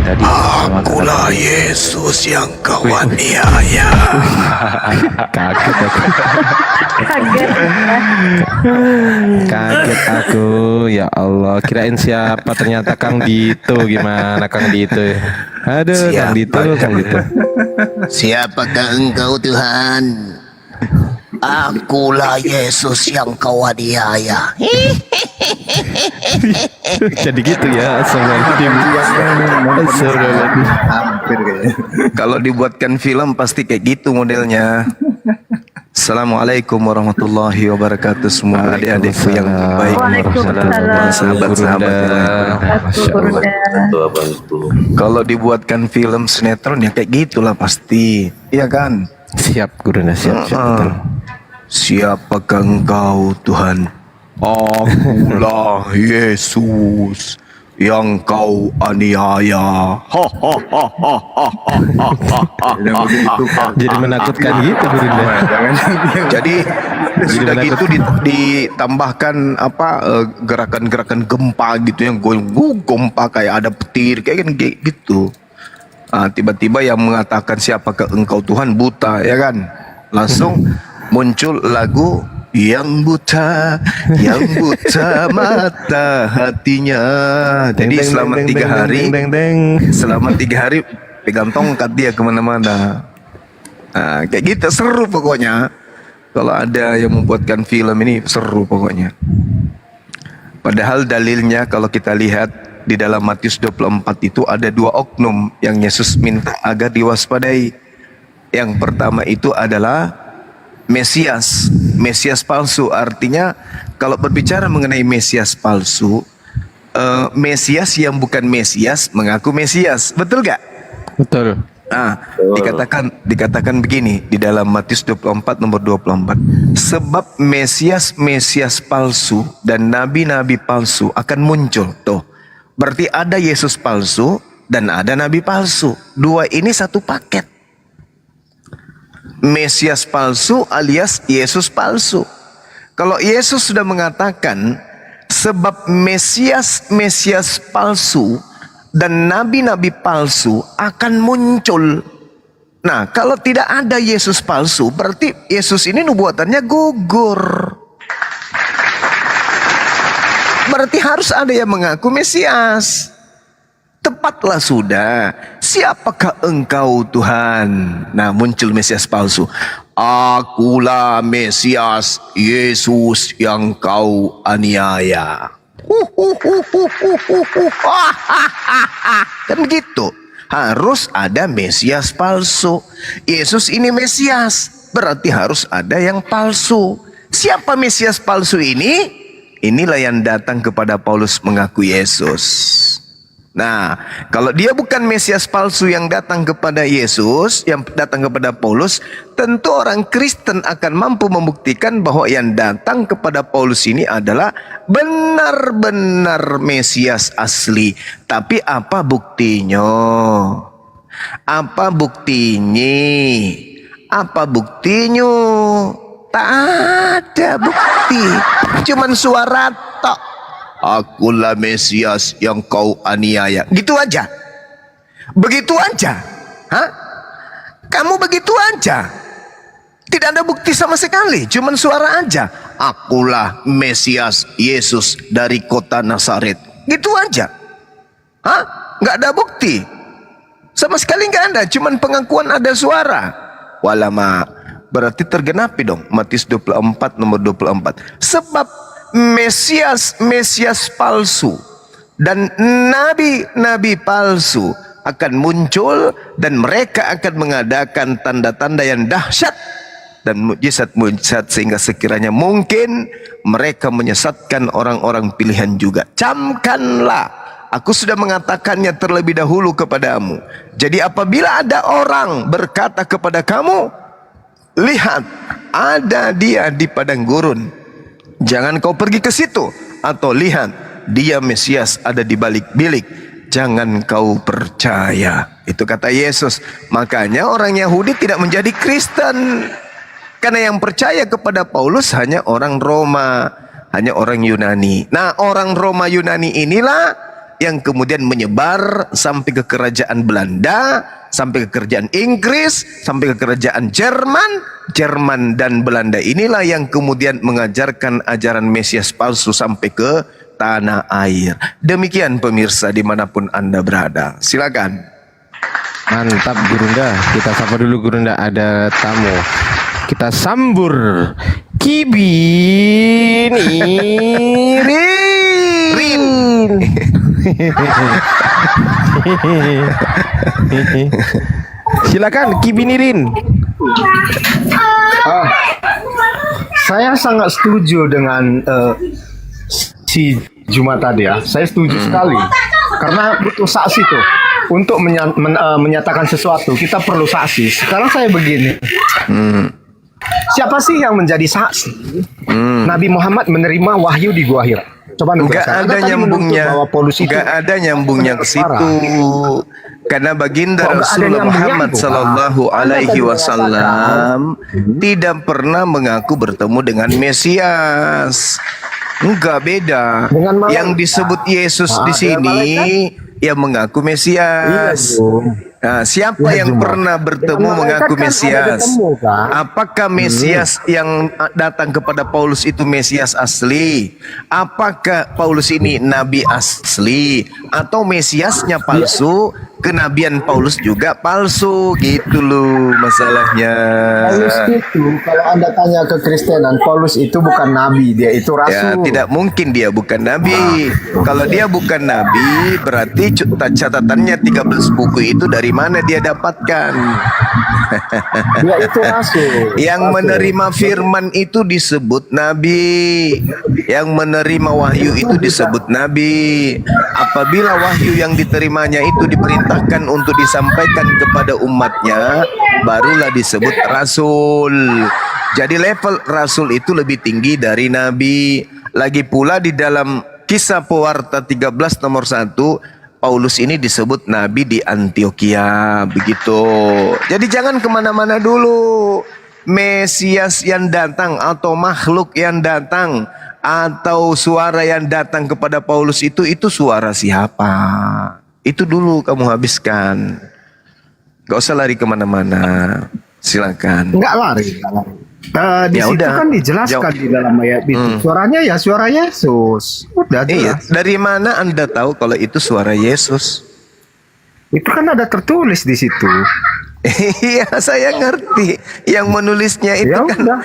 tadi Akulah Yesus yang kau aniaya. kaget aku. Kaget. Kaget aku, ya Allah, kirain siapa, ternyata Kang Dito. Gimana Kang Dito? Aduh, Kang Dito, Kang Dito. Siapakah engkau Tuhan? Akulah Yesus yang kau aniaya. Jadi gitu ya, Assalamualaikum. Assalamualaikum. Hampir kayaknya. Kalau dibuatkan film pasti kayak gitu modelnya. Assalamualaikum warahmatullahi wabarakatuh semua adik-adikku yang baik. Waalaikumsalam. Sahabat-sahabat yang lain. Masya Allah. Kalau dibuatkan film sinetron ya kayak gitulah pasti. Iya kan? Siap Gurunda, siap, siap, betul. Siapakah engkau Tuhan? Akulah Yesus yang kau aniaya. Jadi menakutkan gitu Gurunda. Jadi sudah gitu ditambahkan apa gerakan-gerakan gempa gitu yang gempa kayak ada petir kayak gitu. Tiba-tiba yang mengatakan siapakah engkau Tuhan buta, ya kan? Langsung muncul lagu yang buta mata hatinya. Jadi selama 3 hari, selama 3 hari pegang tongkat dia kemana-mana. Kayak gitu seru pokoknya. Kalau ada yang membuatkan film ini seru pokoknya. Padahal dalilnya kalau kita lihat di dalam Matius 24 itu ada 2 oknum yang Yesus minta agar diwaspadai. Yang pertama itu adalah Mesias, Mesias palsu. Artinya kalau berbicara mengenai Mesias palsu, Mesias yang bukan Mesias mengaku Mesias, betul gak? Betul. Dikatakan begini di dalam Matius 24 nomor 24. Sebab Mesias palsu dan nabi-nabi palsu akan muncul. Tuh, berarti ada Yesus palsu dan ada nabi palsu. 2 ini satu paket. Mesias palsu alias Yesus palsu. Kalau Yesus sudah mengatakan sebab Mesias palsu dan nabi-nabi palsu akan muncul. Nah, kalau tidak ada Yesus palsu, berarti Yesus ini nubuatannya gugur. Berarti harus ada yang mengaku Mesias. Tepatlah sudah, siapakah engkau Tuhan? Nah, muncul Mesias palsu. Akulah Mesias Yesus yang kau aniaya. Kan begitu. Harus ada Mesias palsu. Yesus ini Mesias, berarti harus ada yang palsu. Siapa Mesias palsu ini? Inilah yang datang kepada Paulus mengaku Yesus. Nah, kalau dia bukan Mesias palsu yang datang kepada Yesus, yang datang kepada Paulus, tentu orang Kristen akan mampu membuktikan bahwa yang datang kepada Paulus ini adalah benar-benar Mesias asli. Tapi apa buktinya? Apa buktinya? Apa buktinya? Tak ada bukti. Cuman suara tok. Akulah Mesias yang kau aniaya. Gitu aja. Begitu aja. Hah? Kamu begitu aja. Tidak ada bukti sama sekali. Cuman suara aja. Akulah Mesias Yesus dari kota Nazaret. Gitu aja. Hah? Nggak ada bukti. Sama sekali nggak ada. Cuman pengakuan ada suara. Walama. Berarti tergenapi dong. Matius 24 nomor 24. Sebab Mesias palsu dan nabi-nabi palsu akan muncul dan mereka akan mengadakan tanda-tanda yang dahsyat dan mukjizat-mukjizat sehingga sekiranya mungkin mereka menyesatkan orang-orang pilihan juga. Camkanlah, aku sudah mengatakannya terlebih dahulu kepadamu. Jadi apabila ada orang berkata kepada kamu, lihat ada dia di padang gurun, jangan kau pergi ke situ. Atau lihat dia Mesias ada di balik bilik, jangan kau percaya. Itu kata Yesus. Makanya orang Yahudi tidak menjadi Kristen, karena yang percaya kepada Paulus hanya orang Roma, hanya orang Yunani. Nah, orang Roma Yunani inilah yang kemudian menyebar sampai ke kerajaan Belanda, sampai ke kerajaan Inggris, sampai ke kerajaan Jerman. Jerman dan Belanda inilah yang kemudian mengajarkan ajaran Mesias palsu sampai ke tanah air. Demikian pemirsa dimanapun Anda berada. Silakan. Mantap Gurunda. Kita sapa dulu Gurunda, ada tamu. Kita sambur Kibinirin. Silakan Kibinirin. Saya sangat setuju dengan si Jumat tadi ya. Saya setuju sekali. Karena butuh saksi tuh. Untuk menyatakan sesuatu, kita perlu saksi. Sekarang saya begini. Siapa sih yang menjadi saksi? Nabi Muhammad menerima wahyu di Gua Hira. Coba Nggak ada nyambungnya, nggak ada nyambungnya ke situ. Karena baginda Rasulullah Muhammad Sallallahu Alaihi Wasallam tidak pernah mengaku bertemu dengan Mesias. Enggak, beda. Yang disebut Yesus di sini yang mengaku Mesias. Nah, siapa yang pernah bertemu mengaku Mesias? Apakah Mesias yang datang kepada Paulus itu Mesias asli? Apakah Paulus ini nabi asli? Atau Mesiasnya palsu, kenabian Paulus juga palsu? Gitu loh masalahnya. Paulus itu, kalau Anda tanya ke Kristenan, Paulus itu bukan nabi, dia itu Ya, rasul. tidak mungkin dia bukan nabi. Kalau dia bukan nabi, berarti catatannya 13 buku itu dari mana dia dapatkan? Dia itu rasul. Yang menerima firman itu disebut nabi. Yang menerima wahyu itu disebut nabi. Apabila wahyu yang diterimanya itu diperintahkan untuk disampaikan kepada umatnya, barulah disebut rasul. Jadi level rasul itu lebih tinggi dari nabi. Lagi pula di dalam Kisah Pewarta 13 nomor 1, Paulus ini disebut nabi di Antioquia, begitu. Jadi jangan kemana-mana dulu. Mesias yang datang atau makhluk yang datang atau suara yang datang kepada Paulus itu suara siapa? Itu dulu kamu habiskan. Gak usah lari kemana-mana. Silakan. Enggak lari. Di Ya situ udah. kan dijelaskan di dalam ayat itu. Suaranya ya suara Yesus. Udah Iya, jelas. dari mana Anda tahu kalau itu suara Yesus? Itu kan ada tertulis di situ. Iya, saya ngerti. Yang menulisnya itu Ya kan udah.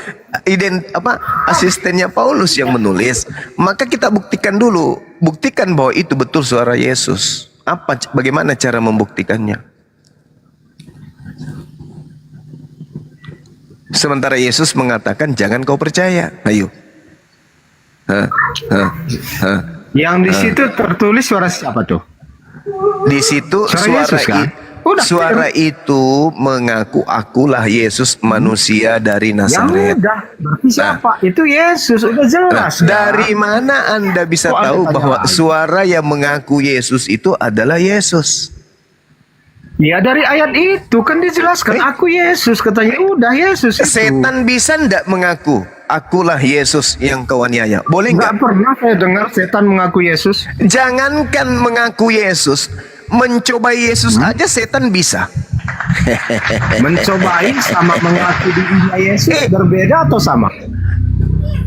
asistennya Paulus yang menulis. Maka kita buktikan dulu, buktikan bahwa itu betul suara Yesus. Bagaimana cara membuktikannya? Sementara Yesus mengatakan jangan kau percaya. Ayo. Yang di situ tertulis suara siapa tuh? Di situ Suara Yesus, kan? Udah, suara itu mengaku akulah Yesus manusia dari Ya Nazaret. udah, berarti siapa? Itu Yesus, udah jelas. kan? Dari mana Anda bisa Kok Anda tahu tanya bahwa lagi? suara yang mengaku Yesus itu adalah Yesus? Ya dari ayat itu kan dijelaskan aku Yesus, katanya udah Yesus itu. Setan bisa ndak mengaku akulah Yesus yang kau aniaya? Boleh Nggak nggak? pernah saya dengar setan mengaku Yesus. Jangankan mengaku Yesus, mencoba Yesus aja setan bisa. Mencobai sama mengaku dirinya Yesus berbeda atau sama?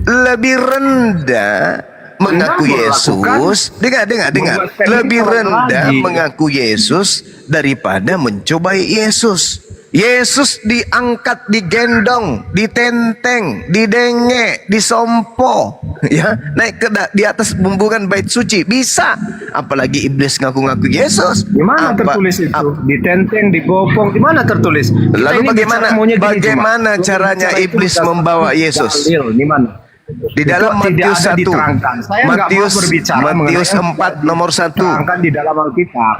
Lebih rendah mengaku Anda Yesus, dengar, membuat teknik lebih orang rendah lagi. mengaku Yesus daripada mencobai Yesus. Yesus diangkat, digendong, ditenteng, didenge, disompo, ya, naik ke di atas bumbungan bait suci bisa. Apalagi iblis ngaku-ngaku Yesus. Di mana tertulis itu? Ditenteng, digopong, di mana tertulis? Kita Lalu ini bagaimana bicara maunya gini, bagaimana cuma. caranya Bicara itu iblis berdasarkan membawa Yesus? dalil, di mana? Di dalam Itu tidak Matius ada 1. diterangkan. Saya nggak mau berbicara Matius mengenai 4 nomor 1. diterangkan di dalam Alkitab.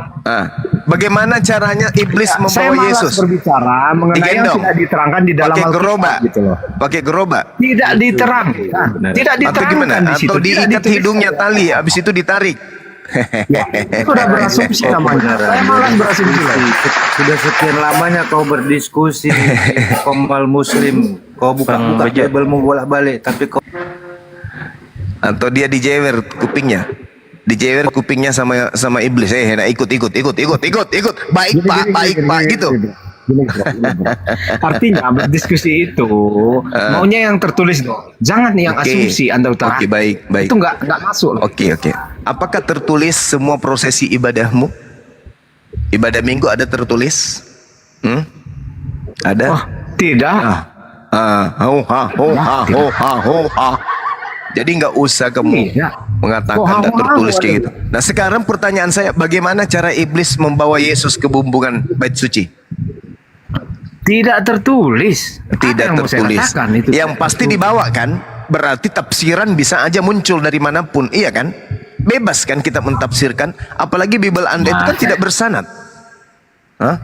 Bagaimana caranya iblis Saya membawa malas Yesus? berbicara mengenai yang Digendong. tidak diterangkan di dalam Pakai Alkitab gerobak. gitu loh. Pakai gerobak. Tidak diterangkan. Tidak Atau diterangkan gimana? di situ. Atau Tidak diikat ditulis. hidungnya tali, habis itu ditarik. Ya, itu udah berasumsi namanya. Saya malas berasumsi loh. Sudah sekian lamanya kau berdiskusi komal muslim. Kau buka-buka Bible-mu bolak-balik, tapi kau Atau dia dijewer kupingnya. Dijewer kupingnya sama iblis. Nah, ikut. Baik Gini, Pak, gini, baik gini, Pak gini, gitu. Gini, bro. Artinya berdiskusi itu maunya yang tertulis dong. Jangan yang Oke. asumsi Anda utarakan. Oke, baik. Itu nggak masuk. loh. Oke. Apakah tertulis semua prosesi ibadahmu? Ibadah minggu ada tertulis? Ada? Oh, tidak. Jadi nggak usah kamu Iya. mengatakan tidak tertulis kayak gitu. Nah sekarang pertanyaan saya, bagaimana cara iblis membawa Yesus ke bumbungan bait suci? Tidak tertulis. Tidak Apa yang mau saya tertulis. katakan, itu Yang tidak pasti tertulis. dibawa kan? Berarti tafsiran bisa aja muncul dari manapun, iya kan? Bebas kan kita mentafsirkan. Apalagi Bible Anda itu kan tidak bersanad. Hah?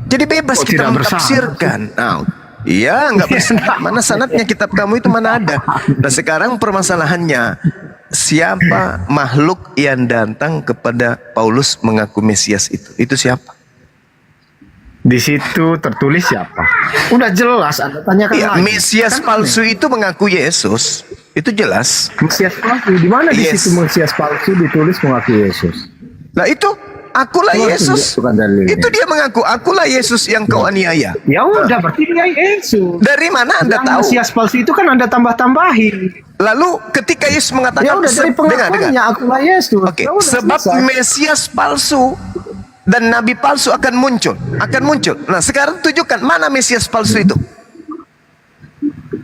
Jadi bebas Oh, kita tidak bersanad. mentafsirkan. Nah, iya nggak bersanad. Mana sanadnya kitab kamu itu mana ada? Nah sekarang permasalahannya, siapa makhluk yang datang kepada Paulus mengaku Mesias itu? Itu siapa? Di situ tertulis siapa? Udah jelas, Anda tanyakan Ya, lagi. Mesias Kan palsu itu mengaku Yesus. Itu jelas. Mesias palsu. Di mana di Yes. situ Mesias palsu ditulis mengaku Yesus? Nah itu, akulah Coba Yesus. tunjukkan dalilnya. Itu dia mengaku, akulah Yesus yang kau aniaya. Ya udah, berarti dia Yesus. Dari mana Anda Yang tahu? Mesias palsu itu kan Anda tambah-tambahin. Lalu ketika Yesus mengatakan, Ya udah dari dengar. pengakuannya akulah Yesus. Oke, Ya udah, sebab selesai. Mesias palsu dan nabi palsu akan muncul. Nah, sekarang tunjukkan mana Mesias palsu itu.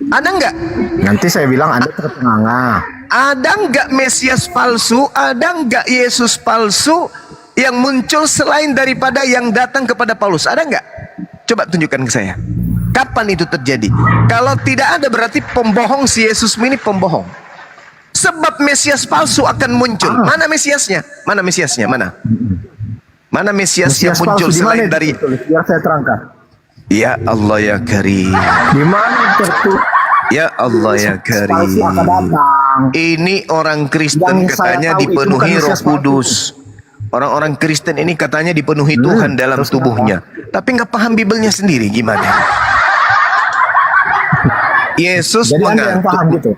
Ada nggak? Nanti saya bilang Anda terpenganga. Ada nggak Mesias palsu? Ada nggak Yesus palsu yang muncul selain daripada yang datang kepada Paulus? Ada nggak? Coba tunjukkan ke saya. Kapan itu terjadi? Kalau tidak ada berarti pembohong, si Yesus ini pembohong. Sebab Mesias palsu akan muncul. Mana Mesiasnya? Mana Mesiasnya? Mana Mesias yang muncul palsu, di mana selain itu dari... tertulis? Biar saya terangkan. Ya Allah ya Karim. Di mana tertulis? Ya Allah ya Palsu akan Karim. datang. Ini orang Kristen Yang saya katanya tahu itu dipenuhi bukan Roh Mesias palsu. Kudus. Orang-orang Kristen ini katanya dipenuhi Tuhan dalam terus tubuhnya. Tapi nggak paham Bibelnya sendiri gimana? Yesus Jadi Anda yang paham mengaku, gitu.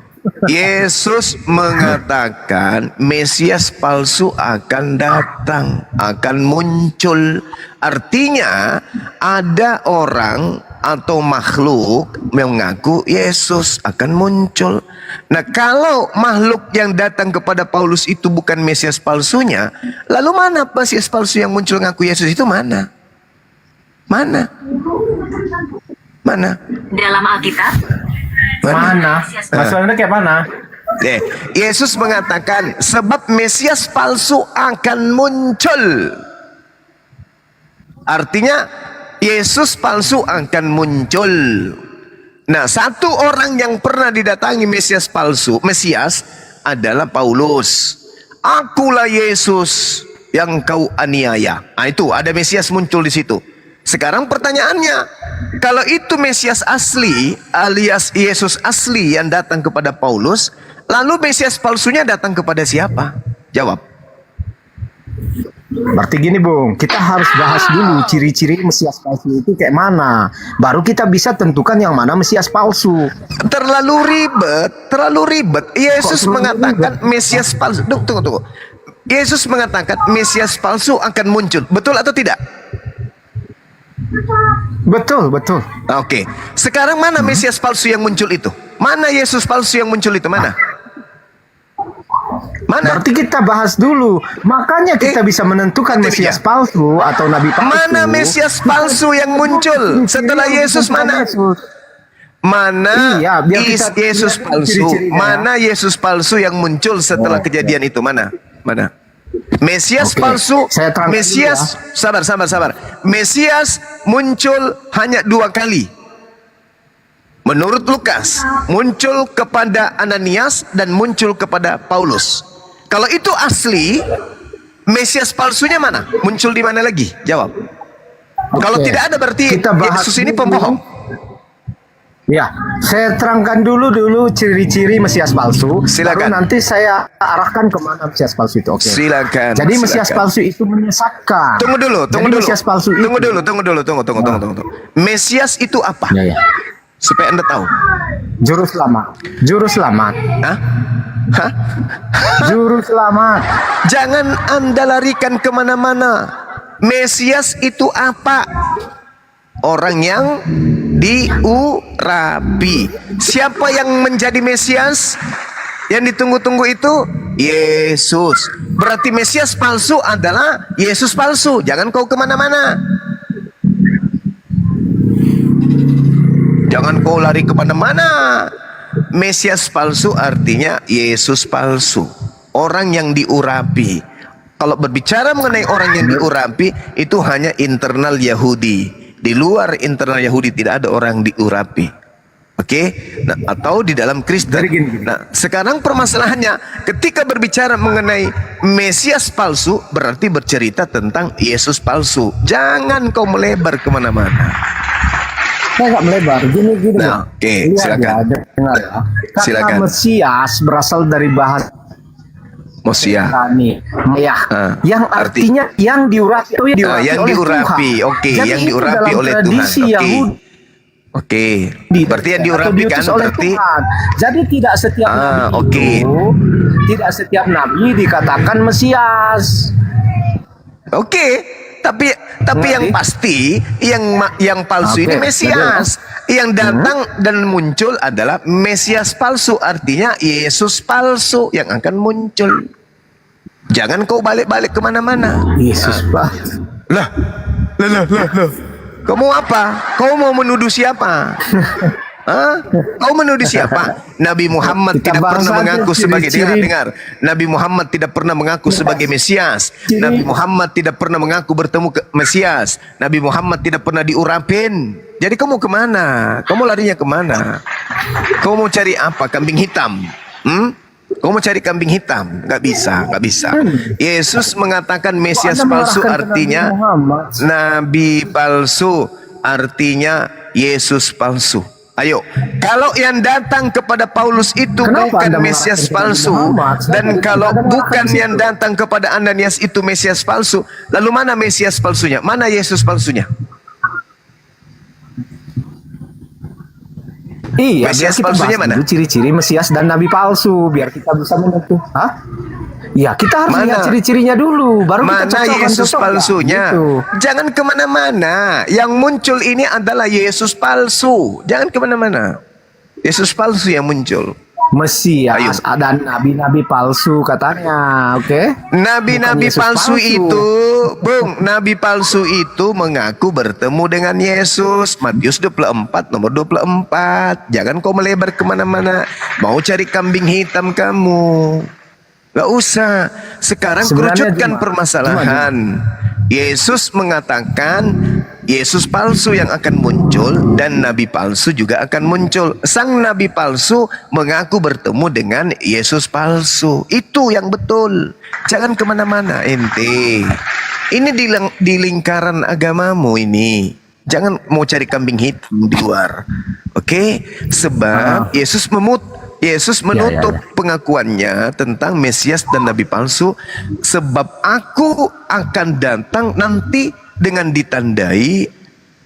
Yesus mengatakan Mesias palsu akan datang, akan muncul. Artinya ada orang atau makhluk mengaku Yesus akan muncul. Nah, kalau makhluk yang datang kepada Paulus itu bukan Mesias palsunya, lalu mana Mesias palsu yang muncul ngaku Yesus itu mana? Mana? Dalam Alkitab, Mana? Maksudnya kayak mana? Yesus mengatakan sebab Mesias palsu akan muncul. Artinya Yesus palsu akan muncul. Nah, satu orang yang pernah didatangi Mesias palsu, Mesias adalah Paulus. Akulah Yesus yang kau aniaya. Nah, itu ada Mesias muncul di situ. Sekarang pertanyaannya, kalau itu Mesias asli alias Yesus asli yang datang kepada Paulus, lalu Mesias palsunya datang kepada siapa? Jawab. Berarti gini Bung, kita harus bahas dulu ciri-ciri Mesias palsu itu kayak mana. Baru kita bisa tentukan yang mana Mesias palsu. Terlalu ribet. Yesus Kok terlalu mengatakan Mesias palsu. Tunggu. Yesus mengatakan Mesias palsu akan muncul. Betul atau tidak? Betul. Oke. Sekarang mana Mesias palsu yang muncul itu? Mana Yesus palsu yang muncul itu? Mana? Berarti kita bahas dulu. Makanya kita bisa menentukan itu Mesias dia. palsu atau Nabi palsu. Mana Mesias palsu yang muncul setelah Yesus? Mana? Mana Iya, biar kita Yesus lihat palsu? ciri-cirinya. Mana Yesus palsu yang muncul setelah Oh, kejadian itu? Mana? Mesias Oke, palsu. saya terangkan Mesias, sabar. Mesias muncul hanya 2 kali. Menurut Lukas, muncul kepada Ananias dan muncul kepada Paulus. Kalau itu asli, Mesias palsunya mana? Muncul di mana lagi? Jawab. Kalau Oke, tidak ada berarti kita bahas Yesus ini dulu. pembohong. Ya, saya terangkan dulu ciri-ciri Mesias palsu. Silakan. Baru nanti saya arahkan kemana Mesias palsu itu. Oke. Silakan. Jadi Mesias silakan. palsu itu menyesatkan. Tunggu dulu. Jadi Mesias palsu itu. Tunggu dulu. Mesias itu apa? Ya. Supaya Anda tahu. Juru selamat. Hah? Hah? Juru selamat. Jangan Anda larikan kemana-mana. Mesias itu apa? Orang yang diurapi. Siapa yang menjadi Mesias? Yang ditunggu-tunggu itu Yesus. Berarti Mesias palsu adalah Yesus palsu. Jangan kau kemana-mana. Jangan kau lari kemana-mana. Mesias palsu artinya Yesus palsu. Orang yang diurapi. Kalau berbicara mengenai orang yang diurapi, itu hanya internal Yahudi. Di luar internal Yahudi tidak ada orang diurapi. Oke? Nah, atau di dalam Kristen. Nah, sekarang permasalahannya, ketika berbicara mengenai Mesias palsu, berarti bercerita tentang Yesus palsu. Jangan kau melebar kemana-mana. Saya nggak melebar. Gini. Nah, oke, Lihat silakan. ya, dengar ya. Kata Silakan. Mesias berasal dari bahasa Mosia. Ibrani, ya, yang artinya yang diurapi, Yang diurapi. Oke, yang diurapi oleh Tuhan. Oke. Oke. Berarti yang diurapi kan berarti. Jadi tidak setiap nabi tidak setiap nabi dikatakan Mesias. Oke. Tapi yang pasti yang palsu ini Mesias. Yang datang dan muncul adalah Mesias palsu, artinya Yesus palsu yang akan muncul. Jangan kau balik-balik kemana-mana. Yesus palsu. Lah. Kamu apa? Kau mau menuduh siapa? Hah? Kau menuduh siapa? Nabi Muhammad tidak pernah mengaku sebagai dengar. Nabi Muhammad tidak pernah mengaku sebagai Mesias. Nabi Muhammad tidak pernah mengaku bertemu ke Mesias. Nabi Muhammad tidak pernah diurapin. Jadi kamu kemana? Kamu larinya kemana? Kamu mau cari apa? Kambing hitam? Kamu mau cari kambing hitam? Gak bisa. Yesus mengatakan Mesias palsu artinya Nabi palsu, artinya Yesus palsu. Ayo, kalau yang datang kepada Paulus itu bukan Mesias palsu, dan kalau bukan yang datang kepada Ananias itu Mesias palsu, lalu mana Mesias palsunya? Mana Yesus palsunya? Iya, Mesias kita palsunya bahas mana? dulu ciri-ciri Mesias dan Nabi palsu biar kita bisa menentukan. Hah? Ya, kita harus Mana? lihat ciri-cirinya dulu, baru Mana kita Yesus palsunya? Gitu. Jangan kemana-mana. Yang muncul ini adalah Yesus palsu. Jangan kemana-mana. Yesus palsu yang muncul. Mesias dan nabi-nabi palsu katanya, oke? Nabi-nabi Bukan Yesus palsu itu, nabi palsu itu mengaku bertemu dengan Yesus. Matius 24 nomor 24. Jangan kau melebar kemana-mana. Mau cari kambing hitam kamu. Gak usah. Sekarang kerucutkan permasalahan. Yesus mengatakan Yesus palsu yang akan muncul dan nabi palsu juga akan muncul. Sang nabi palsu mengaku bertemu dengan Yesus palsu. Itu yang betul. Jangan kemana-mana ente. Ini di lingkaran agamamu ini. Jangan mau cari kambing hitam di luar. Oke? Sebab Yesus menutup pengakuannya tentang Mesias dan Nabi palsu. Sebab aku akan datang nanti dengan ditandai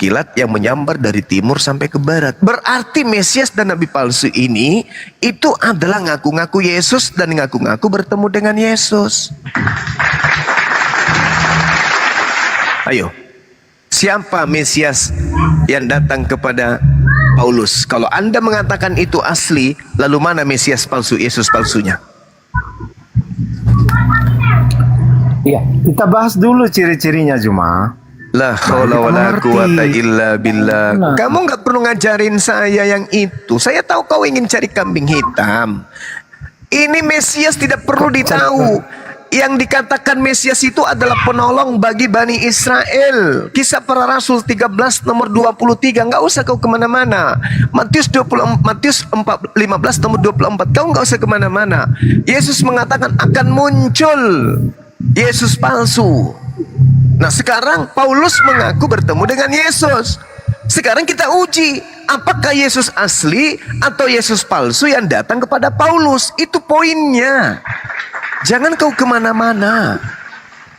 kilat yang menyambar dari timur sampai ke barat. Berarti Mesias dan Nabi palsu ini itu adalah ngaku-ngaku Yesus dan ngaku-ngaku bertemu dengan Yesus. Ayo, siapa Mesias yang datang kepada Paulus? Kalau Anda mengatakan itu asli, lalu mana Mesias palsu, Yesus palsunya? Iya, kita bahas dulu ciri-cirinya Juma. La haula wala quwata illa billah. Kamu nggak perlu ngajarin saya yang itu. Saya tahu kau ingin cari kambing hitam. Ini Mesias tidak perlu ditahu. Yang dikatakan Mesias itu adalah penolong bagi Bani Israel. Kisah Para Rasul 13 nomor 23. Nggak usah kau kemana-mana. Matius 15 nomor 24. Kau nggak usah kemana-mana. Yesus mengatakan akan muncul Yesus palsu. Nah sekarang Paulus mengaku bertemu dengan Yesus. Sekarang kita uji, apakah Yesus asli atau Yesus palsu yang datang kepada Paulus. Itu poinnya. Jangan kau kemana-mana.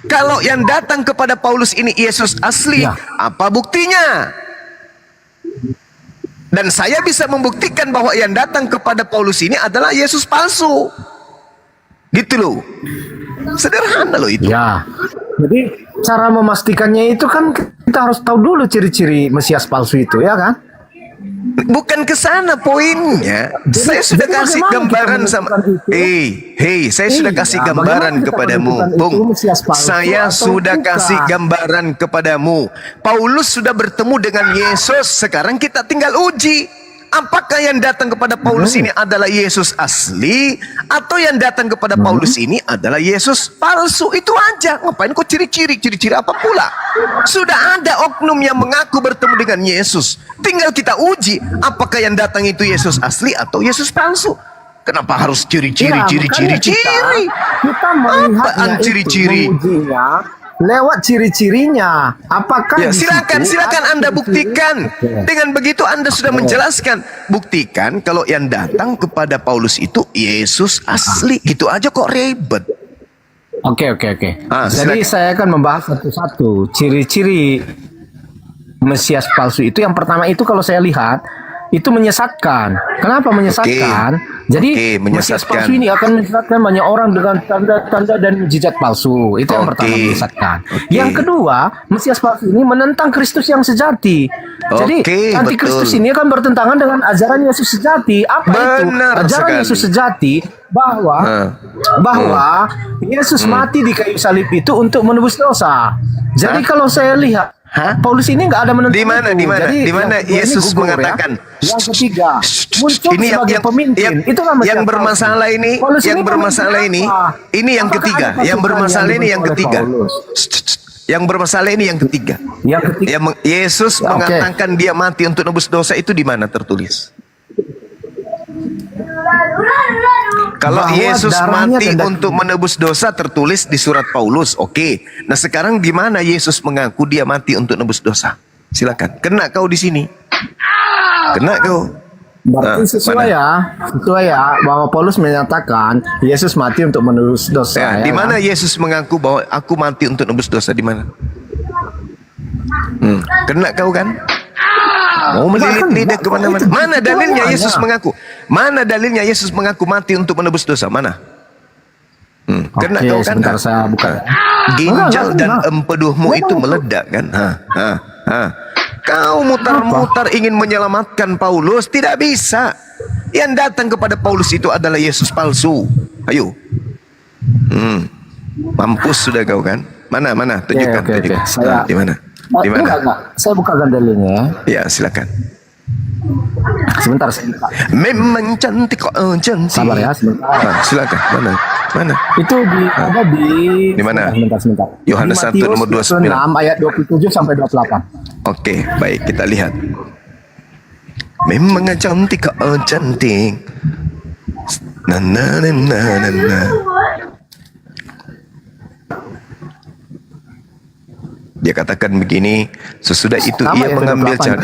Kalau yang datang kepada Paulus ini Yesus asli, apa buktinya? Dan saya bisa membuktikan bahwa yang datang kepada Paulus ini adalah Yesus palsu. Gitu loh. Sederhana loh itu. Ya. Jadi cara memastikannya itu kan kita harus tahu dulu ciri-ciri Mesias palsu itu, ya kan? Bukan ke sana poinnya. Saya sudah jadi kasih bagaimana gambaran kita sama. menentukan itu? Saya sudah Iya, kasih bagaimana gambaran kita kepadamu, menentukan Bung. itu Mesias palsu Saya atau sudah bukan? kasih gambaran kepadamu. Paulus sudah bertemu dengan Yesus. Sekarang kita tinggal uji. Apakah yang datang kepada Paulus ini adalah Yesus asli, atau yang datang kepada Paulus ini adalah Yesus palsu? Itu aja. Ngapain kok ciri-ciri apa pula? Sudah ada oknum yang mengaku bertemu dengan Yesus. Tinggal kita uji apakah yang datang itu Yesus asli atau Yesus palsu. Kenapa harus ciri-ciri? Ya, makanya kita melihatnya Apaan itu, ciri-ciri? mengujinya lewat ciri-cirinya. Apakah Ya, di silakan situ ada Anda ciri-ciri? buktikan. Oke. Dengan begitu Anda sudah menjelaskan. Buktikan kalau yang datang kepada Paulus itu Yesus asli. Itu aja kok ribet. Oke. Jadi Silakan. saya akan membahas satu-satu ciri-ciri Mesias palsu itu. Yang pertama itu kalau saya lihat itu menyesatkan. Kenapa menyesatkan? Jadi Oke, Mesias menyesatkan. palsu ini akan menyesatkan banyak orang dengan tanda-tanda dan mujizat palsu. Itu yang pertama, menyesatkan. Yang kedua, Mesias palsu ini menentang Kristus yang sejati. Jadi antikristus betul. ini akan bertentangan dengan ajaran Yesus sejati. Apa itu? Benar Ajaran sekali. Yesus sejati bahwa Yesus mati di kayu salib itu untuk menebus dosa. Jadi kalau saya lihat Paulus ini nggak ada menentang Di mana? itu. Di mana? Jadi Di mana yang kedua ini Yesus gugur, mengatakan? ya. Yang ketiga, muncul Ini sebagai pemimpin. Itulah Mesias yang bermasalah palsu. ini, Paulus yang ini bermasalah pemimpin ini, apa? ini yang Apakah ketiga. ada Yang pasukan bermasalah ini yang dibentuk oleh ketiga. Paulus? Yang bermasalah ini yang ketiga. Yang ketiga. Yesus Ya, oke. mengatakan dia mati untuk nebus dosa, itu di mana tertulis? Kalau Bahwa Yesus darahnya mati tidak- untuk menebus dosa tertulis di surat Paulus, oke. Nah sekarang di mana Yesus mengaku dia mati untuk nebus dosa? Silakan. Kena kau di sini. Kena kau. Berarti Nah, sesuai ya bahwa Paulus menyatakan Yesus mati untuk menebus dosa. Ya, Ya, di mana kan? Yesus mengaku bahwa aku mati untuk nebus dosa, di mana? Kena kau kan? Mau melilit lidah kemana-mana. Mana dalilnya Yesus mengaku? Mana dalilnya Yesus mengaku mati untuk menebus dosa? Mana? Kena Oke, kau kan? sebentar saya buka. Ginjal dan Enggak. empeduhmu itu meledak kan? Kau mutar-mutar ingin menyelamatkan Paulus, tidak bisa. Yang datang kepada Paulus itu adalah Yesus palsu. Ayo. Mampus sudah kau kan? Mana? Tunjukkan. Oke. tunjukkan. Saya- Di mana? Di mana? Enggak. Saya bukakan dalilnya ya. Ya, silakan. Sebentar, sebentar. Memang cantik kok, cantik. Sabar ya, sebentar. Silakan. Mana? Itu ada Di mana? Sebentar. Yohanes Di 1 nomor 29. 26 ayat 27 sampai 28. Oke, baik, kita lihat. Memang cantik kok, cantik. Na. Dia katakan begini, sesudah itu Sama ia ya, mengambil 28. cawan.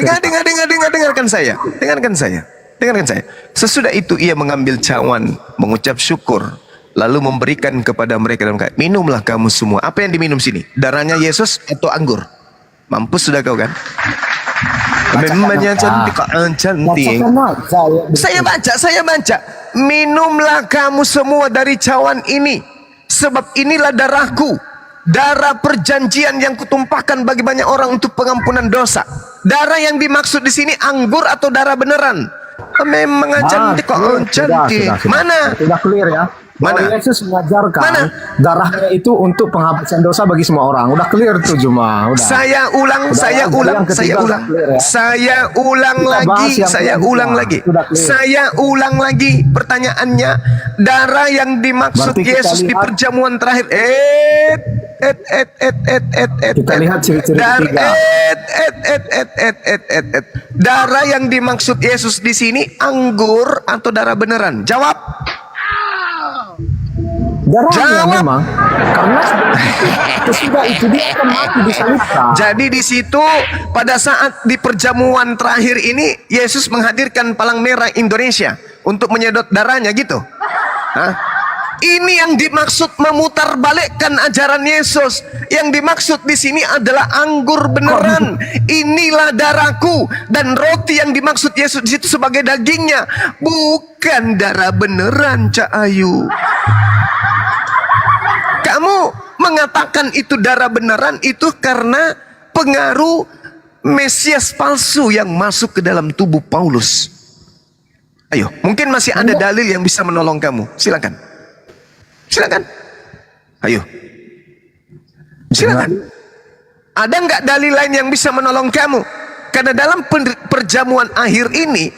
Dengarkan saya. Sesudah itu ia mengambil cawan, mengucap syukur, lalu memberikan kepada mereka dan berkata, minumlah kamu semua. Apa yang diminum sini? Darahnya Yesus atau anggur? Mampus sudah kau kan? Memangnya cantik kok, cantik. Saya baca. Minumlah kamu semua dari cawan ini, sebab inilah darahku, darah perjanjian yang kutumpahkan bagi banyak orang untuk pengampunan dosa. Darah yang dimaksud di sini anggur atau darah beneran? Memang cantik kok, cantik. Mana? Sudah clear ya. Mana? Bahwa Yesus mengajarkan Mana? darahnya itu untuk penghapusan dosa bagi semua orang. Udah clear tuh Juma. Udah. Saya ulang. Yang ketiga udah clear ya. Saya ulang Kita bahas lagi. yang Saya kedua. ulang lagi. Sudah clear. Saya ulang lagi pertanyaannya. Darah yang dimaksud Berarti kita Yesus di lihat- perjamuan terakhir. Kita lihat ciri-ciri ketiga. Darah yang dimaksud Yesus di sini anggur atau darah beneran? Jawab. Darahnya Jawab. memang karena sesudah itu dia akan mati disalibkan. Jadi di situ pada saat di perjamuan terakhir ini Yesus menghadirkan palang merah Indonesia untuk menyedot darahnya gitu. Ini yang dimaksud memutarbalikkan ajaran Yesus. Yang dimaksud di sini adalah anggur beneran. Inilah darahku, dan roti yang dimaksud Yesus di situ sebagai dagingnya, bukan darah beneran, Cak Ayu. Kamu mengatakan itu darah beneran itu karena pengaruh Mesias palsu yang masuk ke dalam tubuh Paulus. Ayo, mungkin masih ada dalil yang bisa menolong kamu. Silakan. Silakan. Ayo. Silakan. Ada nggak dalil lain yang bisa menolong kamu? Karena dalam perjamuan akhir ini,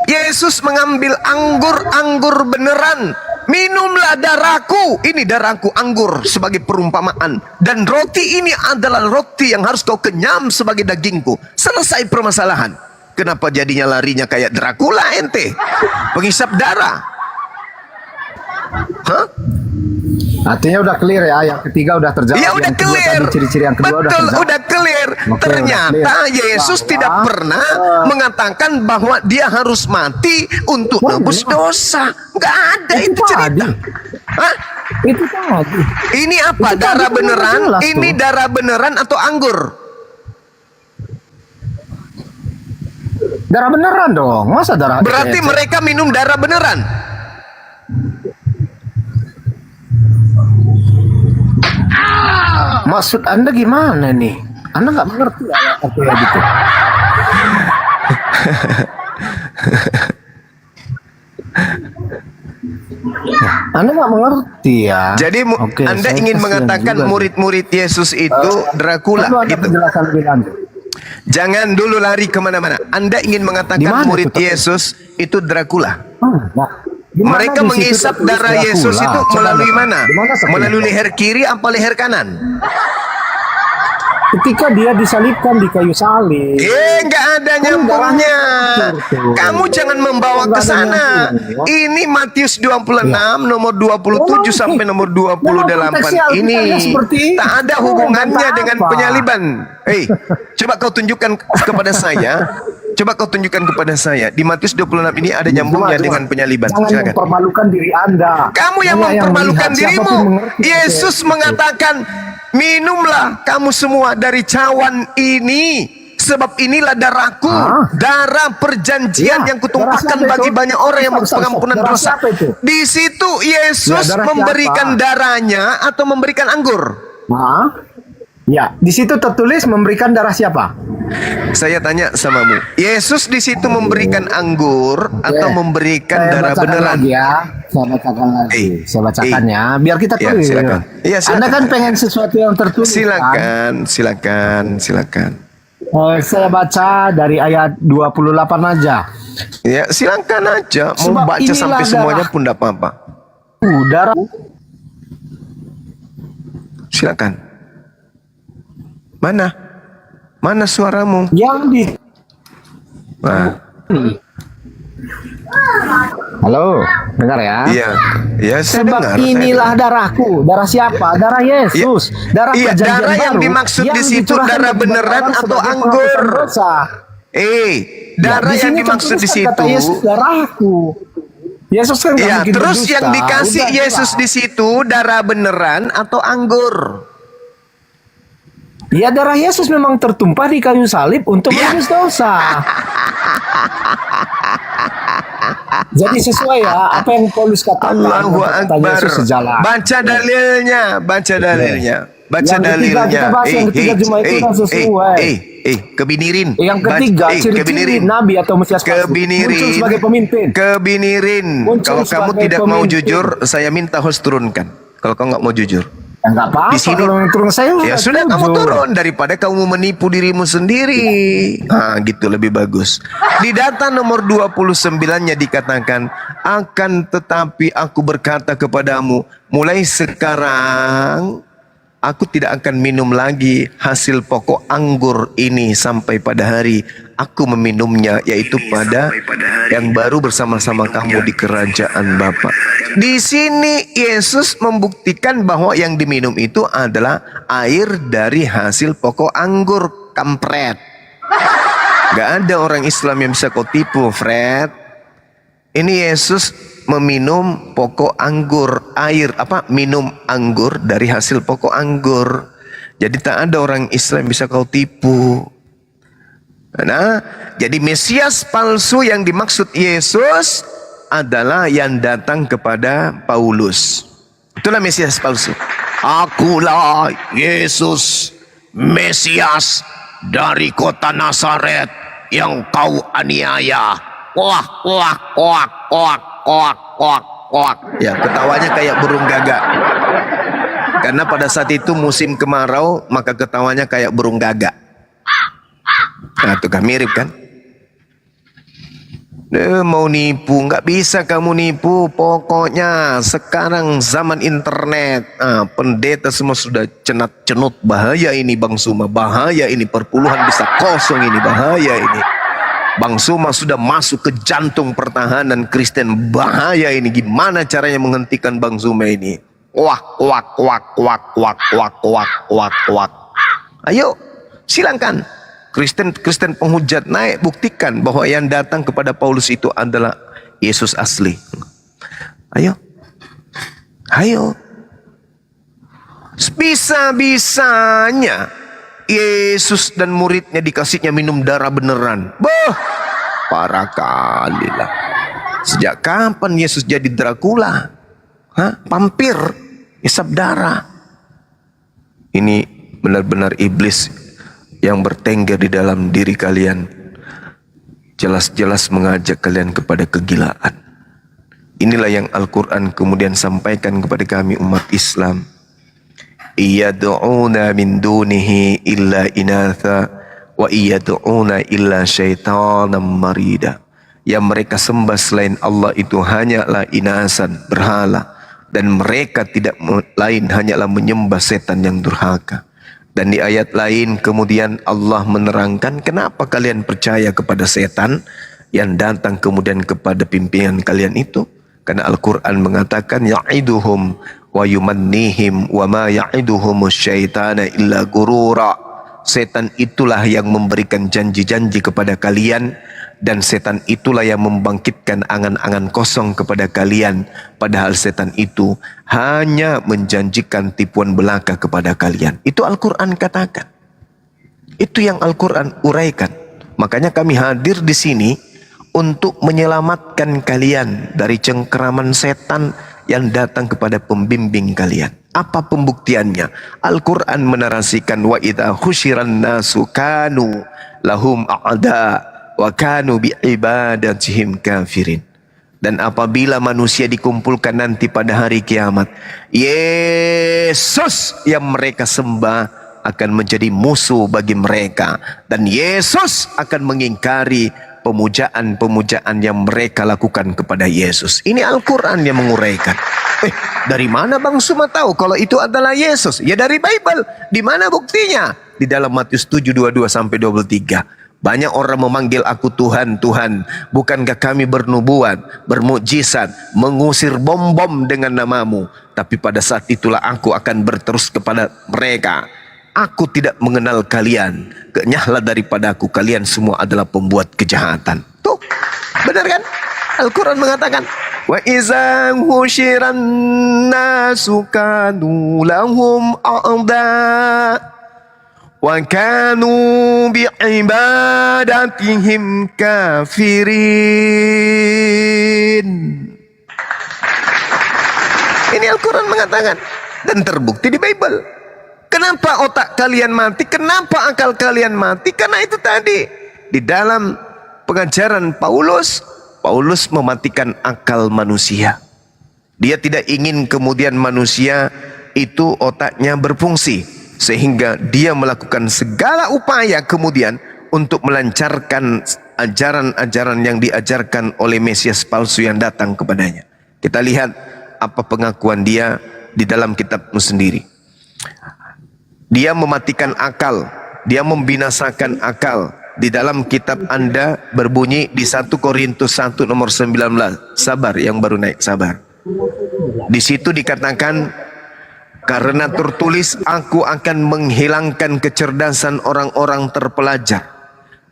Yesus mengambil anggur beneran. Minumlah darahku. Ini darahku anggur sebagai perumpamaan. Dan roti ini adalah roti yang harus kau kenyam sebagai dagingku. Selesai permasalahan. Kenapa jadinya larinya kayak Dracula ente? Penghisap darah. Hah? Artinya udah clear ya, yang ketiga udah terjawab. Ya udah yang kedua clear. tadi, ciri-ciri yang kedua Betul, udah udah clear. Oke, Ternyata udah clear. Yesus tidak pernah mengatakan bahwa dia harus mati untuk nebus dosa. Nggak ada itu cerita. Hah? Itu tadi. Ini apa? Itu Darah tadi beneran? jelas tuh. Ini darah beneran atau anggur? Darah beneran dong. Masa darah? Berarti mereka minum darah beneran. Maksud Anda gimana nih? Anda nggak mengerti ya apa ya gitu. Anda nggak mengerti ya. Jadi Oke, Anda saya ingin kasihan mengatakan juga nih. murid-murid Yesus itu Dracula Perlu ada gitu. penjelasan lebih lanjut. Jangan dulu lari kemana-mana. Anda ingin Di mengatakan mana murid itu? Yesus itu Dracula. Nah, di mana Mereka di situ menghisap tertulis darah Dracula? Yesus itu Coba melalui lihat. mana? Di mana tertulis? Melalui leher kiri apa leher kanan? Ketika dia disalibkan di kayu salib. Nggak ada nyambungnya. Kamu jangan membawa ke sana. Ini Matius 26 nomor 27 sampai nomor 28 ini. Tak ada hubungannya dengan penyaliban. Coba kau tunjukkan kepada saya. Coba kau tunjukkan kepada saya. Di Matius 26 ini ada nyambungnya dengan penyaliban. Jangan Silakan. mempermalukan diri Anda. Kamu yang Hanya mempermalukan melihat, siapapun dirimu. mengerti. Yesus mengatakan, minumlah kamu semua dari cawan ini, sebab inilah darahku, darah perjanjian Ya, yang kutumpahkan darah siapa bagi itu? banyak orang yang Stop, stop, pengampunan darah dosa. siapa itu? Di situ Yesus Ya, darah memberikan siapa? darahnya atau memberikan anggur. Ya, di situ tertulis memberikan darah siapa? Saya tanya samamu, Yesus di situ memberikan anggur atau memberikan Saya darah bacakan beneran? lagi ya. Saya bacakan lagi. Saya bacakan ya, biar kita Ya, clear. silakan. Iya, silakan. Anda kan pengen sesuatu yang tertulis. Kan? Silakan. Saya baca dari ayat 28 aja. Ya, silakan aja. Mau Sebab baca inilah sampai semuanya darah. pun tidak apa-apa. Darah Silakan. Mana suaramu? yang di Nah, Halo, dengar ya. iya, saya Sebab dengar. saya inilah darahku. Darah siapa? Darah Yesus. Darah Iya, perjanjian darah yang baru dimaksud di situ dicurahkan darah kepada beneran orang atau sebagai anggur? penghapusan dosa. Darah Ya, di yang sini dimaksud di tertulis kan kata situ. Yesus darahku. Yesus kan nggak Iya, mungkin terus berdusta. yang dikasih Udah Yesus jelas. di situ darah beneran atau anggur? Ya, darah Yesus memang tertumpah di kayu salib untuk Ya. menebus dosa. Jadi sesuai ya apa yang Paulus katakan. Allahu kata Akbar. Yesus sejalan. Baca dalilnya. Baca Yang ketiga, dalilnya. kita bahas yang ketiga cuma itu kan sesuai. Kebinirin. Yang ketiga, ciri-ciri kebinirin. Nabi atau Mesias palsu. Kebinirin. Muncul sebagai pemimpin. Kebinirin. Muncul Kalau kamu sebagai tidak mau pemimpin. jujur, saya minta host turunkan. Kalau kau nggak mau jujur. Ya, nggak apa-apa. Di sini- Kalau yang turun saya Ya sudah kamu jujur. turun daripada kamu menipu dirimu sendiri. Nah, gitu lebih bagus. Di data nomor 29-nya dikatakan, akan tetapi aku berkata kepadamu, mulai sekarang aku tidak akan minum lagi hasil pokok anggur ini sampai pada hari aku meminumnya, yaitu pada yang baru bersama-sama kamu di kerajaan Bapa. Di sini Yesus membuktikan bahwa yang diminum itu adalah air dari hasil pokok anggur, kampret. Gak ada orang Islam yang bisa kau tipu, Fred. Ini Yesus meminum pokok anggur, minum anggur dari hasil pokok anggur. Jadi tak ada orang Islam yang bisa kau tipu. Nah, jadi Mesias palsu yang dimaksud Yesus adalah yang datang kepada Paulus. Itulah Mesias palsu. Akulah Yesus, Mesias dari kota Nazaret yang kau aniaya. Kuak, kuak, kuak, kuak, kuak, kuak, kuak. Ya, ketawanya kayak burung gagak. Karena pada saat itu musim kemarau, maka ketawanya kayak burung gagak. Nah, itu kan mirip kan? Mau nipu, nggak bisa kamu nipu. Pokoknya sekarang zaman internet, pendeta semua sudah cenat-cenut. Bahaya ini Bang Suma, bahaya ini, perpuluhan bisa kosong ini, bahaya ini. Bang Suma sudah masuk ke jantung pertahanan Kristen, bahaya ini. Gimana caranya menghentikan Bang Suma ini? Wak, wak, wak, wak, wak, wak, wak, wak, wak. Ayo, silakan. Kristen penghujat naik, buktikan bahwa yang datang kepada Paulus itu adalah Yesus asli. Ayo. Ayo. Bisa-bisanya Yesus dan muridnya dikasihnya minum darah beneran. Bah, parah kali lah. Sejak kapan Yesus jadi Dracula? Hah? Vampir, isap darah. Ini benar-benar iblis yang bertengger di dalam diri kalian, jelas-jelas mengajak kalian kepada kegilaan. Inilah yang Al-Quran kemudian sampaikan kepada kami umat Islam. Iyad'una min dunihi illa inatha wa iyad'una illa syaitanan marida. Yang mereka sembah selain Allah itu hanyalah inasan, berhala, dan mereka tidak lain hanyalah menyembah setan yang durhaka. Dan di ayat lain kemudian Allah menerangkan kenapa kalian percaya kepada setan yang datang kemudian kepada pimpinan kalian itu. Karena Al-Quran mengatakan ya'iduhum wa yumannihim wa ma ya'iduhumus syaitana illa gurura. Setan itulah yang memberikan janji-janji kepada kalian, dan setan itulah yang membangkitkan angan-angan kosong kepada kalian. Padahal setan itu hanya menjanjikan tipuan belaka kepada kalian. Itu Al-Quran katakan. Itu yang Al-Quran uraikan. Makanya kami hadir di sini untuk menyelamatkan kalian dari cengkeraman setan yang datang kepada pembimbing kalian. Apa pembuktiannya? Al-Quran menarasikan wa idza husyiran nasu kanu lahum a'da wa kanu bi'ibadatihim kafirin. Dan apabila manusia dikumpulkan nanti pada hari kiamat, Yesus yang mereka sembah akan menjadi musuh bagi mereka, dan Yesus akan mengingkari pemujaan-pemujaan yang mereka lakukan kepada Yesus. Ini Al-Quran yang menguraikan. Dari mana Bang Suma tahu kalau itu adalah Yesus? Ya dari Bible. Di mana buktinya? Di dalam Matius 7:22-23. Banyak orang memanggil aku Tuhan, Tuhan. Bukankah kami bernubuat, bermukjizat, mengusir bom-bom dengan namamu? Tapi pada saat itulah aku akan berterus kepada mereka. Aku tidak mengenal kalian. Kenyahlah daripada aku. Kalian semua adalah pembuat kejahatan. Tuh, benar kan? Al-Quran mengatakan, wa iza husyiran nasu kanu lahum a'da wa kanu bi'ibadatihim kafirin. Ini Al-Quran mengatakan, dan terbukti di Bible. Kenapa otak kalian mati? Kenapa akal kalian mati? Karena itu tadi. Di dalam pengajaran Paulus mematikan akal manusia. Dia tidak ingin kemudian manusia itu otaknya berfungsi, sehingga dia melakukan segala upaya kemudian untuk melancarkan ajaran-ajaran yang diajarkan oleh Mesias palsu yang datang kepadanya. Kita lihat apa pengakuan dia di dalam kitabmu sendiri. Dia mematikan akal, dia membinasakan akal. Di dalam kitab Anda berbunyi di 1 Korintus 1 nomor 19. Sabar yang baru naik, sabar. Di situ dikatakan, karena tertulis aku akan menghilangkan kecerdasan orang-orang terpelajar,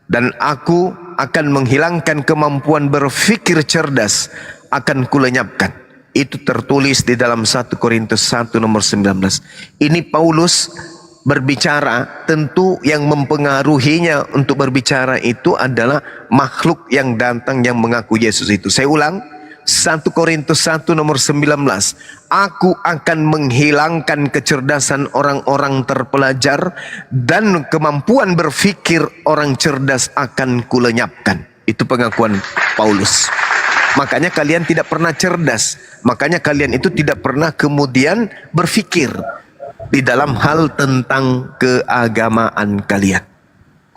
dan aku akan menghilangkan kemampuan berfikir cerdas, akan kulenyapkan. Itu tertulis di dalam 1 Korintus 1 nomor 19. Ini Paulus berbicara, tentu yang mempengaruhinya untuk berbicara itu adalah makhluk yang datang yang mengaku Yesus itu. Saya ulang, 1 Korintus 1 nomor 19. Aku akan menghilangkan kecerdasan orang-orang terpelajar dan kemampuan berfikir orang cerdas akan kulenyapkan. Itu pengakuan Paulus. Makanya kalian tidak pernah cerdas. Makanya kalian itu tidak pernah kemudian berfikir di dalam hal tentang keagamaan kalian.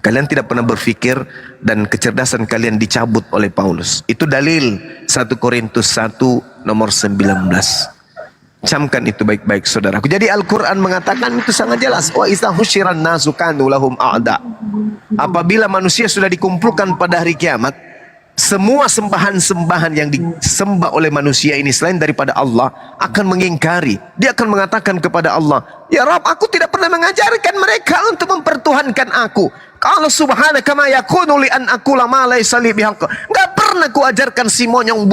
Kalian tidak pernah berfikir dan kecerdasan kalian dicabut oleh Paulus. Itu dalil 1 Korintus 1 nomor 19. Camkan itu baik-baik saudaraku. Jadi Al-Quran mengatakan itu sangat jelas. Wa idza husyiran nasu kanu lahum a'da. Apabila manusia sudah dikumpulkan pada hari kiamat, semua sembahan-sembahan yang disembah oleh manusia ini selain daripada Allah akan mengingkari. Dia akan mengatakan kepada Allah, "Ya Rabb, aku tidak pernah mengajarkan mereka untuk mempertuhankan aku. Kalau subhanaka ma yakunu li an aqula ma laysa li bihaq." Enggak pernah ku ajarkan si monyong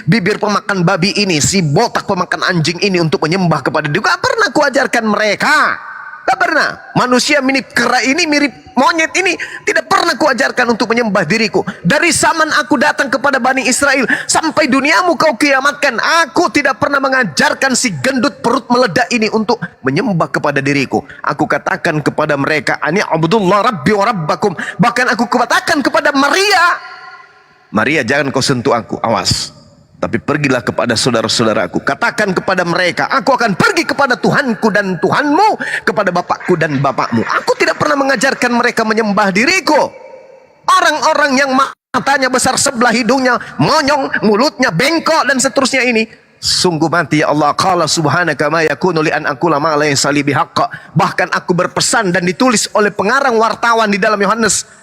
bibir pemakan babi ini, si botak pemakan anjing ini untuk menyembah kepada dia. Enggak pernah ku ajarkan mereka. Enggak pernah. Manusia mirip kera ini, mirip monyet ini, tidak pernah kuajarkan untuk menyembah diriku. Dari zaman aku datang kepada Bani Israel sampai duniamu kau kiamatkan, aku tidak pernah mengajarkan si gendut perut meledak ini untuk menyembah kepada diriku. Aku katakan kepada mereka, ani abdullah rabbi wa rabbakum. Bahkan aku katakan kepada Maria, jangan kau sentuh aku, awas. Tapi pergilah kepada saudara-saudaraku, katakan kepada mereka, aku akan pergi kepada Tuhanku dan Tuhanmu, kepada Bapakku dan Bapakmu. Aku tidak pernah mengajarkan mereka menyembah diriku. Orang-orang yang matanya besar sebelah hidungnya, monyong, mulutnya bengkok dan seterusnya ini, sungguh mati ya Allah. Qala subhanaka ma yakunu li an aqula ma laysa li bihaqq. Bahkan aku berpesan dan ditulis oleh pengarang wartawan di dalam Yohanes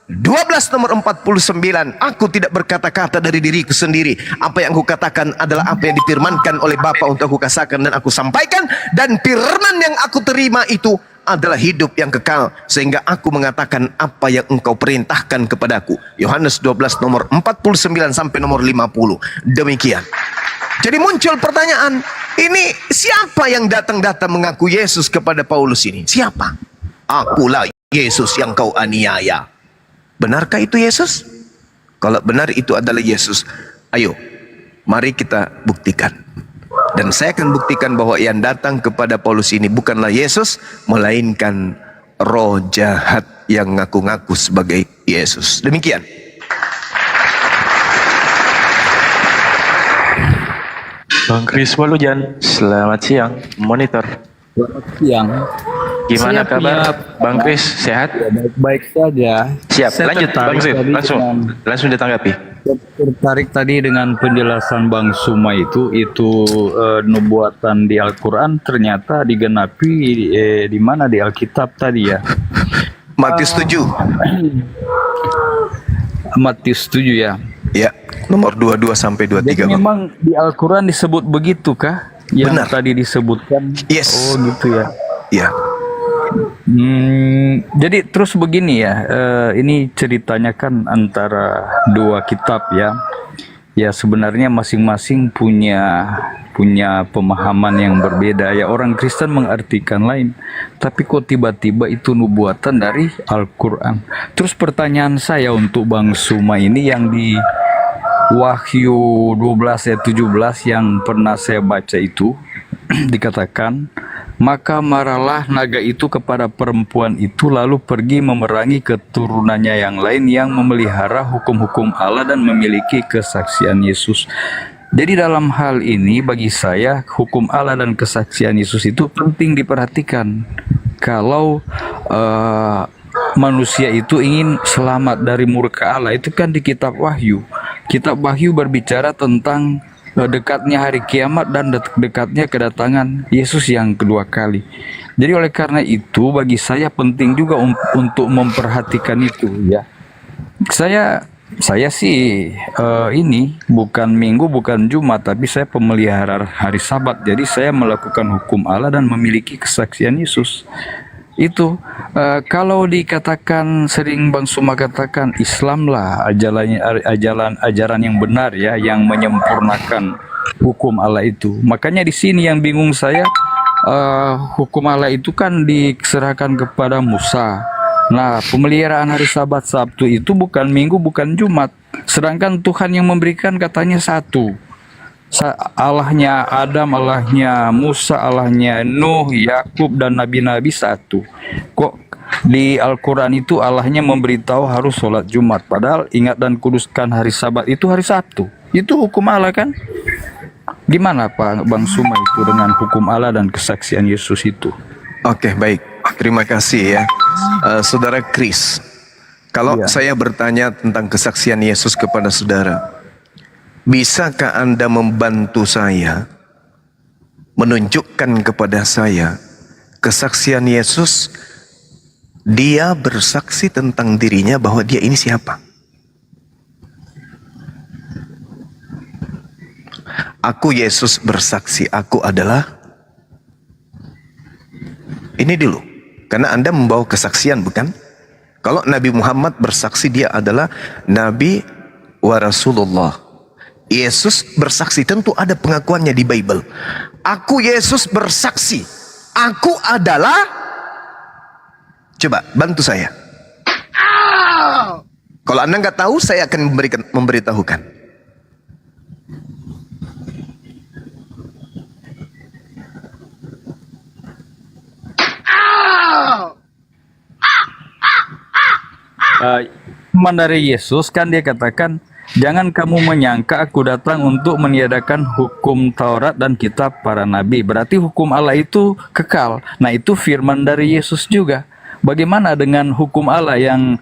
12 nomor 49, aku tidak berkata-kata dari diriku sendiri. Apa yang aku katakan adalah apa yang difirmankan oleh Bapa untuk aku katakan dan aku sampaikan. Dan firman yang aku terima itu adalah hidup yang kekal, sehingga aku mengatakan apa yang engkau perintahkan kepadaku. Yohanes 12 nomor 49 sampai nomor 50. Demikian. Jadi muncul pertanyaan, ini siapa yang datang-datang mengaku Yesus kepada Paulus ini? Siapa? Akulah Yesus yang kau aniaya. Benarkah itu Yesus? Kalau benar itu adalah Yesus, ayo mari kita buktikan. Dan saya akan buktikan bahwa yang datang kepada Paulus ini bukanlah Yesus, melainkan roh jahat yang ngaku-ngaku sebagai Yesus. Demikian. Bang Kris Walujan, selamat siang. Monitor. Siang. Gimana Siap, kabar, siap. Bang Kris? Sehat? Baik saja. Siap. Saya Lanjut, tertarik Bang Kris. tadi Langsung ditanggapi. tertarik tadi dengan penjelasan Bang Suma itu nubuatan di Al-Quran ternyata digenapi di mana di Alkitab tadi ya. Matius 7. Matius 7 ya. Ya, nomor 22 sampai 23. Jadi Bang. memang di Al-Quran disebut begitu kah? Yang Benar. tadi disebutkan. Yes. Oh gitu ya. Ya. Jadi terus begini ya, ini ceritanya kan antara dua kitab ya. Ya sebenarnya masing-masing punya pemahaman yang berbeda ya. Orang Kristen mengartikan lain, tapi kok tiba-tiba itu nubuatan dari Al-Quran. Terus pertanyaan saya untuk Bang Suma ini yang di Wahyu 12 ayat 17 yang pernah saya baca itu dikatakan, maka marahlah naga itu kepada perempuan itu lalu pergi memerangi keturunannya yang lain yang memelihara hukum-hukum Allah dan memiliki kesaksian Yesus. Jadi dalam hal ini bagi saya hukum Allah dan kesaksian Yesus itu penting diperhatikan. Kalau manusia itu ingin selamat dari murka Allah, itu kan di kitab Wahyu. Kitab Wahyu berbicara tentang dekatnya hari kiamat dan dekatnya kedatangan Yesus yang kedua kali. Jadi oleh karena itu bagi saya penting juga untuk memperhatikan itu ya. Saya sih ini bukan Minggu, bukan Jumat, tapi saya pemelihara hari Sabat. Jadi saya melakukan hukum Allah dan memiliki kesaksian Yesus. Itu kalau dikatakan sering Bang Suma katakan Islam lah ajaran yang benar ya, yang menyempurnakan hukum Allah itu. Makanya di sini yang bingung saya, hukum Allah itu kan diserahkan kepada Musa. Nah, pemeliharaan hari Sabat Sabtu itu bukan Minggu, bukan Jumat. Sedangkan Tuhan yang memberikan katanya satu. Allahnya Adam, Allahnya Musa, Allahnya Nuh, Yakub dan nabi-nabi satu. Kok di Al-Quran itu Allahnya memberitahu harus sholat Jumat, padahal ingat dan kuduskan hari Sabat itu hari Sabtu. Itu hukum Allah kan? Gimana Pak Bang Suma itu dengan hukum Allah dan kesaksian Yesus itu? Oke, baik. Terima kasih ya. Saudara Chris, kalau Iya. saya bertanya tentang kesaksian Yesus kepada saudara, bisakah Anda membantu saya menunjukkan kepada saya kesaksian Yesus? Dia bersaksi tentang dirinya bahwa dia ini siapa? Aku Yesus bersaksi, aku adalah ini dulu. Karena Anda membawa kesaksian, bukan? Kalau Nabi Muhammad bersaksi dia adalah Nabi wa Rasulullah. Yesus bersaksi, tentu ada pengakuannya di Bible. Aku Yesus bersaksi, aku adalah. Coba bantu saya. Kalau Anda nggak tahu, saya akan memberitahukan. Iman dari Yesus kan dia katakan, jangan kamu menyangka aku datang untuk meniadakan hukum Taurat dan kitab para nabi. Berarti hukum Allah itu kekal. Nah itu firman dari Yesus juga. Bagaimana dengan hukum Allah yang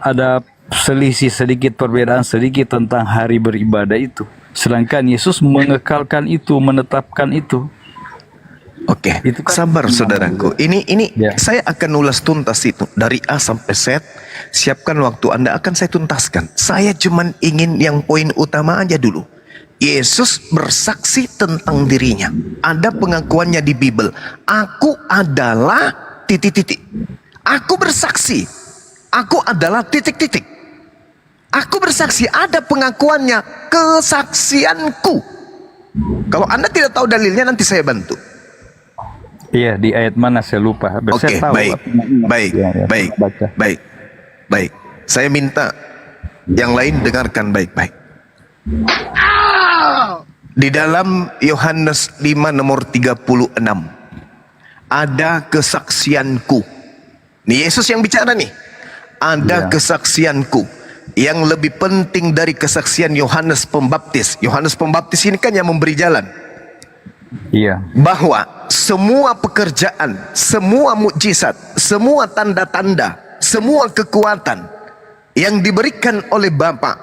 ada selisih sedikit, perbedaan sedikit tentang hari beribadah itu? Sedangkan Yesus mengekalkan itu, menetapkan itu. Oke, Itu kan sabar saudaraku. Ini Ya. saya akan ulas tuntas itu dari A sampai Z. Siapkan waktu Anda, akan saya tuntaskan. Saya cuman ingin yang poin utama aja dulu. Yesus bersaksi tentang dirinya. Ada pengakuannya di Bible. Aku adalah titik-titik. Aku bersaksi. Aku adalah titik-titik. Aku bersaksi, ada pengakuannya, kesaksianku. Kalau Anda tidak tahu dalilnya, nanti saya bantu. Iya, di ayat mana saya lupa. Oke, Saya tahu, baik, tapi nggak ingat. baik, Ya, ya, baik, baca. baik, baik. Saya minta yang lain dengarkan baik-baik. Di dalam Yohanes 5 nomor 36 ada kesaksianku. Nih Yesus yang bicara nih. Ada Ya. kesaksianku yang lebih penting dari kesaksian Yohanes Pembaptis. Yohanes Pembaptis ini kan yang memberi jalan. Iya. Bahwa semua pekerjaan, semua mukjizat, semua tanda-tanda, semua kekuatan yang diberikan oleh Bapa,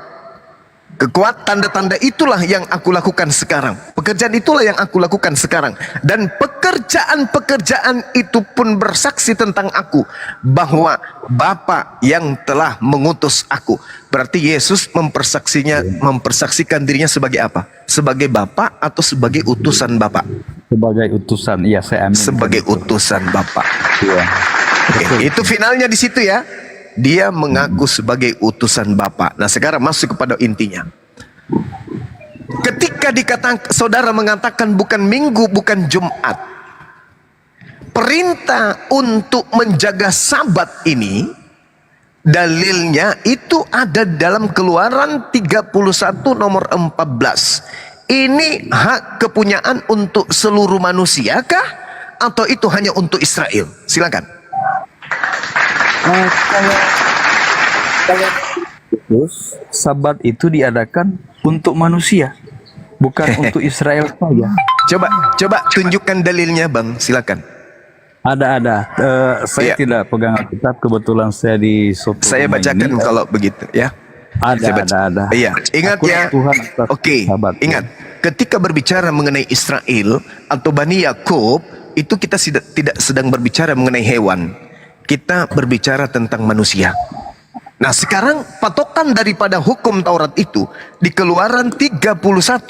kekuatan tanda-tanda itulah yang aku lakukan sekarang. Pekerjaan itulah yang aku lakukan sekarang. Dan pekerjaan-pekerjaan itu pun bersaksi tentang aku, bahwa Bapa yang telah mengutus aku. Berarti Yesus mempersaksikan dirinya sebagai apa? Sebagai Bapa atau sebagai utusan Bapa? Sebagai utusan. Iya, saya amin. Sebagai utusan Bapa. Iya. Oke, itu finalnya di situ ya. Dia mengaku sebagai utusan Bapa. Nah, sekarang masuk kepada intinya. Ketika saudara mengatakan bukan Minggu, bukan Jumat, perintah untuk menjaga Sabat ini, dalilnya itu ada dalam Keluaran 31 nomor 14. Ini hak kepunyaan untuk seluruh manusia kah? Atau itu hanya untuk Israel? Silakan. Terus Sabat itu diadakan untuk manusia, bukan untuk Israel saja. Coba tunjukkan dalilnya, Bang. Silakan. Ada. Saya Iya. tidak pegang Alkitab, kebetulan saya di Soto Saya Rumah bacakan ini. kalau begitu ya. Saya baca. Ada. Iya, ingat Akulah ya. Tuhan atas Oke, Sabat. ingat. Ketika berbicara mengenai Israel atau Bani Yakub, itu kita tidak sedang berbicara mengenai hewan. Kita berbicara tentang manusia. Nah, sekarang patokan daripada hukum Taurat itu di Keluaran 31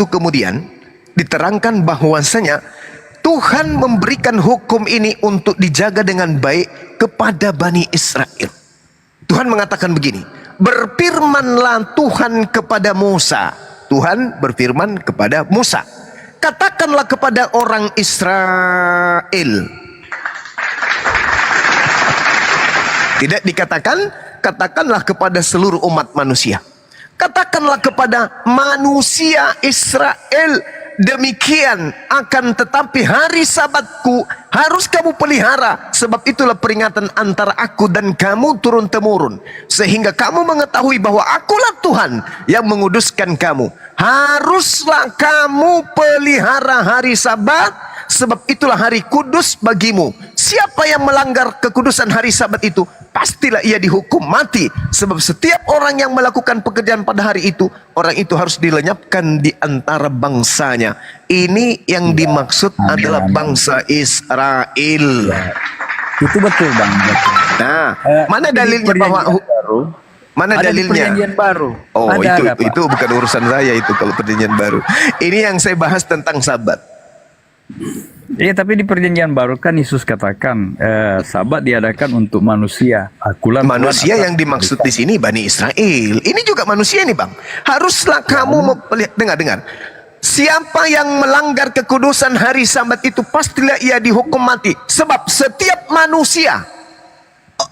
kemudian diterangkan bahwasanya Tuhan memberikan hukum ini untuk dijaga dengan baik kepada Bani Israel. Tuhan mengatakan begini, berfirmanlah Tuhan kepada Musa. Tuhan berfirman kepada Musa, katakanlah kepada orang Israel. Tidak dikatakan, katakanlah kepada seluruh umat manusia. Katakanlah kepada manusia Israel, demikian akan tetapi hari Sabatku harus kamu pelihara, sebab itulah peringatan antara aku dan kamu turun-temurun, sehingga kamu mengetahui bahwa akulah Tuhan yang menguduskan kamu. Haruslah kamu pelihara hari Sabat, sebab itulah hari kudus bagimu. Siapa yang melanggar kekudusan hari Sabat itu, pastilah ia dihukum mati. Sebab setiap orang yang melakukan pekerjaan pada hari itu, orang itu harus dilenyapkan di antara bangsanya. Ini yang dimaksud adalah bangsa Israel. Itu betul Bang. Betul. Nah, mana Di dalilnya bahwa perjanjian baru, mana ada di dalilnya? perjanjian baru. Oh, Ada, Pak. itu bukan urusan saya itu kalau perjanjian baru. Ini yang saya bahas tentang Sabat. Iya, tapi di perjanjian baru kan Yesus katakan Sabat diadakan untuk manusia. Akulah Tuhan Manusia atas yang dimaksud di sini Bani Israel. Ini juga manusia nih Bang. Haruslah kamu dengar. Siapa yang melanggar kekudusan hari Sabat itu, pastilah ia dihukum mati. Sebab setiap manusia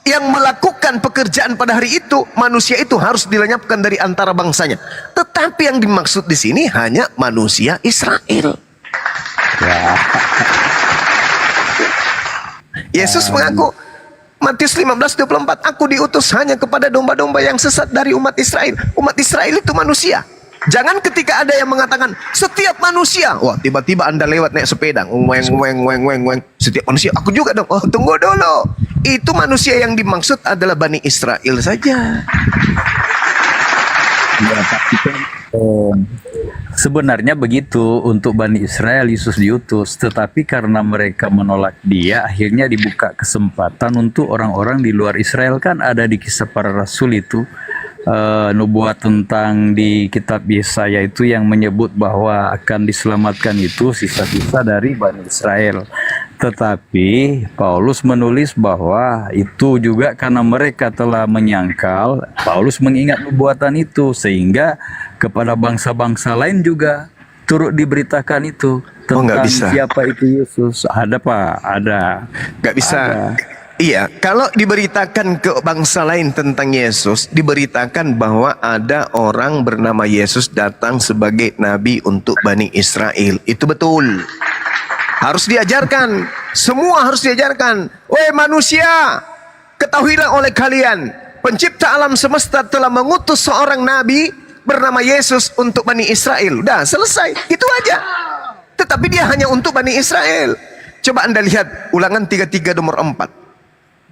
yang melakukan pekerjaan pada hari itu, manusia itu harus dilenyapkan dari antara bangsanya. Tetapi yang dimaksud di sini hanya manusia Israel. Yesus mengaku Matius 15:24, aku diutus hanya kepada domba-domba yang sesat dari umat Israel. Umat Israel itu manusia. Jangan ketika ada yang mengatakan setiap manusia, wah tiba-tiba Anda lewat naik sepeda, weng. Setiap manusia, aku juga dong. Oh, tunggu dulu. Itu manusia yang dimaksud adalah Bani Israel saja. Ya, tapi kan, sebenarnya begitu untuk Bani Israel Yesus diutus, tetapi karena mereka menolak dia, akhirnya dibuka kesempatan untuk orang-orang di luar Israel. Kan ada di Kisah Para Rasul itu nubuat tentang di kitab Yesaya itu yang menyebut bahwa akan diselamatkan itu sisa-sisa dari Bani Israel. Tetapi Paulus menulis bahwa itu juga karena mereka telah menyangkal. Paulus mengingat nubuatan itu sehingga kepada bangsa-bangsa lain juga turut diberitakan itu nggak tentang bisa. siapa itu Yesus. Ada Pak, ada. Gak bisa. Ada. Iya, kalau diberitakan ke bangsa lain tentang Yesus, diberitakan bahwa ada orang bernama Yesus datang sebagai nabi untuk Bani Israel. Itu betul. Harus diajarkan. Semua harus diajarkan. Woi manusia, ketahuilah oleh kalian, pencipta alam semesta telah mengutus seorang nabi bernama Yesus untuk Bani Israel. Udah selesai, itu aja. Tetapi dia hanya untuk Bani Israel. Coba Anda lihat Ulangan 33 nomor 4.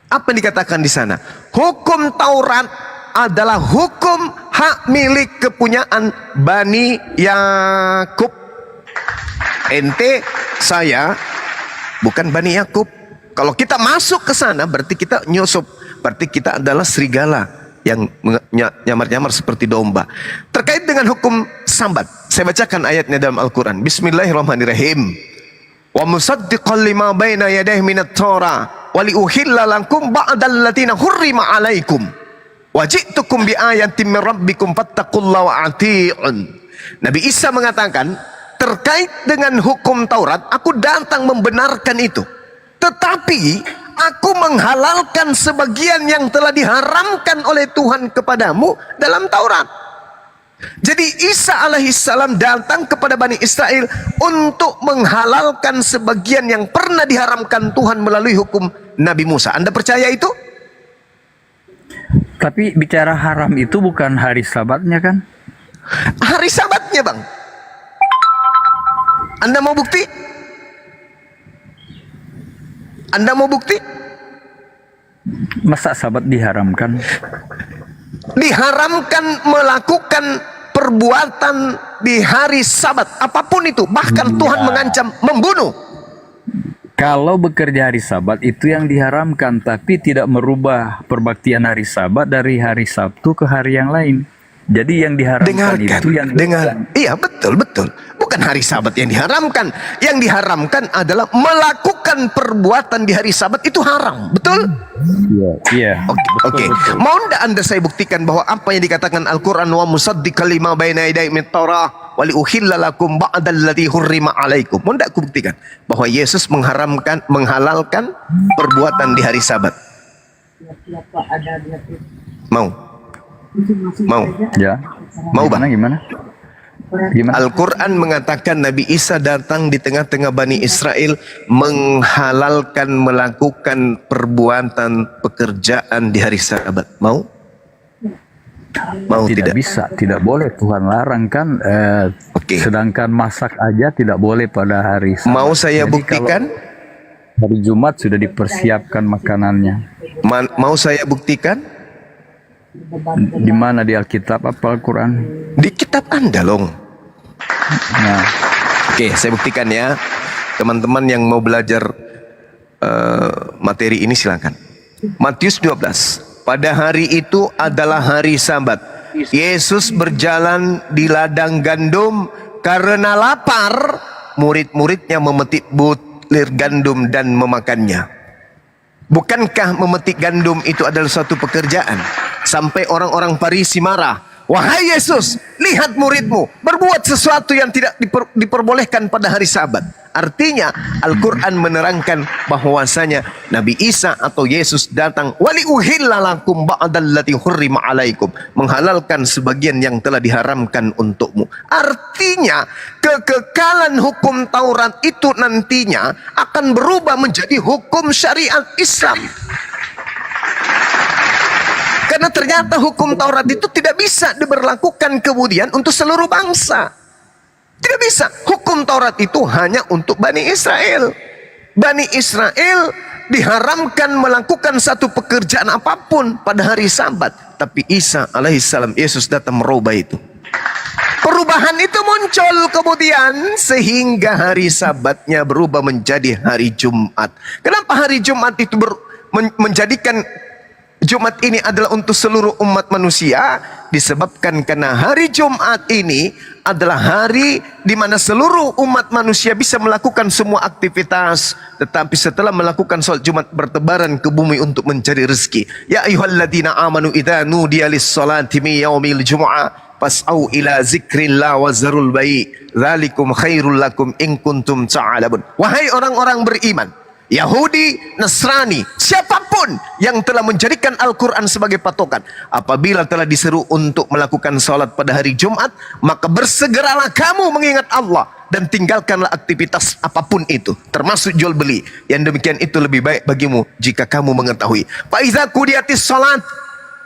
Apa yang dikatakan di sana? Hukum Taurat adalah hukum hak milik kepunyaan Bani Yakub. Ente, saya bukan Bani Yakub. Kalau kita masuk ke sana berarti kita nyusup, berarti kita adalah serigala yang nyamar-nyamar seperti domba. Terkait dengan hukum Sabat, saya bacakan ayatnya dalam Al-Quran. Bismillahirrahmanirrahim. Wa musaddiqan lima baina yadayhi minat Torah wa liuhilla lakum ba'dal latina hurrima alaikum wa ji'tukum bi ayatin min rabbikum fattaqullaha wa ati'un. Nabi Isa mengatakan terkait dengan hukum Taurat, aku datang membenarkan itu, tetapi aku menghalalkan sebagian yang telah diharamkan oleh Tuhan kepadamu dalam Taurat. Jadi Isa alaihissalam datang kepada Bani Israel untuk menghalalkan sebagian yang pernah diharamkan Tuhan melalui hukum Nabi Musa. Anda percaya itu? Tapi bicara haram itu bukan hari Sabatnya kan? Hari Sabatnya Bang. Anda mau bukti? Anda mau bukti? Masa Sabat diharamkan? Diharamkan melakukan perbuatan di hari Sabat apapun itu, bahkan Tuhan mengancam membunuh. Kalau bekerja hari Sabat itu yang diharamkan, tapi tidak merubah perbaktian hari Sabat dari hari Sabtu ke hari yang lain. Jadi yang diharamkan itu yang iya betul. Bukan hari Sabat yang diharamkan. Yang diharamkan adalah melakukan perbuatan di hari Sabat itu haram. Betul? Iya. Oke. Mau ndak Anda saya buktikan bahwa apa yang dikatakan Al-Quran wa musaddiqan lima baina yadayhi mit Torah wa liuhilla lakum ba'dal ladzi hurrima alaikum. Mau ndak aku buktikan bahwa Yesus menghalalkan perbuatan di hari Sabat? Mau? Ya. Mau Bang? Gimana? Gimana? Al-Quran mengatakan Nabi Isa datang di tengah-tengah Bani Israel menghalalkan melakukan perbuatan pekerjaan di hari Sabat. Mau? Mau Tidak tidak? bisa, tidak boleh, Tuhan larang kan. Oke. Sedangkan masak aja tidak boleh pada hari Sabat. Mau saya Jadi buktikan? kalau hari Jumat sudah dipersiapkan makanannya. Mau saya buktikan? Di mana di Alkitab apa Al-Quran? Di kitab Anda, Long. Nah, Oke, saya buktikan ya. Teman-teman yang mau belajar materi ini silakan. Matius 12. Pada hari itu adalah hari Sabat. Yesus berjalan di ladang gandum karena lapar. Murid-muridnya memetik butir gandum dan memakannya. Bukankah memetik gandum itu adalah suatu pekerjaan? Sampai orang-orang Farisi marah. Wahai Yesus, lihat muridmu berbuat sesuatu yang tidak diperbolehkan pada hari Sabat. Artinya Al-Quran menerangkan bahwasanya Nabi Isa atau Yesus datang wali uhillalakum ba'dallati hurrima alaikum, menghalalkan sebagian yang telah diharamkan untukmu. Artinya kekekalan hukum Taurat itu nantinya akan berubah menjadi hukum syariat Islam. Karena ternyata hukum Taurat itu tidak bisa diberlakukan kemudian untuk seluruh bangsa. Tidak bisa. Hukum Taurat itu hanya untuk Bani Israel. Bani Israel diharamkan melakukan satu pekerjaan apapun pada hari Sabat. Tapi Isa alaihissalam, Yesus datang merubah itu. Perubahan itu muncul kemudian sehingga hari Sabatnya berubah menjadi hari Jumat. Kenapa hari Jumat itu menjadikan Jumat ini adalah untuk seluruh umat manusia? Disebabkan karena hari Jumat ini adalah hari di mana seluruh umat manusia bisa melakukan semua aktivitas, tetapi setelah melakukan salat Jumat bertebaran ke bumi untuk mencari rezeki. Ya ayyuhalladzina amanu idza nudiya lis-salati min yaumil jumu'ah fas'au ila zikrillah wa zarul bai' dzalikum khairul lakum in kuntum ta'lamun. Wahai orang-orang beriman, Yahudi, Nasrani, siapapun yang telah menjadikan Al-Quran sebagai patokan, apabila telah diseru untuk melakukan salat pada hari Jumat, maka bersegeralah kamu mengingat Allah dan tinggalkanlah aktivitas apapun itu, termasuk jual beli. Yang demikian itu lebih baik bagimu jika kamu mengetahui. Fa iza qudiyatis salat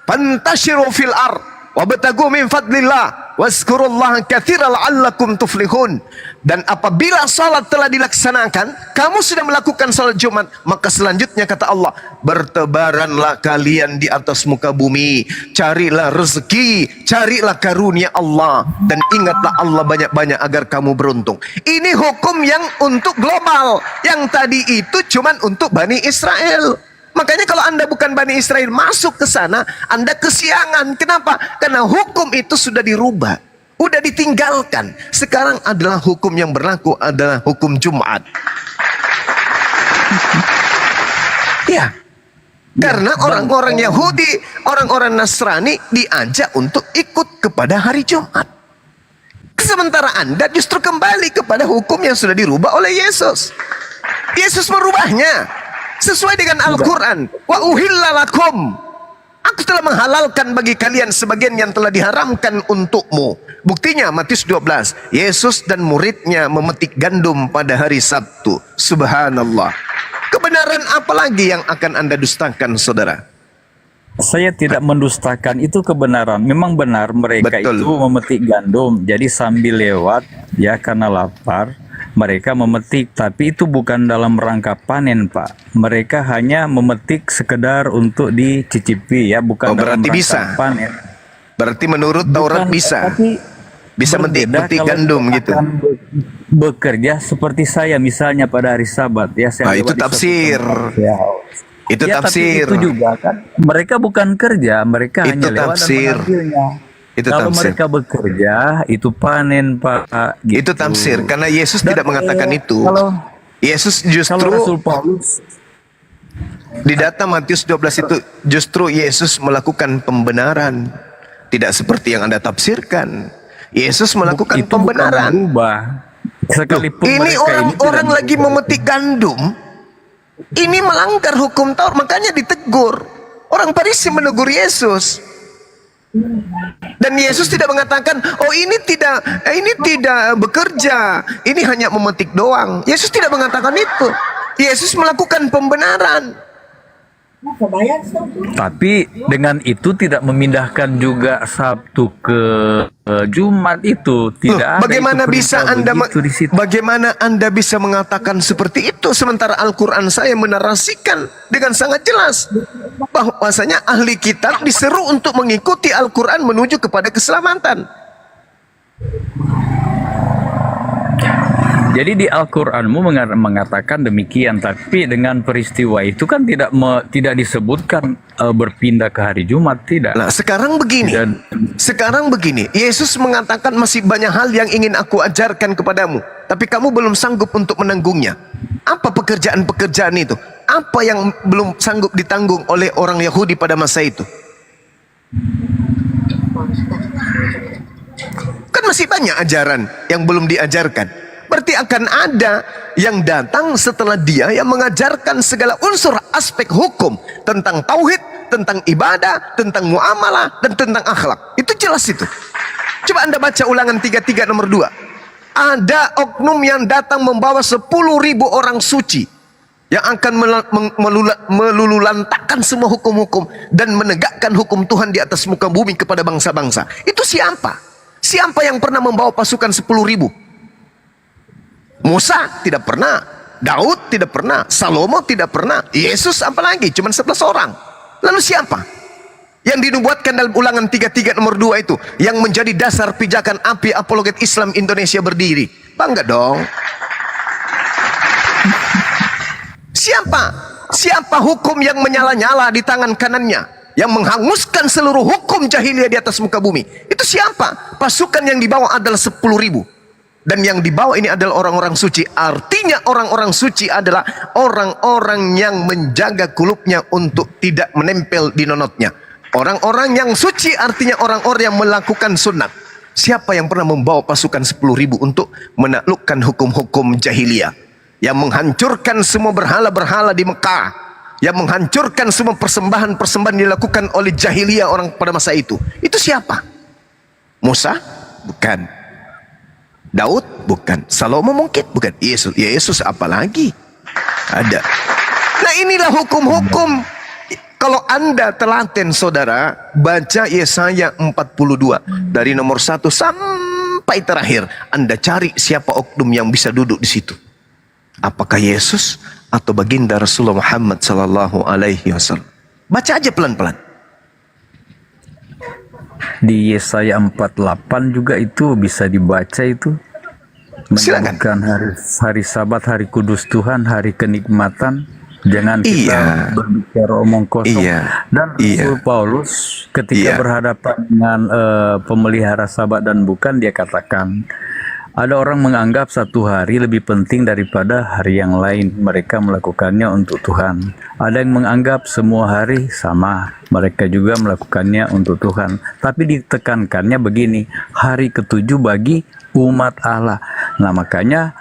fantashiru fil ard wabtagu min fadlillah wazkurullaha katsiran la'allakum tuflihun. Dan apabila salat telah dilaksanakan, kamu sudah melakukan salat Jumat, maka selanjutnya kata Allah, bertebaranlah kalian di atas muka bumi, carilah rezeki, carilah karunia Allah, dan ingatlah Allah banyak-banyak agar kamu beruntung. Ini hukum yang untuk global, yang tadi itu cuman untuk Bani Israel. Makanya kalau Anda bukan Bani Israel masuk ke sana, Anda kesiangan. Kenapa? Karena hukum itu sudah dirubah, udah ditinggalkan. Sekarang adalah hukum yang berlaku adalah hukum Jumat. Ya, karena orang-orang Yahudi, orang-orang Nasrani diajak untuk ikut kepada hari Jumat. Sementara Anda justru kembali kepada hukum yang sudah dirubah oleh Yesus. Yesus merubahnya sesuai dengan Al-Quran. Wa uhillalakum, aku telah menghalalkan bagi kalian sebagian yang telah diharamkan untukmu. Buktinya Matius 12, Yesus dan muridnya memetik gandum pada hari Sabtu. Subhanallah. Kebenaran apa lagi yang akan Anda dustakan, saudara? saya tidak mendustakan, itu kebenaran. Memang benar mereka Betul. itu memetik gandum. Jadi sambil lewat ya karena lapar, mereka memetik, tapi itu bukan dalam rangka panen, Pak. Mereka hanya memetik sekedar untuk dicicipi ya, bukan dalam berarti rangka bisa. panen. Berarti menurut Taurat Bukan, bisa. tapi Bisa berbeda memetik kalau gandum kita gitu. akan bekerja seperti saya misalnya pada hari Sabat ya, saya Ah, itu lewat di suatu tafsir. tempat, ya. Itu Ya, tafsir. tapi itu juga kan mereka bukan kerja, mereka Itu hanya lewat tafsir. dan mengambilnya. Itu Kalau tafsir. mereka bekerja itu panen, Pak. Gitu. Itu tafsir karena Yesus Dan, tidak mengatakan itu. Kalau Yesus kalau justru Rasul Paulus di data Matius 12 itu justru Yesus melakukan pembenaran. Tidak seperti yang Anda tafsirkan. Yesus melakukan itu bukan pembenaran. berubah. Sekalipun Ini mereka orang-orang tidak lagi berubah. memetik gandum. Ini melanggar hukum Taurat, makanya ditegur. Orang Farisi menegur Yesus. Dan Yesus tidak mengatakan, oh ini tidak bekerja, ini hanya memetik doang. Yesus tidak mengatakan itu. Yesus melakukan pembenaran. Tapi dengan itu tidak memindahkan juga Sabtu ke Jumat itu tidak ada. Bagaimana itu bisa perintah Anda begitu di situ. bagaimana Anda bisa mengatakan seperti itu sementara Al-Qur'an saya menarasikan dengan sangat jelas bahwasanya ahli kitab diseru untuk mengikuti Al-Qur'an menuju kepada keselamatan. Jadi di Al-Qur'anmu mengatakan demikian, tapi dengan peristiwa itu kan tidak disebutkan berpindah ke hari Jumat, tidak. Nah, sekarang begini. Dan- Sekarang begini, Yesus mengatakan masih banyak hal yang ingin aku ajarkan kepadamu, tapi kamu belum sanggup untuk menanggungnya. Apa pekerjaan-pekerjaan itu? Apa yang belum sanggup ditanggung oleh orang Yahudi pada masa itu? Kan masih banyak ajaran yang belum diajarkan. Berarti akan ada yang datang setelah dia yang mengajarkan segala unsur aspek hukum tentang tauhid, tentang ibadah, tentang muamalah, dan tentang akhlak. Itu jelas itu. Coba Anda baca Ulangan 33 nomor 2. Ada oknum yang datang membawa 10.000 orang suci yang akan melululantakkan semua hukum-hukum dan menegakkan hukum Tuhan di atas muka bumi kepada bangsa-bangsa. Itu siapa? Siapa yang pernah membawa pasukan 10.000? Musa tidak pernah, Daud tidak pernah, Salomo tidak pernah, Yesus apalagi cuma 11 orang. Lalu siapa yang dinubuatkan dalam Ulangan 33 nomor 2 itu yang menjadi dasar pijakan api apologet Islam Indonesia berdiri? Bangga dong. Siapa hukum yang menyala-nyala di tangan kanannya, yang menghanguskan seluruh hukum jahiliyah di atas muka bumi? Itu siapa? Pasukan yang dibawa adalah 10.000. Dan yang dibawa ini adalah orang-orang suci. Artinya orang-orang suci adalah orang-orang yang menjaga kulupnya untuk tidak menempel di nonotnya. Orang-orang yang suci artinya orang-orang yang melakukan sunat. Siapa yang pernah membawa pasukan 10.000 untuk menaklukkan hukum-hukum jahiliyah, yang menghancurkan semua berhala-berhala di Mekah, yang menghancurkan semua persembahan-persembahan dilakukan oleh jahiliyah orang pada masa itu? Itu siapa? Musa? Bukan. Daud? Bukan. Salomo mungkin? Bukan. Yesus apalagi? Ada. Nah, inilah hukum-hukum. Kalau Anda telaten, saudara, baca Yesaya 42 dari nomor 1 sampai terakhir. Anda cari siapa oknum yang bisa duduk di situ. Apakah Yesus atau baginda Rasulullah Muhammad sallallahu alaihi wasallam? Baca aja pelan-pelan. Di Yesaya 48 juga itu bisa dibaca itu. Silakan. Menyebutkan hari Sabat, hari kudus Tuhan, hari kenikmatan. Jangan kita berbicara omong kosong. Dan Rasul Paulus ketika berhadapan dengan pemelihara Sabat dan bukan, dia katakan, ada orang menganggap satu hari lebih penting daripada hari yang lain. Mereka melakukannya untuk Tuhan. Ada yang menganggap semua hari sama. Mereka juga melakukannya untuk Tuhan. Tapi ditekankannya begini, hari ketujuh bagi umat Allah. Nah, makanya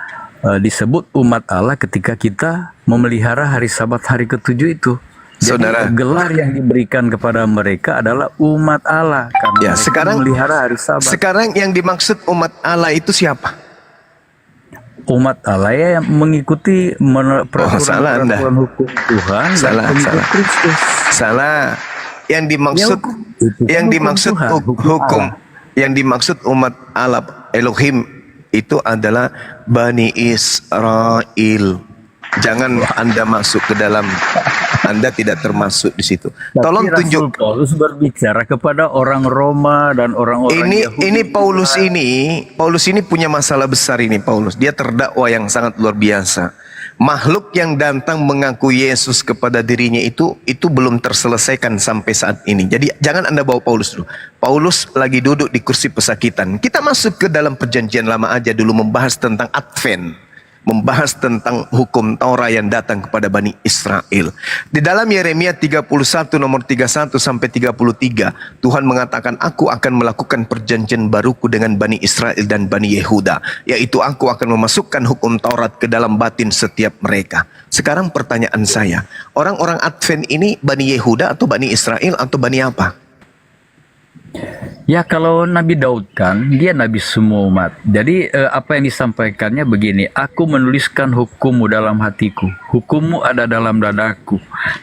disebut umat Allah ketika kita memelihara hari Sabat hari ketujuh itu. Saudara, jadi, gelar yang diberikan kepada mereka adalah umat Allah karena sekarang memelihara hari Sabat. Sekarang yang dimaksud umat Allah itu siapa? Umat Allah ya yang mengikuti peraturan hukum Tuhan dan pengikut Kristus. Salah. Yang dimaksud yang dimaksud umat Allah Elohim itu adalah Bani Israel. Jangan Anda masuk ke dalam, Anda tidak termasuk di situ. Tolong tunjuk. Paulus berbicara kepada orang Roma dan orang-orang Yahudi. Ini Paulus ini punya masalah besar ini. Paulus, dia terdakwa yang sangat luar biasa. Makhluk yang datang mengaku Yesus kepada dirinya itu belum terselesaikan sampai saat ini. Jadi jangan Anda bawa Paulus dulu. Paulus lagi duduk di kursi pesakitan. Kita masuk ke dalam perjanjian lama aja dulu, membahas tentang Advent, membahas tentang hukum Taurat yang datang kepada Bani Israel. Di dalam Yeremia 31 nomor 31 sampai 33, Tuhan mengatakan, aku akan melakukan perjanjian baruku dengan Bani Israel dan Bani Yehuda, yaitu aku akan memasukkan hukum Taurat ke dalam batin setiap mereka. Sekarang pertanyaan saya, orang-orang Advent ini Bani Yehuda atau Bani Israel atau Bani apa? Ya kalau Nabi Daud kan dia nabi semua umat. Jadi apa yang disampaikannya begini, aku menuliskan hukummu dalam hatiku, hukummu ada dalam dadaku.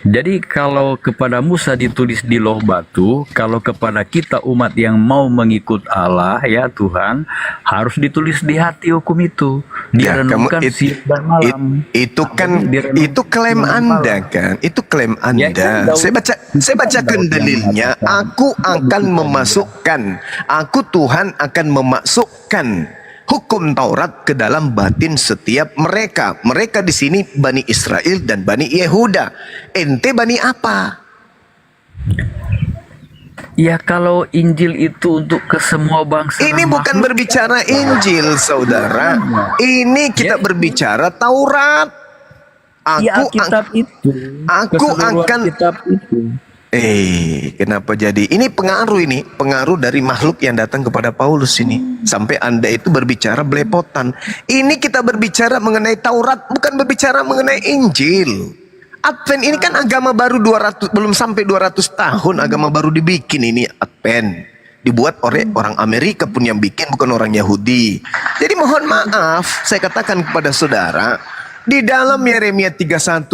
Jadi kalau kepada Musa ditulis di loh batu, kalau kepada kita umat yang mau mengikut Allah ya Tuhan, harus ditulis di hati hukum itu. Ya, Direnungkan siang dan malam. Itu kan itu klaim Anda kan? Itu klaim Anda. Ya, Saya bacakan dalilnya. Aku akan memasukkan, aku Tuhan akan memasukkan hukum Taurat ke dalam batin setiap mereka. Mereka di sini Bani Israel dan Bani Yehuda. Ente Bani apa? Ya kalau Injil itu untuk ke semua bangsa. Ini dan bukan makhluk. berbicara Injil, saudara. Ini kita berbicara Taurat. Ya, Aku kitab itu. aku Keseluruhan akan- kitab itu. Kenapa jadi? Ini pengaruh dari makhluk yang datang kepada Paulus ini. Sampai Anda itu berbicara belepotan. Ini kita berbicara mengenai Taurat, bukan berbicara mengenai Injil. Advent ini kan agama baru 200, belum sampai 200 tahun agama baru dibikin ini Advent. Dibuat oleh orang Amerika pun yang bikin, bukan orang Yahudi. Jadi mohon maaf, saya katakan kepada saudara, di dalam Yeremia 31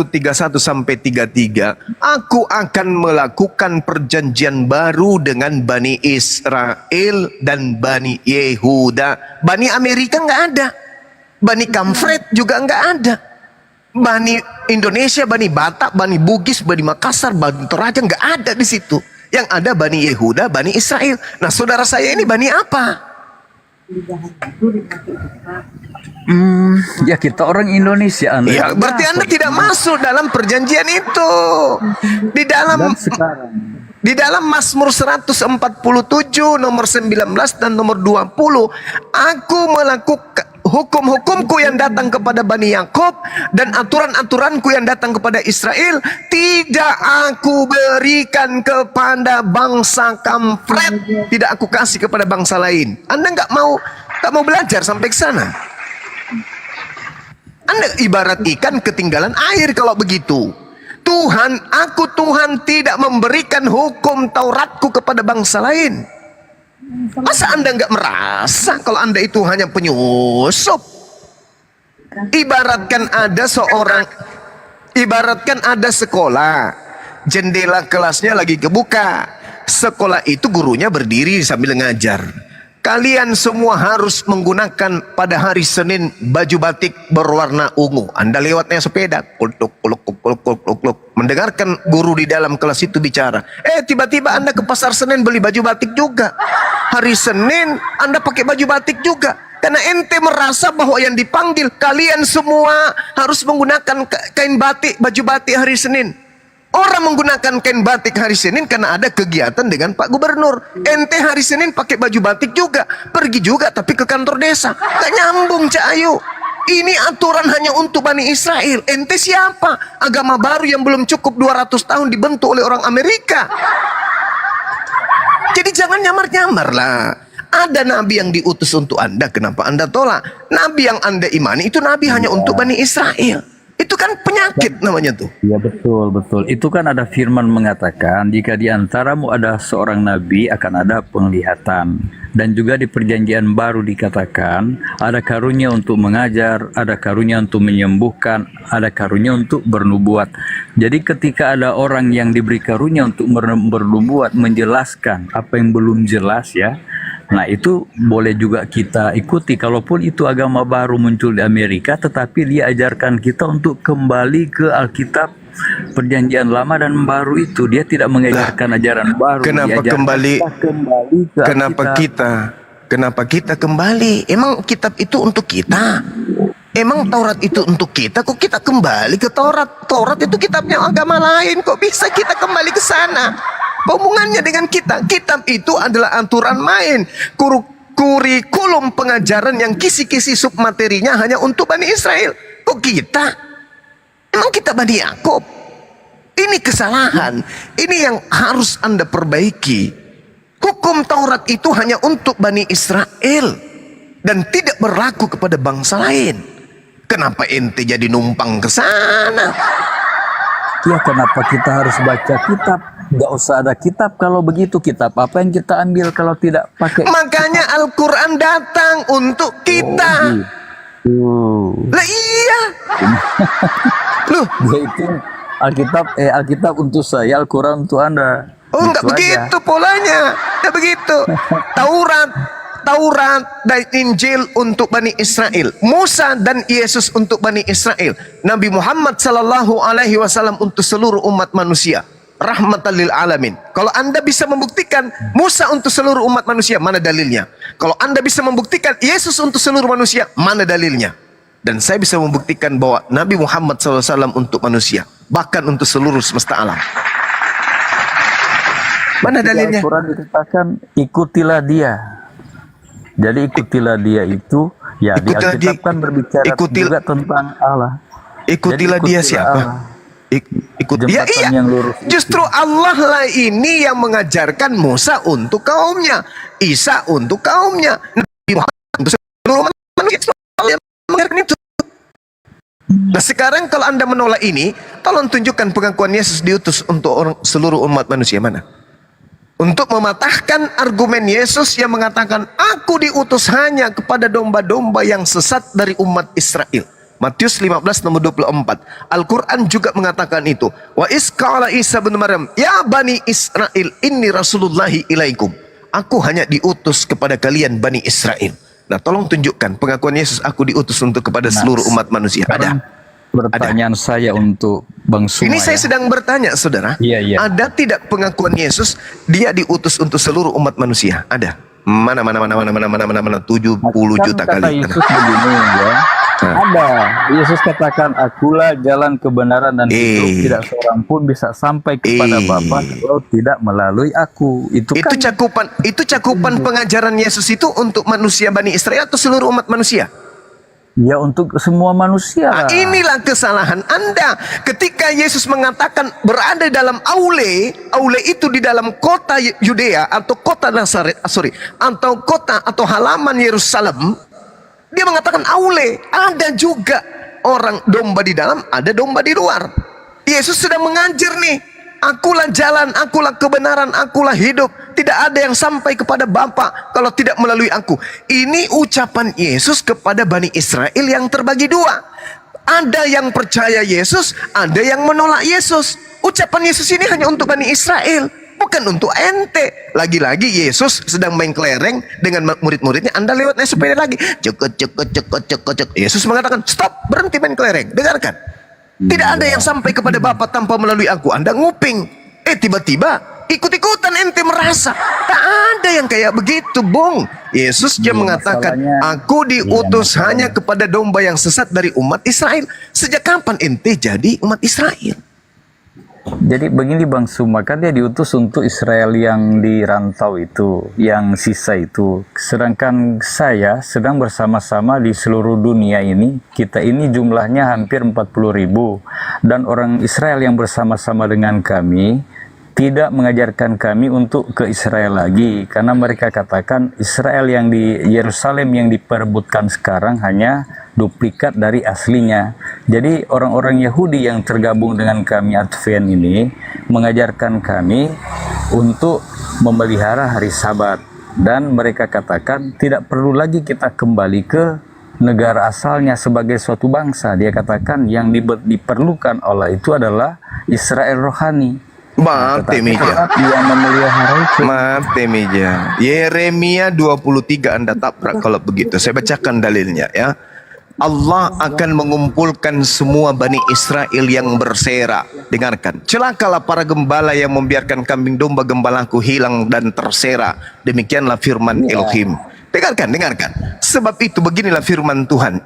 sampai 33, aku akan melakukan perjanjian baru dengan Bani Israel dan Bani Yehuda. Bani Amerika nggak ada. Bani Kamfret juga nggak ada. Bani Indonesia, Bani Batak, Bani Bugis, Bani Makassar, Bani Toraja nggak ada di situ. Yang ada Bani Yehuda, Bani Israel. Nah, saudara saya ini Bani apa? Ya kita orang Indonesia. Anda Ya, berarti Anda tidak masuk dalam perjanjian itu. Di dalam Di dalam Mazmur 147 nomor 19 dan nomor 20, aku melakukan hukum-hukumku yang datang kepada Bani Yakub dan aturan-aturanku yang datang kepada Israel tidak aku berikan kepada bangsa Kamfret, tidak aku kasih kepada bangsa lain. Anda nggak mau belajar sampai ke sana. Anda ibarat ikan ketinggalan air kalau begitu. Tuhan tidak memberikan hukum Tauratku kepada bangsa lain. Masa Anda nggak merasa kalau Anda itu hanya penyusup? Ibaratkan ada sekolah, jendela kelasnya lagi kebuka. Sekolah itu gurunya berdiri sambil ngajar. Kalian semua harus menggunakan pada hari Senin baju batik berwarna ungu. Anda lewatnya sepeda, mendengarkan guru di dalam kelas itu bicara. Tiba-tiba Anda ke pasar Senin beli baju batik juga. Hari Senin Anda pakai baju batik juga. Karena ente merasa bahwa yang dipanggil kalian semua harus menggunakan kain batik, baju batik hari Senin. Orang menggunakan kain batik hari Senin karena ada kegiatan dengan Pak Gubernur. Ente hari Senin pakai baju batik juga, pergi juga tapi ke kantor desa. Gak nyambung, Cak Ayu. Ini aturan hanya untuk Bani Israel. Ente siapa? Agama baru yang belum cukup 200 tahun dibentuk oleh orang Amerika. Jadi jangan nyamar-nyamar lah. Ada nabi yang diutus untuk Anda, kenapa Anda tolak? Nabi yang Anda imani itu nabi hanya untuk Bani Israel. Itu kan penyakit namanya tuh. Ya betul. Itu kan ada firman mengatakan jika di antaramu ada seorang nabi akan ada penglihatan. Dan juga di perjanjian baru dikatakan ada karunia untuk mengajar, ada karunia untuk menyembuhkan, ada karunia untuk bernubuat. Jadi ketika ada orang yang diberi karunia untuk bernubuat, menjelaskan apa yang belum jelas ya. Nah itu boleh juga kita ikuti kalaupun itu agama baru muncul di Amerika, tetapi dia ajarkan kita untuk kembali ke Alkitab perjanjian lama dan baru itu. Dia tidak mengajarkan ajaran baru. Kenapa kembali ke Kenapa kita kembali? Emang kitab itu untuk kita? Emang Taurat itu untuk kita? Kok kita kembali ke Taurat? Taurat itu kitabnya agama lain. Kok bisa kita kembali ke sana? Hubungannya dengan kita. Kitab itu adalah aturan main. Kurikulum pengajaran yang kisi-kisi submaterinya hanya untuk Bani Israel. Kok kita? Emang kita Bani Yakub? Ini kesalahan. Ini yang harus Anda perbaiki. Hukum Taurat itu hanya untuk Bani Israel dan tidak berlaku kepada bangsa lain. Kenapa ente jadi numpang ke sana? Ya kenapa kita harus baca kitab? Nggak usah ada kitab kalau begitu. Kitab apa yang kita ambil kalau tidak pakai? Makanya Al-Quran datang untuk kita. Lah iya. Loh, Yaitu Alkitab untuk saya, Al-Quran untuk Anda. oh enggak Gitu aja. begitu polanya. Enggak begitu. Taurat dan Injil untuk Bani Israel, Musa dan Yesus untuk Bani Israel, Nabi Muhammad sallallahu alaihi wasallam untuk seluruh umat manusia, rahmatan lil alamin. Kalau Anda bisa membuktikan Musa untuk seluruh umat manusia, mana dalilnya? Kalau Anda bisa membuktikan Yesus untuk seluruh manusia, mana dalilnya? Dan saya bisa membuktikan bahwa Nabi Muhammad SAW untuk manusia, bahkan untuk seluruh semesta alam. Mana Di dalilnya? Al-Quran dikatakan ikutilah dia. Jadi ikutilah dia itu, ya di Ikutilah Alkitab dia- kan berbicara juga tentang Allah. Ikutilah Jadi dia ikutilah siapa? Allah. Ikut dia, Jembatan iya. yang lurus itu. Justru Allah lah ini yang mengajarkan Musa untuk kaumnya, Isa untuk kaumnya, Nabi Muhammad untuk seluruh manusia. Justru Allah yang mengajarkan itu. Nah sekarang kalau Anda menolak ini, tolong tunjukkan pengakuan Yesus diutus untuk seluruh umat manusia mana? Untuk mematahkan argumen Yesus yang mengatakan, aku diutus hanya kepada domba-domba yang sesat dari umat Israel. Matius 15 nomor 24. Al-Quran juga mengatakan itu. Wa isqala Isa bin Maryam, ya Bani Israel, inni Rasulullahi ilaikum. Aku hanya diutus kepada kalian Bani Israel. Nah tolong tunjukkan pengakuan Yesus, aku diutus untuk kepada seluruh umat manusia. Ada? Pertanyaan saya untuk Bang Suma. Ini saya ya. sedang bertanya, saudara. Iya, iya. Ada tidak pengakuan Yesus dia diutus untuk seluruh umat manusia? Ada. Mana 70 juta Kan kata kali. Yesus begini ya. Ada. Yesus katakan, akulah jalan kebenaran dan hidup. Tidak seorang pun bisa sampai kepada Bapa kalau tidak melalui aku. Itu kan cakupan pengajaran Yesus itu untuk manusia Bani Israel atau seluruh umat manusia? ya untuk semua manusia. Nah, inilah kesalahan Anda. Ketika Yesus mengatakan berada dalam aule itu di dalam kota Yudea atau kota Nazaret, atau kota atau halaman Yerusalem, dia mengatakan aule. Ada juga orang domba di dalam, ada domba di luar. Yesus sedang mengajar nih. Akulah jalan, akulah kebenaran, akulah hidup. Tidak ada yang sampai kepada Bapa kalau tidak melalui aku. Ini ucapan Yesus kepada Bani Israel yang terbagi dua. Ada yang percaya Yesus, ada yang menolak Yesus. Ucapan Yesus ini hanya untuk Bani Israel, bukan untuk ente. Lagi-lagi Yesus sedang main kelereng dengan murid-muridnya. Anda lewat naik sepeda lagi. Cekut. Yesus mengatakan, stop, berhenti main kelereng. Dengarkan. Tidak ada yang sampai kepada Bapa tanpa melalui aku. Anda nguping. Tiba-tiba ikut-ikutan ente merasa. Tak ada yang kayak begitu, Bung. Yesus dia mengatakan, aku diutus hanya kepada domba yang sesat dari umat Israel. Sejak kapan ente jadi umat Israel? Jadi begini Bang Suma, kan dia diutus untuk Israel yang di rantau itu, yang sisa itu. Sedangkan saya sedang bersama-sama di seluruh dunia ini. Kita ini jumlahnya hampir 40.000. Dan orang Israel yang bersama-sama dengan kami tidak mengajarkan kami untuk ke Israel lagi. Karena mereka katakan Israel yang di Yerusalem yang diperebutkan sekarang hanya duplikat dari aslinya. Jadi orang-orang Yahudi yang tergabung dengan kami Advent ini mengajarkan kami untuk memelihara hari Sabat, dan mereka katakan tidak perlu lagi kita kembali ke negara asalnya sebagai suatu bangsa. Dia katakan yang diperlukan Allah itu adalah Israel rohani. Mati meja. Yang memelihara itu. Mati meja. Yeremia 23 Anda tabrak kalau begitu. Saya bacakan dalilnya ya. Allah akan mengumpulkan semua Bani Israel yang bersera. Dengarkan. Celakalah para gembala yang membiarkan kambing domba gembalaku hilang dan tersera. Demikianlah firman Elohim. Dengarkan. Sebab itu beginilah firman Tuhan.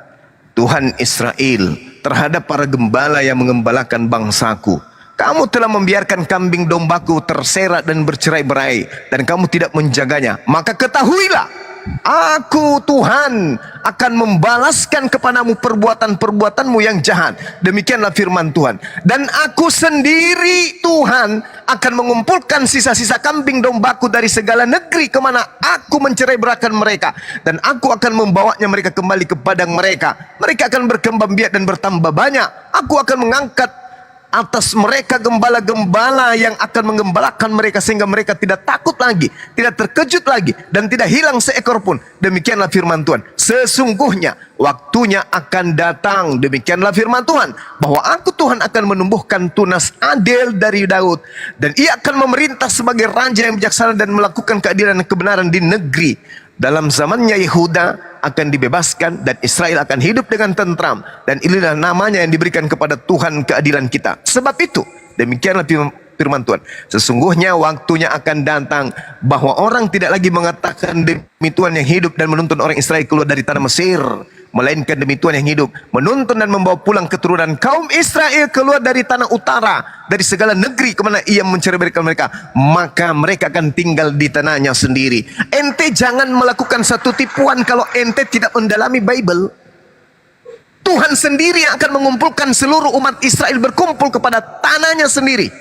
Tuhan Israel terhadap para gembala yang mengembalakan bangsaku. Kamu telah membiarkan kambing dombaku terseret dan bercerai-berai, dan kamu tidak menjaganya. Maka ketahuilah, aku Tuhan akan membalaskan kepadamu perbuatan-perbuatanmu yang jahat. Demikianlah firman Tuhan. Dan aku sendiri Tuhan akan mengumpulkan sisa-sisa kambing dombaku dari segala negeri kemana aku mencerai-beraikan mereka. Dan aku akan membawanya mereka kembali ke padang mereka. Mereka akan berkembang biak dan bertambah banyak. Aku akan mengangkat atas mereka gembala-gembala yang akan menggembalakan mereka sehingga mereka tidak takut lagi, tidak terkejut lagi, dan tidak hilang seekor pun. Demikianlah firman Tuhan. Sesungguhnya waktunya akan datang, demikianlah firman Tuhan, bahwa aku Tuhan akan menumbuhkan tunas adil dari Daud, dan ia akan memerintah sebagai raja yang bijaksana dan melakukan keadilan dan kebenaran di negeri. Dalam zamannya Yehuda akan dibebaskan dan Israel akan hidup dengan tentram, dan inilah namanya yang diberikan kepada Tuhan keadilan kita. Sebab itu demikianlah firman Tuhan, sesungguhnya waktunya akan datang bahwa orang tidak lagi mengatakan demi Tuhan yang hidup dan menuntun orang Israel keluar dari tanah Mesir, melainkan demi Tuhan yang hidup menuntun dan membawa pulang keturunan kaum Israel keluar dari tanah utara, dari segala negeri kemana ia menceritakan mereka, maka mereka akan tinggal di tanahnya sendiri. Ente jangan melakukan satu tipuan kalau ente tidak mendalami Bible. Tuhan sendiri yang akan mengumpulkan seluruh umat Israel berkumpul kepada tanahnya sendiri.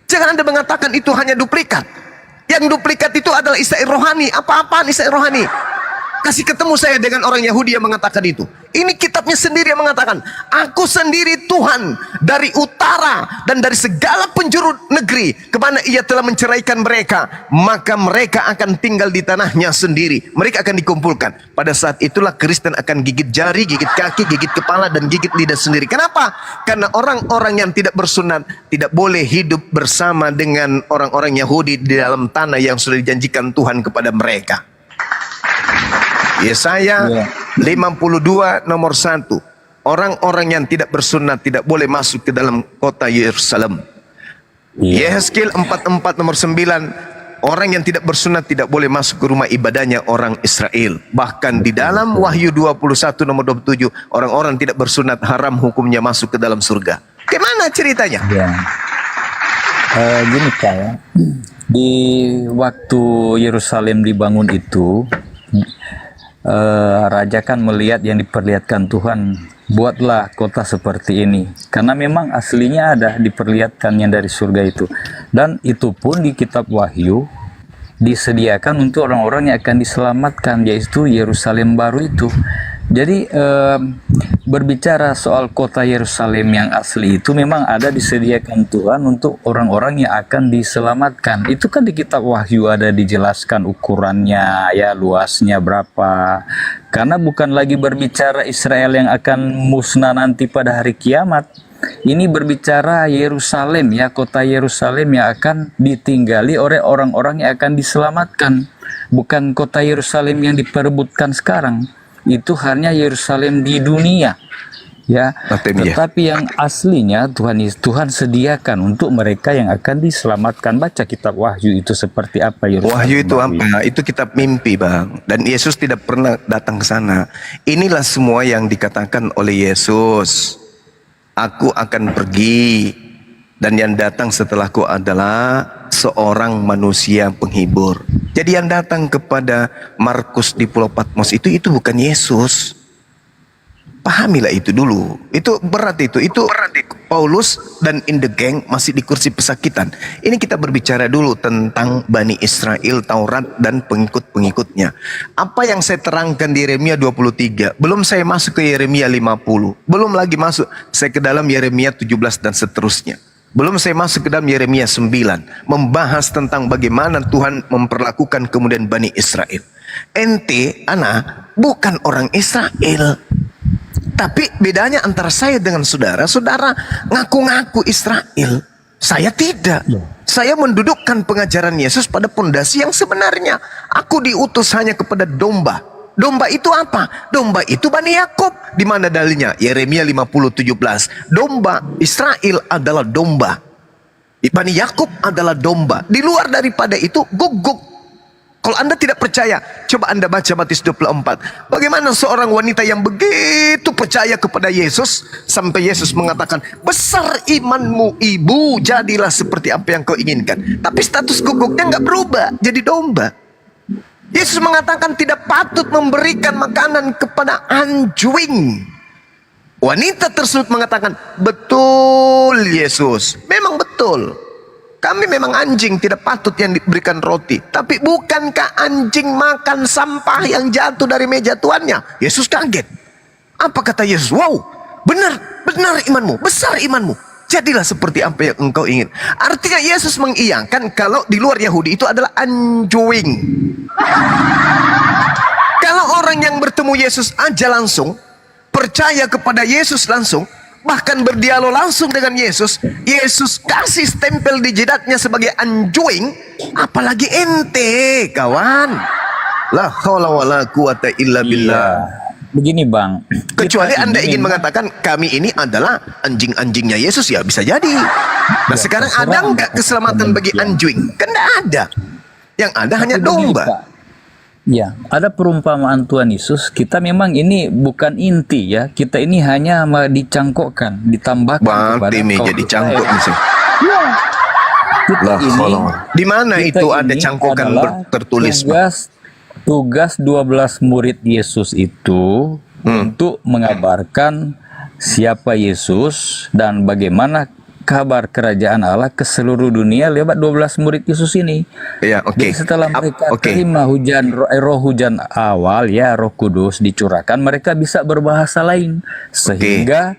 Jangan Anda mengatakan itu hanya duplikat. Yang duplikat itu adalah Israel rohani. Apa-apaan Israel rohani? Kasih ketemu saya dengan orang Yahudi yang mengatakan itu. Ini kitabnya sendiri yang mengatakan, aku sendiri Tuhan dari utara dan dari segala penjuru negeri kemana ia telah menceraikan mereka, maka mereka akan tinggal di tanahnya sendiri. Mereka akan dikumpulkan. Pada saat itulah Kristen akan gigit jari, gigit kaki, gigit kepala, dan gigit lidah sendiri. Kenapa? Karena orang-orang yang tidak bersunat tidak boleh hidup bersama dengan orang-orang Yahudi di dalam tanah yang sudah dijanjikan Tuhan kepada mereka. Yesaya 52 nomor 1. Orang-orang yang tidak bersunat tidak boleh masuk ke dalam kota Yerusalem. Yehezkiel 44 nomor 9. Orang yang tidak bersunat tidak boleh masuk ke rumah ibadahnya orang Israel. Bahkan di dalam Wahyu 21 nomor 27, orang-orang tidak bersunat haram hukumnya masuk ke dalam surga. Gimana ceritanya? Ya. Gini Kak ya. Di waktu Yerusalem dibangun itu, raja kan melihat yang diperlihatkan Tuhan, buatlah kota seperti ini, karena memang aslinya ada diperlihatkan yang dari surga itu, dan itu pun di kitab Wahyu disediakan untuk orang-orang yang akan diselamatkan, yaitu Yerusalem baru itu. Jadi berbicara soal kota Yerusalem yang asli itu memang ada disediakan Tuhan untuk orang-orang yang akan diselamatkan. Itu kan di kitab Wahyu ada dijelaskan ukurannya, ya luasnya berapa. Karena bukan lagi berbicara Israel yang akan musnah nanti pada hari kiamat. Ini berbicara Yerusalem, ya, kota Yerusalem yang akan ditinggali oleh orang-orang yang akan diselamatkan. Bukan kota Yerusalem yang diperebutkan sekarang. Itu hanya Yerusalem di dunia, ya. Tetapi yang aslinya Tuhan sediakan untuk mereka yang akan diselamatkan. Baca kitab Wahyu itu seperti apa Yerusalem. Wahyu itu apa? Itu kitab mimpi, Bang. Dan Yesus tidak pernah datang ke sana. Inilah semua yang dikatakan oleh Yesus. Aku akan pergi, dan yang datang setelahku adalah seorang manusia penghibur. Jadi yang datang kepada Markus di Pulau Patmos itu bukan Yesus. Pahamilah itu dulu. Itu berat itu. Itu Paulus dan in the gang masih di kursi pesakitan. Ini kita berbicara dulu tentang Bani Israel, Taurat dan pengikut-pengikutnya. Apa yang saya terangkan di Yeremia 23, belum saya masuk ke Yeremia 50, belum lagi masuk saya ke dalam Yeremia 17 dan seterusnya. Belum saya masuk ke dalam Yeremia 9, membahas tentang bagaimana Tuhan memperlakukan kemudian Bani Israel. Ente, anak, bukan orang Israel. Tapi bedanya antara saya dengan saudara, saudara ngaku-ngaku Israel. Saya tidak. Saya mendudukkan pengajaran Yesus pada pondasi yang sebenarnya. Aku diutus hanya kepada domba. Domba itu apa? Domba itu Bani Yakub. Di mana dalilnya? Yeremia 50:17. Domba Israel adalah domba. Bani Yakub adalah domba. Di luar daripada itu guguk. Kalau Anda tidak percaya, coba Anda baca Matius 24. Bagaimana seorang wanita yang begitu percaya kepada Yesus, sampai Yesus mengatakan, besar imanmu ibu, jadilah seperti apa yang kau inginkan. Tapi status guguknya nggak berubah, jadi domba. Yesus mengatakan tidak patut memberikan makanan kepada anjing. Wanita tersebut mengatakan, betul Yesus, memang betul. Kami memang anjing, tidak patut yang diberikan roti. Tapi bukankah anjing makan sampah yang jatuh dari meja tuannya? Yesus kaget. Apa kata Yesus? Wow, benar imanmu, besar imanmu. Jadilah seperti apa yang engkau ingin. Artinya Yesus mengiyakan kalau di luar Yahudi itu adalah anjing. Kalau orang yang bertemu Yesus aja langsung, percaya kepada Yesus langsung, bahkan berdialog langsung dengan Yesus, Yesus kasih stempel di jidatnya sebagai anjing, apalagi ente, kawan. La haula wala quwata illa billah. Begini Bang, Kecuali kita Anda ini ingin memang- mengatakan kami ini adalah anjing-anjingnya Yesus, ya bisa jadi. Nah sekarang ada terserah nggak Anda keselamatan bagi demikian. anjing? Kan nggak ada. Yang ada hanya Tapi begini, domba. Pak. Ya, ada perumpamaan Tuhan Yesus. Kita memang ini bukan inti ya. Kita ini hanya dicangkokkan, ditambahkan Berarti kaum jadi cangkok Israel. misalnya. Kita Lah, ini, di mana kita itu ada ini cangkokan adalah tertulis, Pak? tugas 12 murid Yesus itu untuk mengabarkan siapa Yesus dan bagaimana kabar kerajaan Allah ke seluruh dunia lewat 12 murid Yesus ini. Ya, oke. Jadi setelah mereka Oke. terima roh hujan awal ya, Roh Kudus dicurahkan, mereka bisa berbahasa lain sehingga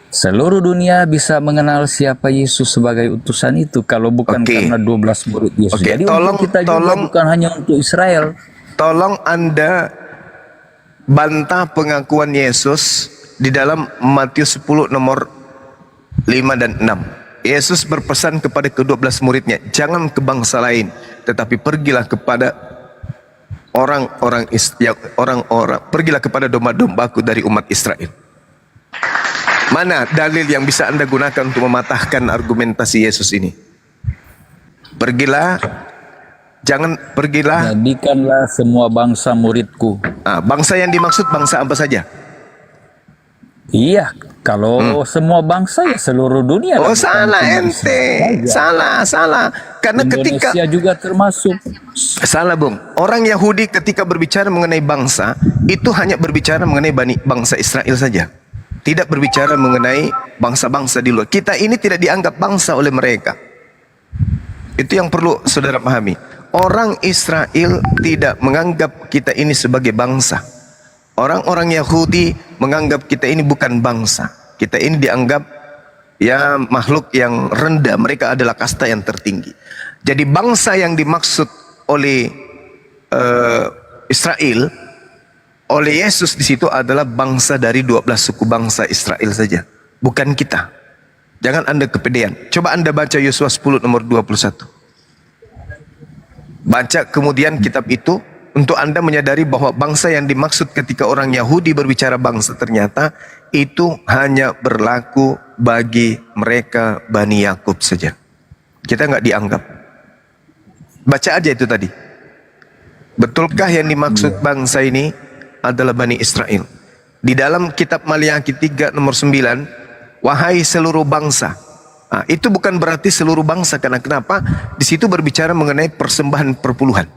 seluruh dunia bisa mengenal siapa Yesus sebagai utusan itu, kalau bukan Oke. karena 12 murid Yesus. Oke, Jadi tolong- untuk kita juga tolong- bukan hanya untuk Israel. Tolong Anda bantah pengakuan Yesus di dalam Matius 10 nomor 5 dan 6. Yesus berpesan kepada ke-12 muridnya, jangan ke bangsa lain, tetapi pergilah kepada pergilah kepada domba-dombaku dari umat Israel. Mana dalil yang bisa Anda gunakan untuk mematahkan argumentasi Yesus ini? Pergilah, Jadikanlah semua bangsa muridku. bangsa yang dimaksud bangsa apa saja? Iya, kalau semua bangsa ya seluruh dunia. Oh lah, bukan salah cuma ente, Israel saja. salah. Karena ketika Indonesia juga termasuk. salah Bung, orang Yahudi ketika berbicara mengenai bangsa itu hanya berbicara mengenai bangsa Israel saja, tidak berbicara mengenai bangsa-bangsa di luar. Kita ini tidak dianggap bangsa oleh mereka. Itu yang perlu saudara pahami. Orang Israel tidak menganggap kita ini sebagai bangsa. Orang-orang Yahudi menganggap kita ini bukan bangsa. Kita ini dianggap ya makhluk yang rendah. Mereka adalah kasta yang tertinggi. Jadi bangsa yang dimaksud oleh Israel, oleh Yesus di situ adalah bangsa dari 12 suku bangsa Israel saja, bukan kita. Jangan Anda kepedean. Coba Anda baca Yosua 10 nomor 21. Baca kemudian kitab itu untuk Anda menyadari bahwa bangsa yang dimaksud ketika orang Yahudi berbicara bangsa ternyata itu hanya berlaku bagi mereka Bani Yakub saja. Kita nggak dianggap. Baca aja itu tadi. Betulkah yang dimaksud bangsa ini adalah Bani Israel? Di dalam kitab Maliaki 3 nomor 9, wahai seluruh bangsa. Itu bukan berarti seluruh bangsa, karena kenapa? Di situ berbicara mengenai persembahan perpuluhan.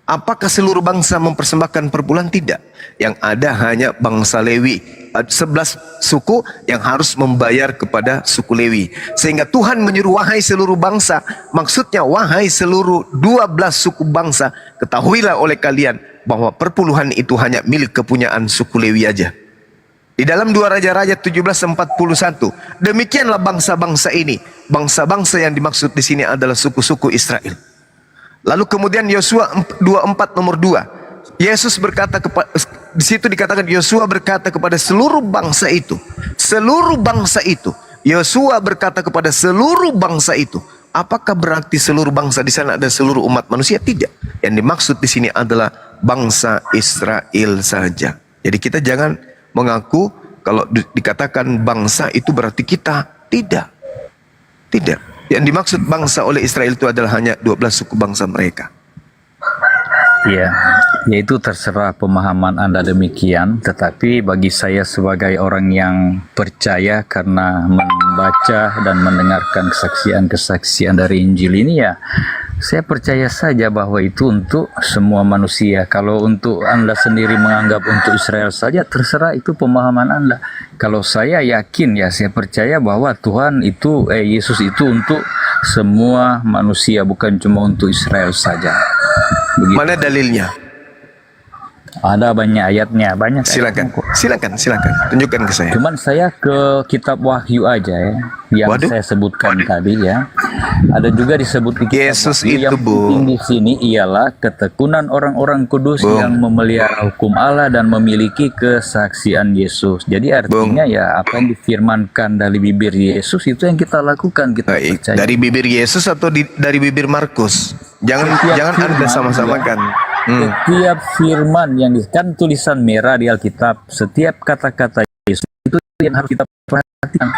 Apakah seluruh bangsa mempersembahkan perpuluhan? Tidak. Yang ada hanya bangsa Lewi. 11 suku yang harus membayar kepada suku Lewi. Sehingga Tuhan menyuruh wahai seluruh bangsa. Maksudnya wahai seluruh 12 suku bangsa. Ketahuilah oleh kalian bahwa perpuluhan itu hanya milik kepunyaan suku Lewi aja. Di dalam 2 Raja-Raja 17:41, demikianlah bangsa-bangsa ini. Bangsa-bangsa yang dimaksud di sini adalah suku-suku Israel. Lalu kemudian Yosua 24 nomor 2. Yesus berkata di situ dikatakan Yosua berkata kepada seluruh bangsa itu. Seluruh bangsa itu. Yosua berkata kepada seluruh bangsa itu. Apakah berarti seluruh bangsa di sana ada seluruh umat manusia? Tidak. Yang dimaksud di sini adalah bangsa Israel saja. Jadi kita jangan mengaku kalau dikatakan bangsa itu berarti kita. Tidak. Tidak. Yang dimaksud bangsa oleh Israel itu adalah hanya 12 suku bangsa mereka. Ya, yaitu terserah pemahaman Anda demikian, tetapi bagi saya sebagai orang yang percaya karena membaca dan mendengarkan kesaksian-kesaksian dari Injil ini, ya saya percaya saja bahwa itu untuk semua manusia. Kalau untuk Anda sendiri menganggap untuk Israel saja, terserah, itu pemahaman Anda. Kalau saya yakin, ya saya percaya bahwa Tuhan itu, Yesus itu untuk semua manusia, bukan cuma untuk Israel saja. Begitu. Mana dalilnya? Ada banyak ayatnya, banyak. Silakan, ayatnya kok. silakan, tunjukkan ke saya. Cuman saya ke kitab Wahyu aja ya, yang Waduh. saya sebutkan tadi ya. Ada juga disebut di kitab Yesus Wahyu, itu, yang penting di sini ialah ketekunan orang-orang kudus Bung. yang memelihara hukum Allah dan memiliki kesaksian Yesus. Jadi artinya ya apa yang difirmankan dari bibir Yesus itu yang kita lakukan, kita Baik, percaya. dari bibir Yesus atau dari bibir Markus? Jangan Setiap Anda firman, sama-samakan. Setiap firman yang kan tulisan merah di Alkitab, setiap kata-kata Yesus itu yang harus kita perhatikan.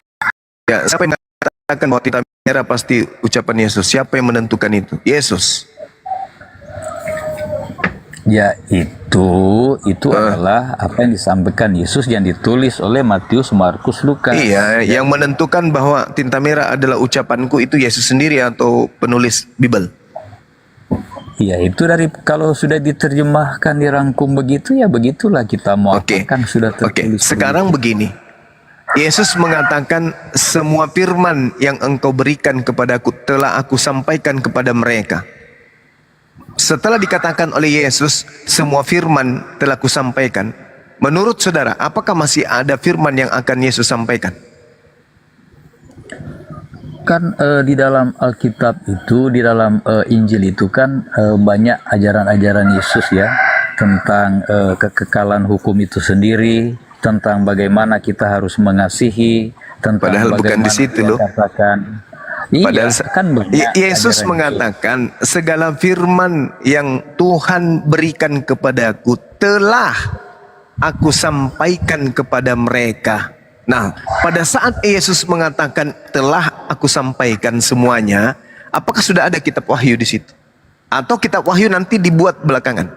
Ya, siapa yang mengatakan bahwa tinta merah pasti ucapan Yesus? Siapa yang menentukan itu? Yesus. Ya itu adalah apa yang disampaikan Yesus yang ditulis oleh Matius, Markus, Lukas. Iya, yang menentukan bahwa tinta merah adalah ucapanku itu Yesus sendiri atau penulis Bible? Ya itu dari kalau sudah diterjemahkan dirangkum begitu ya begitulah kita mau Oke. apakan sudah tertulis. Sekarang begini. Yesus mengatakan semua firman yang engkau berikan kepadaku telah aku sampaikan kepada mereka. Setelah dikatakan oleh Yesus semua firman telah aku sampaikan, menurut saudara apakah masih ada firman yang akan Yesus sampaikan? Kan di dalam Alkitab itu, di dalam Injil itu kan banyak ajaran-ajaran Yesus ya tentang kekekalan hukum itu sendiri, tentang bagaimana kita harus mengasihi, tentang Padahal bukan di bagaimana situ dia loh. katakan. Padahal Kan banyak Yesus ajaran mengatakan segala firman yang Tuhan berikan kepadaku telah aku sampaikan kepada mereka. Nah, pada saat Yesus mengatakan telah aku sampaikan semuanya, apakah sudah ada kitab Wahyu di situ? Atau kitab Wahyu nanti dibuat belakangan?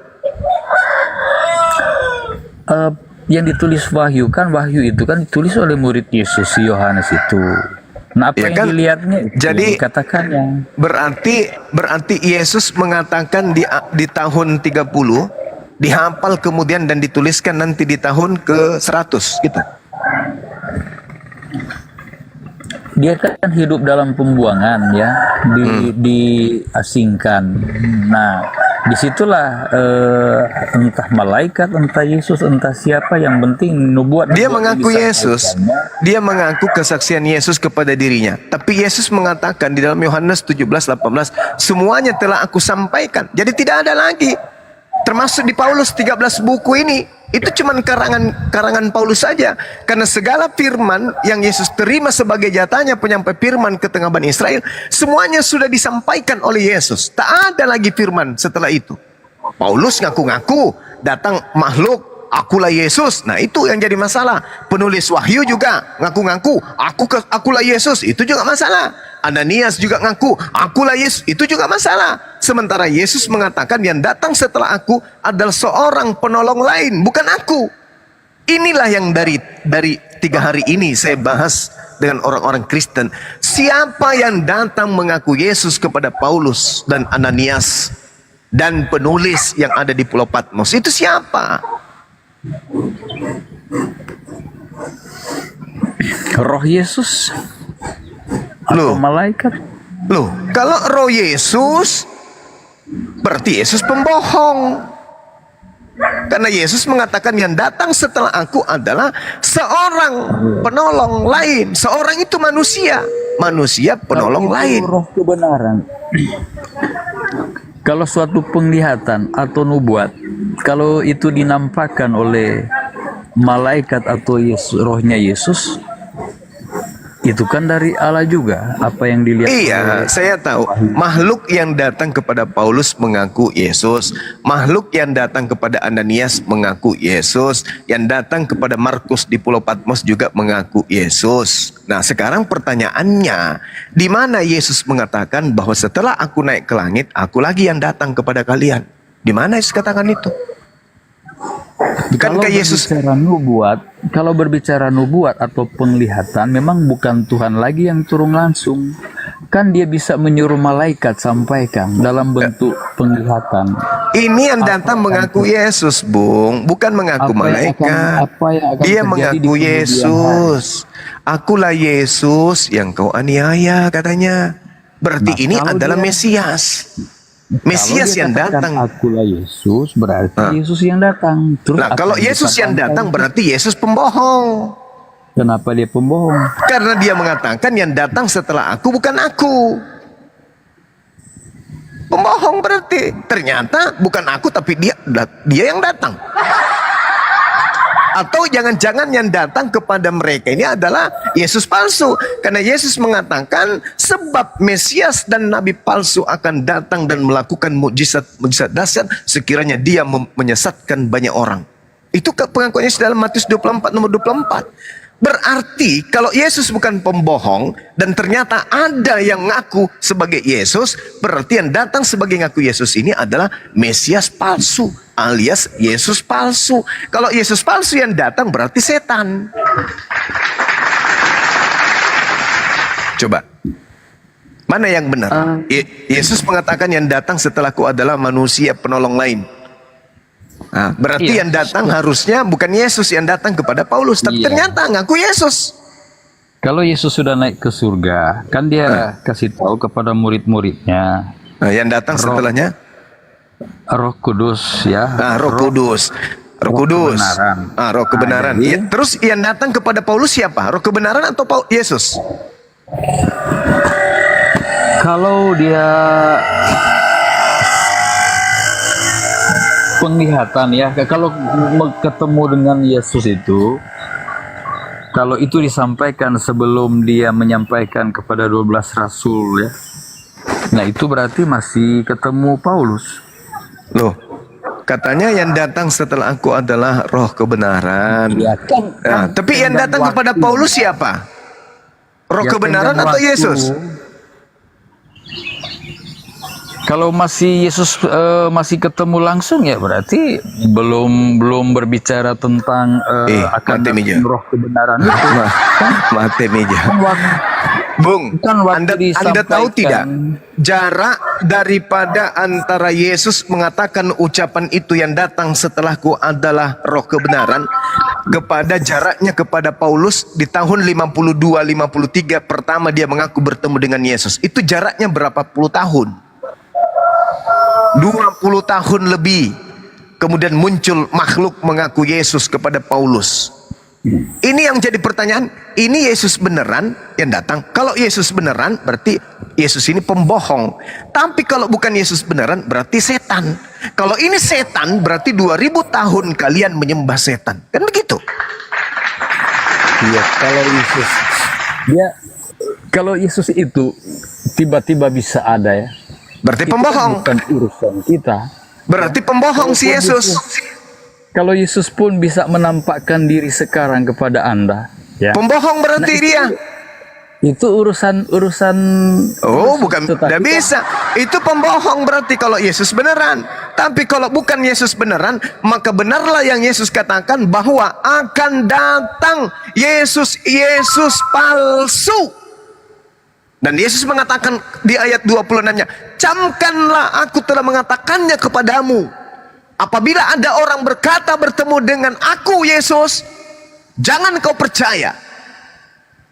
yang ditulis Wahyu kan, Wahyu itu kan ditulis oleh murid Yesus, si Yohanes itu. Nah, apa Ya yang kan? dilihatnya itu Jadi, dikatakannya. Berarti Yesus mengatakan di tahun 30 dihafal kemudian dan dituliskan nanti di tahun ke 100 gitu. Dia kan hidup dalam pembuangan ya, diasingkan. Nah, disitulah entah malaikat, entah Yesus, entah siapa, yang penting nubuat. Dia mengaku Yesus, disampaikannya. dia mengaku kesaksian Yesus kepada dirinya. Tapi Yesus mengatakan di dalam Yohanes 17:18, semuanya telah aku sampaikan. Jadi tidak ada lagi. Termasuk di Paulus 13 buku ini, itu cuma karangan Paulus saja. Karena segala firman yang Yesus terima sebagai jatahnya penyampai firman ke tengah Bani Israel, semuanya sudah disampaikan oleh Yesus. Tak ada lagi firman setelah itu. Paulus ngaku-ngaku, datang makhluk, akulah Yesus. Nah, itu yang jadi masalah. Penulis Wahyu juga ngaku-ngaku, akulah Yesus. Itu juga masalah. Ananias juga ngaku, akulah Yesus. Itu juga masalah. Sementara Yesus mengatakan yang datang setelah aku adalah seorang penolong lain, bukan aku. Inilah yang dari 3 hari ini saya bahas dengan orang-orang Kristen. Siapa yang datang mengaku Yesus kepada Paulus dan Ananias dan penulis yang ada di Pulau Patmos? Itu siapa? Roh Yesus Loh, atau malaikat? kalau roh Yesus, berarti Yesus pembohong. Karena Yesus mengatakan yang datang setelah aku adalah seorang penolong lain. Seorang itu manusia penolong Kalau itu lain. roh kebenaran. Kalau suatu penglihatan atau nubuat, kalau itu dinampakkan oleh malaikat atau rohnya Yesus, itu kan dari Allah juga, apa yang dilihat. Iya, saya tahu. Makhluk yang datang kepada Paulus mengaku Yesus. Makhluk yang datang kepada Ananias mengaku Yesus. Yang datang kepada Markus di Pulau Patmos juga mengaku Yesus. Nah, sekarang pertanyaannya, di mana Yesus mengatakan bahwa setelah aku naik ke langit, aku lagi yang datang kepada kalian? Di mana Yesus katakan itu? Kalau Bukankah Yesus berbicara nubuat atau penglihatan, memang bukan Tuhan lagi yang turun langsung. Kan dia bisa menyuruh malaikat sampaikan dalam bentuk penglihatan. ini yang datang mengaku Yesus, Bung, bukan mengaku malaikat. Dia mengaku Yesus. Akulah Yesus yang kau aniaya, katanya. Berarti Nah, ini kalau adalah dia- Mesias. Mesias Kalau dia yang katakan, datang. akulah Yesus, berarti Yesus yang datang. Terus Nah, apa kalau Yesus yang dikatakan? datang berarti Yesus pembohong. Kenapa dia pembohong? Karena dia mengatakan yang datang setelah aku bukan aku. Pembohong berarti. Ternyata bukan aku tapi dia yang datang. Atau jangan-jangan yang datang kepada mereka ini adalah Yesus palsu. Karena Yesus mengatakan sebab Mesias dan Nabi palsu akan datang dan melakukan mukjizat dahsyat sekiranya dia menyesatkan banyak orang. Itu pengakuan Yesus dalam Matius 24 nomor 24. Berarti kalau Yesus bukan pembohong dan ternyata ada yang ngaku sebagai Yesus, berarti yang datang sebagai ngaku Yesus ini adalah Mesias palsu alias Yesus palsu. Kalau Yesus palsu yang datang berarti setan. Coba. Mana yang benar? Yesus mengatakan yang datang setelahku adalah manusia penolong lain. Nah, berarti yang datang harusnya bukan Yesus yang datang kepada Paulus, tapi ternyata ngaku Yesus. Kalau Yesus sudah naik ke surga, kan dia kasih tahu kepada murid-muridnya. Nah, yang datang setelahnya Roh Kudus ya. Roh Kudus. Roh Kudus. Kebenaran. Roh kebenaran. Jadi, Ya, terus yang datang kepada Paulus siapa? Roh kebenaran atau Yesus? kalau dia penglihatan ya, kalau ketemu dengan Yesus itu, kalau itu disampaikan sebelum dia menyampaikan kepada 12 rasul ya, nah itu berarti masih ketemu Paulus. Loh, katanya yang datang setelah aku adalah roh kebenaran. Ya, Nah, tapi yang datang kepada Paulus siapa? Roh Ya, kebenaran tenggang atau waktu. Yesus? Kalau masih Yesus masih ketemu langsung ya berarti belum berbicara tentang akan mati meja. datang roh kebenaran itu. Mati meja. Kan waktu- Bung, kan waktu Anda tahu disampaikan. tidak jarak daripada antara Yesus mengatakan ucapan itu yang datang setelahku adalah roh kebenaran kepada jaraknya kepada Paulus di tahun 52-53 pertama dia mengaku bertemu dengan Yesus. Itu jaraknya berapa puluh tahun? 20 tahun lebih. Kemudian muncul makhluk mengaku Yesus kepada Paulus. Ini yang jadi pertanyaan, ini Yesus beneran yang datang? Kalau Yesus beneran berarti Yesus ini pembohong. Tapi kalau bukan Yesus beneran berarti setan. Kalau ini setan berarti 2000 tahun kalian menyembah setan. Kan begitu? Iya, kalau Yesus itu tiba-tiba bisa ada ya. Berarti Itu kan pembohong. bukan urusan kita. Berarti pembohong si Yesus. Kalau Yesus pun bisa menampakkan diri sekarang kepada Anda, ya. Pembohong berarti dia. Itu urusan Oh, bukan, tetapi tidak kan- bisa. Itu pembohong berarti kalau Yesus beneran. Tapi kalau bukan Yesus beneran, maka benarlah yang Yesus katakan bahwa akan datang Yesus palsu. Dan Yesus mengatakan di ayat 26-nya, camkanlah aku telah mengatakannya kepadamu. Apabila ada orang berkata bertemu dengan aku Yesus, jangan kau percaya.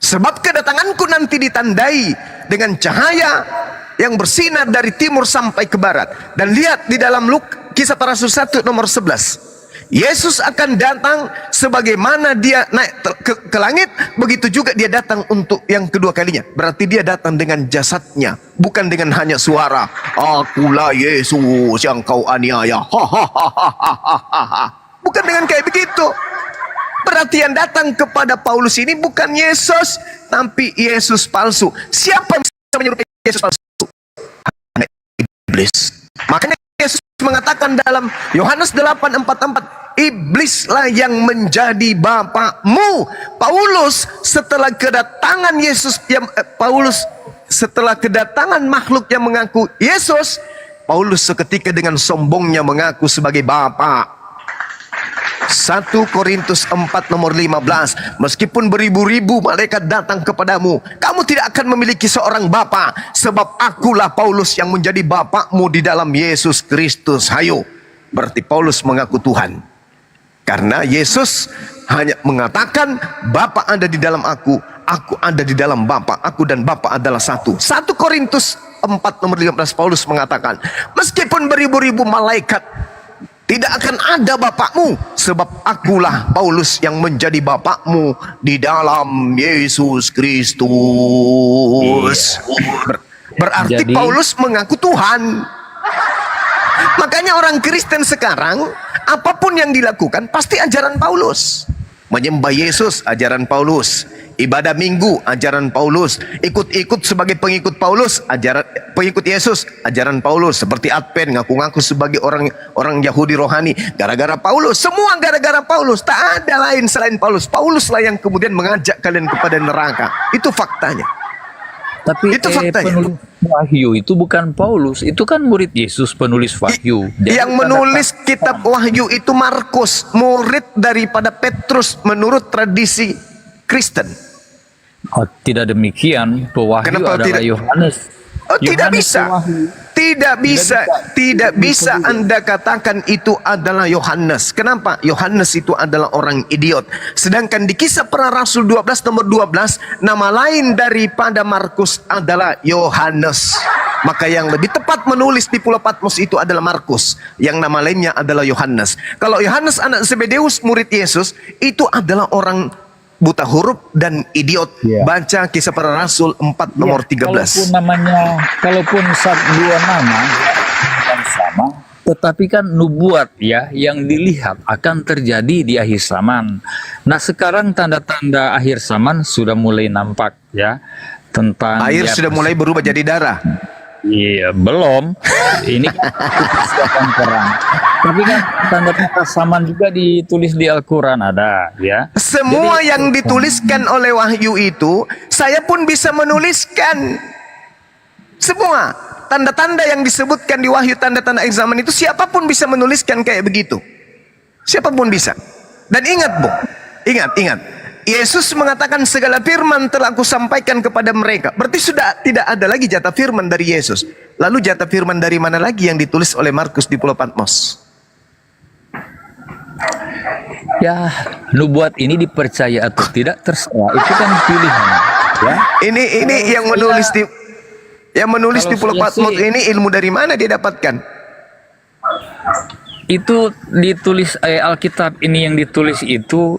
Sebab kedatanganku nanti ditandai dengan cahaya yang bersinar dari timur sampai ke barat. Dan lihat di dalam Kisah Para Rasul 1 nomor 11. Yesus akan datang sebagaimana dia naik ke langit, begitu juga dia datang untuk yang kedua kalinya. Berarti dia datang dengan jasadnya, bukan dengan hanya suara. Akulah Yesus yang kau aniaya. Bukan dengan kayak begitu. Berarti yang datang kepada Paulus ini bukan Yesus, tapi Yesus palsu. Siapa yang bisa menyerupai Yesus palsu? Hanya iblis. Makanya Yesus mengatakan dalam Yohanes 8:44, iblislah yang menjadi bapakmu. Paulus setelah kedatangan setelah kedatangan makhluk yang mengaku Yesus, Paulus seketika dengan sombongnya mengaku sebagai bapa. 1 Korintus 4 nomor 15, meskipun beribu-ribu malaikat datang kepadamu, kamu tidak akan memiliki seorang bapa, sebab akulah Paulus yang menjadi bapakmu di dalam Yesus Kristus. Hayo, berarti Paulus mengaku Tuhan. Karena Yesus hanya mengatakan Bapa ada di dalam aku ada di dalam Bapa, aku dan Bapa adalah satu. 1 Korintus 4 nomor 15 Paulus mengatakan, meskipun beribu-ribu malaikat, tidak akan ada bapakmu, sebab akulah Paulus yang menjadi bapakmu di dalam Yesus Kristus. Berarti Jadi- Paulus mengaku Tuhan. Makanya orang Kristen sekarang, apapun yang dilakukan pasti ajaran Paulus. Menyembah Yesus, ajaran Paulus. Ibadah minggu, ajaran Paulus. Ikut-ikut sebagai pengikut Paulus, ajaran pengikut Yesus, ajaran Paulus. Seperti Advent, ngaku-ngaku sebagai orang Yahudi rohani, gara-gara Paulus. Semua gara-gara Paulus. Tak ada lain selain Paulus. Pauluslah yang kemudian mengajak kalian kepada neraka. Itu faktanya. Tapi Itu faktanya. penulis Wahyu itu bukan Paulus, itu kan murid Yesus penulis Wahyu. Jadi Yang menulis kitab Wahyu itu Markus, murid daripada Petrus menurut tradisi Kristen. Oh, tidak demikian, pewahyu Kenapa adalah tidak? Yohanes. Oh, tidak Yohanes bisa. pewahyu. Tidak bisa Anda katakan itu adalah Yohanes. Kenapa? Yohanes itu adalah orang idiot. Sedangkan di Kisah Para Rasul 12 nomor 12, nama lain daripada Markus adalah Yohanes. Maka yang lebih tepat menulis di Pulau Patmos itu adalah Markus, yang nama lainnya adalah Yohanes. Kalau Yohanes anak Zebedeus murid Yesus, itu adalah orang buta huruf dan idiot. Ya. Baca Kisah Para Rasul 4 nomor 13. Kalaupun dua nama bukan sama, tetapi kan nubuat ya yang dilihat akan terjadi di akhir zaman. Nah, sekarang tanda-tanda akhir zaman sudah mulai nampak ya, tentang Air ya, sudah mulai berubah jadi darah. Iya, belum. Ini kan persiapan perang. Tapi kan tanda-tanda zaman juga ditulis di Al-Quran ada, ya. Semua yang dituliskan oleh Wahyu itu, saya pun bisa menuliskan. Semua tanda-tanda yang disebutkan di Wahyu, tanda-tanda akhir zaman itu, siapapun bisa menuliskan kayak begitu. Siapapun bisa. Dan ingat, Bung, ingat. Yesus mengatakan segala firman telah aku sampaikan kepada mereka. Berarti sudah tidak ada lagi jatah firman dari Yesus. Lalu jatah firman dari mana lagi yang ditulis oleh Markus di Pulau Patmos? Ya, nubuat ini dipercaya atau tidak terserah. Itu kan pilihan, ya. Ini yang menulis di Kalau Pulau saya Patmos sih- ini ilmu dari mana dia dapatkan? Itu ditulis Alkitab ini yang ditulis itu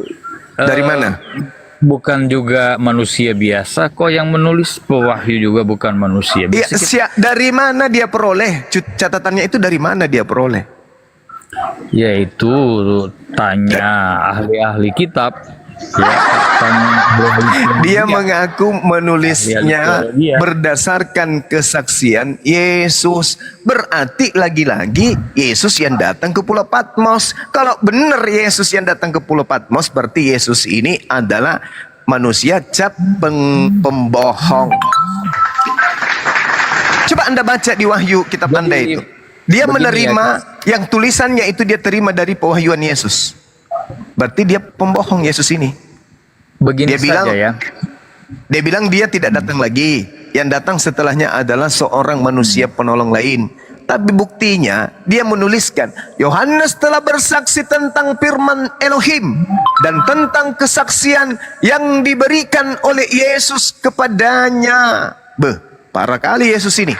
Dari mana? Bukan juga manusia biasa kok yang menulis, pewahyu juga bukan manusia Dia, biasa. dari mana dia peroleh? Catatannya itu dari mana dia peroleh? Yaitu tanya ahli-ahli kitab. Ya, tanya ahli-ahli Dia kitab. mengaku menulisnya Dia. berdasarkan kesaksian Yesus. Berarti lagi-lagi Yesus yang datang ke Pulau Patmos. Kalau benar Yesus yang datang ke Pulau Patmos, berarti Yesus ini adalah manusia cap pembohong. Coba Anda baca di Wahyu kitab Anda itu. Dia begini menerima yang tulisannya itu dia terima dari pewahyuan Yesus. Berarti dia pembohong Yesus ini. Begini Dia bilang, saja ya. Dia bilang dia tidak datang lagi. Yang datang setelahnya adalah seorang manusia penolong lain. Tapi buktinya dia menuliskan, Yohanes telah bersaksi tentang firman Elohim dan tentang kesaksian yang diberikan oleh Yesus kepadanya. Parah kali Yesus ini.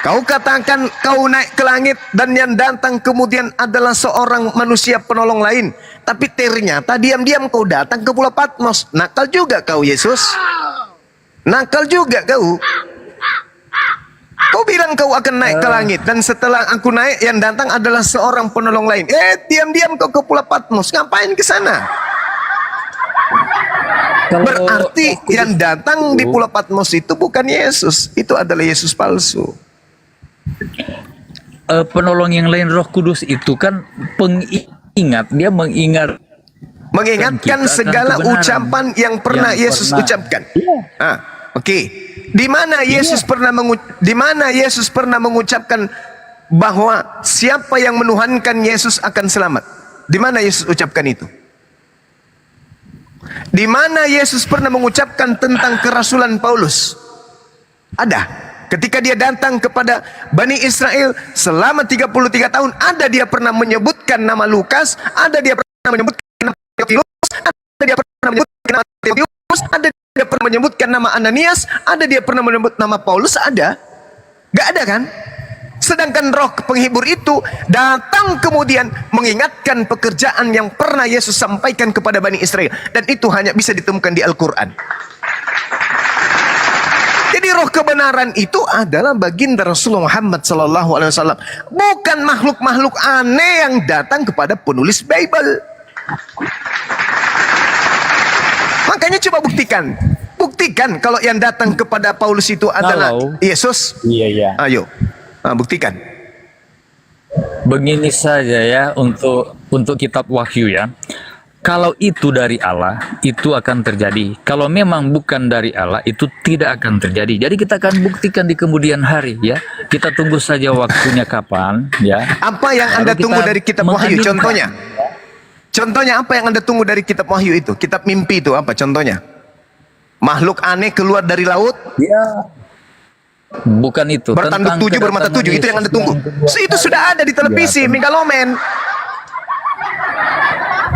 Kau katakan kau naik ke langit dan yang datang kemudian adalah seorang manusia penolong lain. Tapi ternyata diam-diam kau datang ke Pulau Patmos. Nakal juga kau Yesus. Nakal juga kau. Kau bilang kau akan naik ke langit dan setelah aku naik yang datang adalah seorang penolong lain. Diam-diam kau ke Pulau Patmos. Ngapain ke sana? Berarti yang datang di Pulau Patmos itu bukan Yesus. Itu adalah Yesus palsu. Penolong yang lain Roh Kudus itu kan pengingat, dia mengingatkan Mengingatkan kita akan segala kebenaran ucapan yang pernah yang Yesus pernah. ucapkan. Oke. Di mana Yesus pernah mengucapkan bahwa siapa yang menuhankan Yesus akan selamat? Di mana Yesus ucapkan itu? Di mana Yesus pernah mengucapkan tentang kerasulan Paulus? Ada. Ketika dia datang kepada Bani Israel selama 33 tahun, ada dia pernah menyebutkan nama Lukas, ada dia pernah menyebutkan nama Theophilus, ada dia pernah menyebutkan nama Timotius, ada dia pernah menyebutkan nama Ananias, ada dia pernah menyebut nama Paulus, ada. Gak ada kan? Sedangkan roh penghibur itu datang kemudian mengingatkan pekerjaan yang pernah Yesus sampaikan kepada Bani Israel. Dan itu hanya bisa ditemukan di Al-Quran. Jadi roh kebenaran itu adalah baginda Rasulullah Muhammad SAW. Bukan makhluk-makhluk aneh yang datang kepada penulis Bible. Makanya coba buktikan. Buktikan kalau yang datang kepada Paulus itu adalah Yesus. Iya. Ayo. Buktikan. Begini saja ya untuk kitab Wahyu ya. Kalau itu dari Allah, itu akan terjadi. Kalau memang bukan dari Allah, itu tidak akan terjadi. Jadi kita akan buktikan di kemudian hari ya. Kita tunggu saja waktunya kapan ya. Apa yang Anda tunggu dari kitab Wahyu? Contohnya. Contohnya apa yang Anda tunggu dari kitab Wahyu itu? Kitab mimpi itu apa contohnya? Makhluk aneh keluar dari laut? Ya. Bukan itu. Bertanduk tujuh, bermata tujuh, itu yang Anda tunggu. Itu sudah ada di televisi, Megaloman.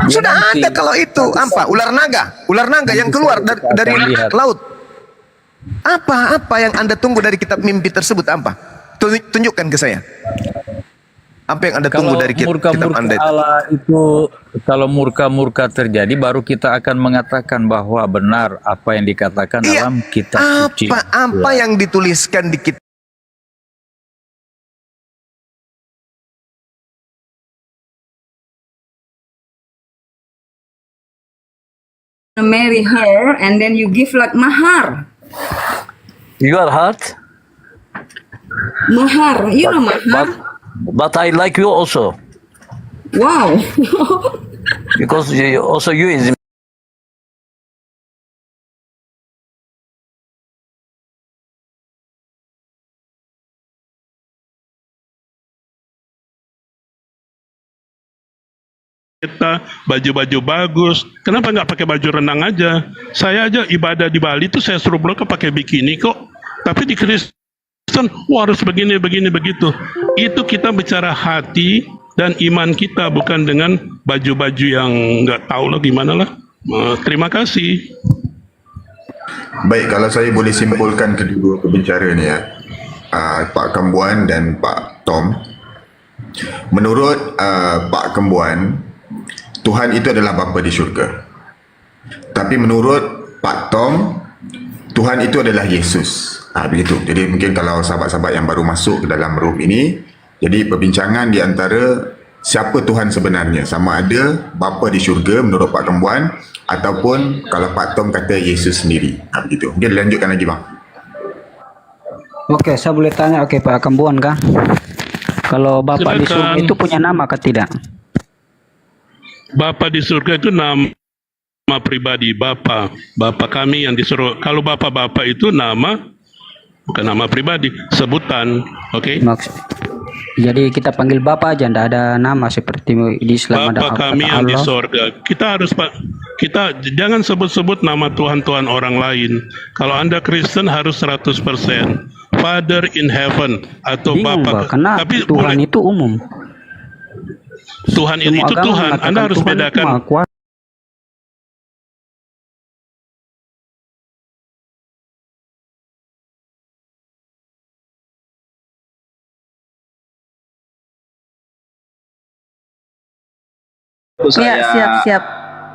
Sudah ada kalau itu. Apa? Ular naga yang keluar dari laut. Apa yang Anda tunggu dari kitab mimpi tersebut? Apa? Tunjukkan ke saya. Apa yang Anda tunggu dari kitab Anda itu? Allah itu kalau murka-murka terjadi, baru kita akan mengatakan bahwa benar apa yang dikatakan dalam kitab suci. Apa yang dituliskan di kitab? Marry her and then you give like mahar. You are hot, Mahar, you know mahar? but I like you also Wow. because you is kita baju-baju bagus. Kenapa nggak pakai baju renang aja? Saya aja ibadah di Bali tuh saya suruh mereka pakai bikini kok. Tapi di Kristen, harus begini begitu. Itu kita bicara hati dan iman kita, bukan dengan baju-baju yang nggak tahu lah gimana lah. Terima kasih. Baik, kalau saya boleh simpulkan kedua pembicara ni ya, Pak Kembuan dan Pak Tom. Menurut Pak Kembuan, Tuhan itu adalah Bapa di syurga. Tapi menurut Pak Tom, Tuhan itu adalah Yesus. Begitu. Jadi mungkin kalau sahabat-sahabat yang baru masuk ke dalam room ini, jadi perbincangan di antara siapa Tuhan sebenarnya, sama ada Bapa di syurga menurut Pak Kembuan, ataupun kalau Pak Tom kata Yesus sendiri. Begitu. Mungkin lanjutkan lagi bang. Oke, saya boleh tanya, Pak Kembuan kah? Kalau Bapa di surga itu punya nama atau tidak? Bapa di surga itu nama pribadi, Bapa kami yang disuruh. Kalau Bapak itu nama, bukan nama pribadi, sebutan. Oke? Jadi kita panggil Bapa aja, tidak ada nama seperti di Islam. Bapa kami yang di surga. Kita jangan sebut-sebut nama Tuhan orang lain. Kalau Anda Kristen harus 100%. Father in heaven atau Bapa. Karena tapi Tuhan itu umum. Tuhan ini itu Tuhan. Anda harus Tuhan bedakan. Siap.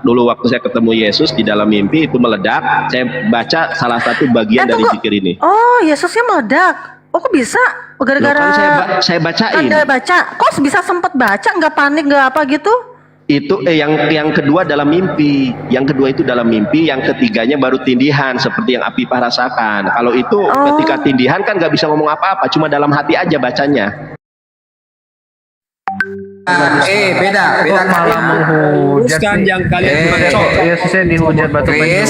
Dulu waktu saya ketemu Yesus di dalam mimpi itu meledak, saya baca salah satu bagian dari zikir ini. Oh, Yesusnya meledak. Oh, kok bisa? Gara-gara kan saya bacain. Anda baca. Kok bisa sempet baca, nggak panik, nggak apa gitu? Itu yang kedua dalam mimpi. Yang kedua itu dalam mimpi, yang ketiganya baru tindihan seperti yang Apipah rasakan. Kalau itu ketika tindihan kan nggak bisa ngomong apa-apa, cuma dalam hati aja bacanya. Beda malah menghujat sih. yang kalian Yesusnya dihujat batu penyu.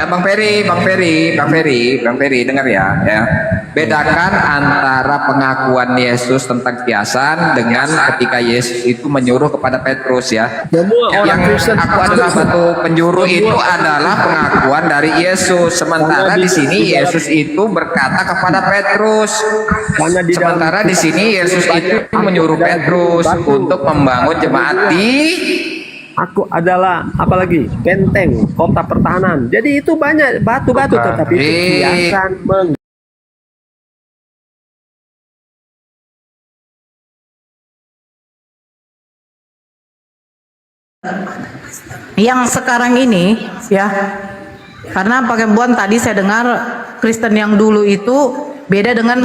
Bang Ferry, dengar ya. Bedakan antara pengakuan Yesus tentang kiasan dengan ketika Yesus itu menyuruh kepada Petrus ya. Yang aku adalah batu penjuru itu adalah pengakuan dari Yesus. Sementara di sini Yesus itu berkata kepada Petrus. Sementara di sini Yesus itu menyuruh Petrus untuk membangun jemaat di Aku adalah apalagi benteng kota pertahanan. Jadi itu banyak batu-batu, tetapi itu kiasan yang sekarang ini ya, karena Pak Kembuan tadi saya dengar Kristen yang dulu itu beda dengan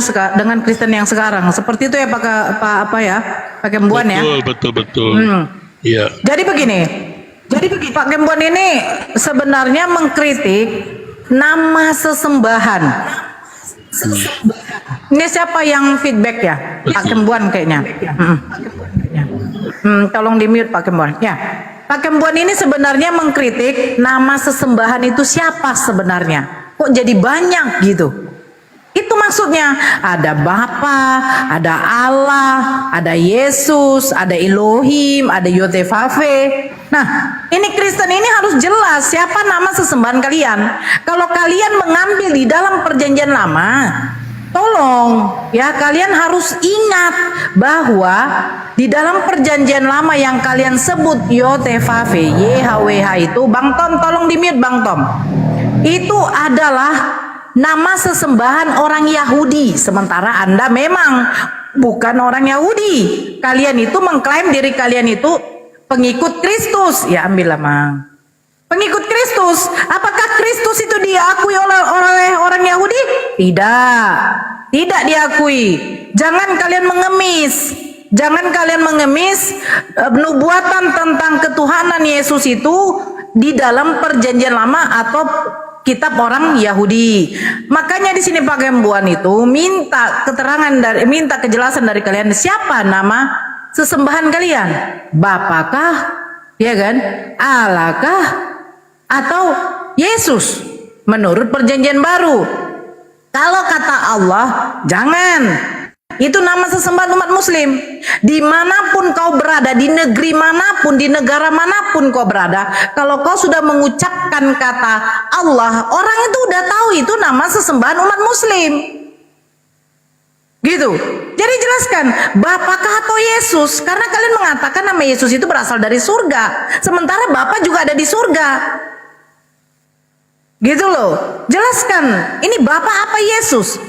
Kristen yang sekarang. Seperti itu ya Pak Kembuan ya. Betul. Iya. Jadi begini, Pak Kembuan ini sebenarnya mengkritik nama sesembahan. Ini siapa yang feedback ya? Pak Kembuan kayaknya. Tolong di mute Pak Kembuan. Ya, Pak Kembuan ini sebenarnya mengkritik nama sesembahan itu siapa sebenarnya? Kok jadi banyak gitu? Itu maksudnya ada Bapa, ada Allah, ada Yesus, ada Elohim, ada Yotevave. Nah, ini Kristen ini harus jelas siapa nama sesembahan kalian. Kalau kalian mengambil di dalam perjanjian lama, tolong ya kalian harus ingat bahwa di dalam perjanjian lama yang kalian sebut Yotevave, YHWH itu, Bang Tom tolong di mute Bang Tom. Itu adalah nama sesembahan orang Yahudi, sementara Anda memang bukan orang Yahudi. Kalian itu mengklaim diri kalian itu pengikut Kristus. Ya ambillah Mang. Pengikut Kristus. Apakah Kristus itu diakui oleh orang Yahudi? Tidak. Tidak diakui. Jangan kalian mengemis. Jangan kalian mengemis nubuatan tentang ketuhanan Yesus itu di dalam perjanjian lama atau kitab orang Yahudi. Makanya di sini Pak Kembuan itu minta kejelasan dari kalian, siapa nama sesembahan kalian? Bapakah, ya kan? Allahkah atau Yesus menurut perjanjian baru? Kalau kata Allah, jangan. Itu nama sesembahan umat muslim. Dimanapun kau berada, di negeri manapun, di negara manapun kau berada, kalau kau sudah mengucapkan kata Allah, orang itu udah tahu itu nama sesembahan umat muslim. Gitu. Jadi jelaskan, Bapakah atau Yesus? Karena kalian mengatakan nama Yesus itu berasal dari surga, sementara Bapa juga ada di surga. Gitu loh. Jelaskan, ini Bapa apa Yesus?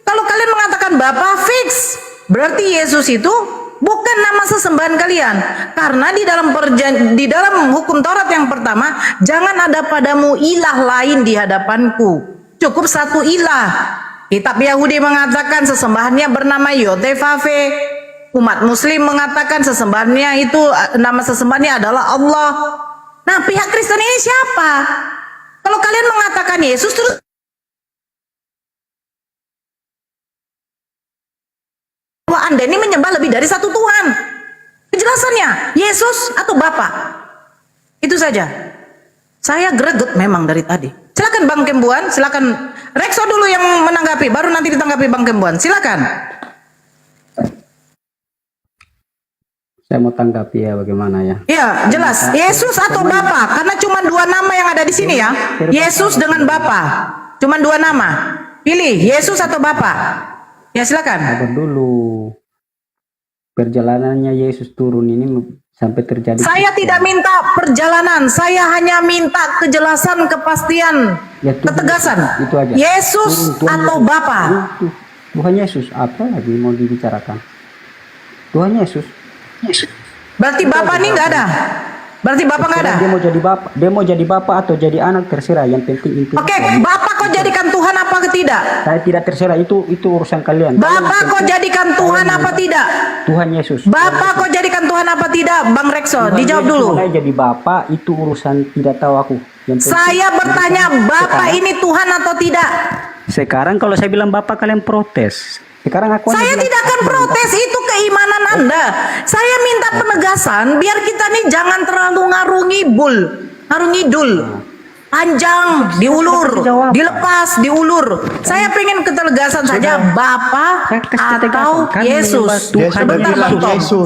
Kalau kalian mengatakan Bapa fix, berarti Yesus itu bukan nama sesembahan kalian. Karena di dalam hukum Taurat yang pertama, jangan ada padamu ilah lain di hadapanku. Cukup satu ilah. Kitab Yahudi mengatakan sesembahannya bernama Yotevave. Umat Muslim mengatakan sesembahannya itu, nama sesembahannya adalah Allah. Nah, pihak Kristen ini siapa? Kalau kalian mengatakan Yesus terus bahwa Anda ini menyembah lebih dari satu Tuhan. Kejelasannya, Yesus atau Bapa. Itu saja. Saya greget memang dari tadi. Silakan Bang Kembuan, silakan Rexo dulu yang menanggapi, baru nanti ditanggapi Bang Kembuan. Silakan. Saya mau tanggapi ya bagaimana ya. Ya, jelas. Yesus atau Bapa, karena cuma dua nama yang ada di sini ya. Yesus dengan Bapa. Cuma dua nama. Pilih Yesus atau Bapa. Ya silakan. Sabar dulu. Perjalanannya Yesus turun ini sampai terjadi. Saya tidak minta perjalanan, saya hanya minta kejelasan, kepastian, ya, ketegasan. Itu aja. Yesus Tuhan atau Yesus. Bapa? Tuhan Yesus. Apa lagi mau dibicarakan? Tuhan Yesus. Berarti Bapa ini nggak ada. Berarti Bapak nggak ada. Dia mau jadi bapak atau jadi anak terserah. Yang penting itu. Oke, Bapak kok jadikan Tuhan apa tidak? Saya tidak terserah, itu urusan kalian. Bapak kok jadikan Tuhan apa tidak? Tuhan Yesus. Bapak kok jadikan Tuhan apa tidak? Bang Rexo, dijawab dulu. Saya jadi bapak itu urusan tidak tahu aku. Saya bertanya, Bapak ini Tuhan atau tidak? Sekarang kalau saya bilang bapak kalian protes. Sekarang saya tidak akan protes, itu keimanan Anda. Saya minta penegasan biar kita nih jangan terlalu ngarungidul. Panjang, diulur, dilepas, diulur. Saya pengen ketegasan saja, Bapak atau Yesus.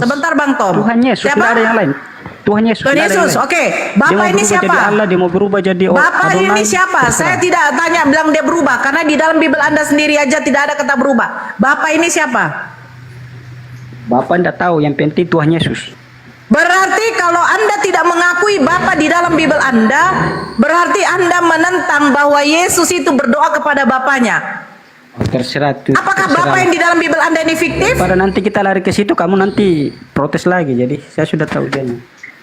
Sebentar Bang Tom. Tuhan Yesus, tidak ada yang lain. Tuhan Yesus. Tuhan Yesus, oke. Bapak ini siapa? Jadi Allah, dia mau berubah jadi Bapak ini siapa? Saya tidak tanya bilang dia berubah, karena di dalam Bible Anda sendiri aja tidak ada kata berubah. Bapak ini siapa? Bapak tidak tahu, yang penting Tuhan Yesus. Berarti kalau Anda tidak mengakui Bapa di dalam Bible Anda, berarti Anda menentang bahwa Yesus itu berdoa kepada Bapaknya. Terserah. Apakah Bapak yang di dalam Bible Anda ini fiktif? Pada nanti kita lari ke situ, kamu nanti protes lagi. Jadi saya sudah tahu dia.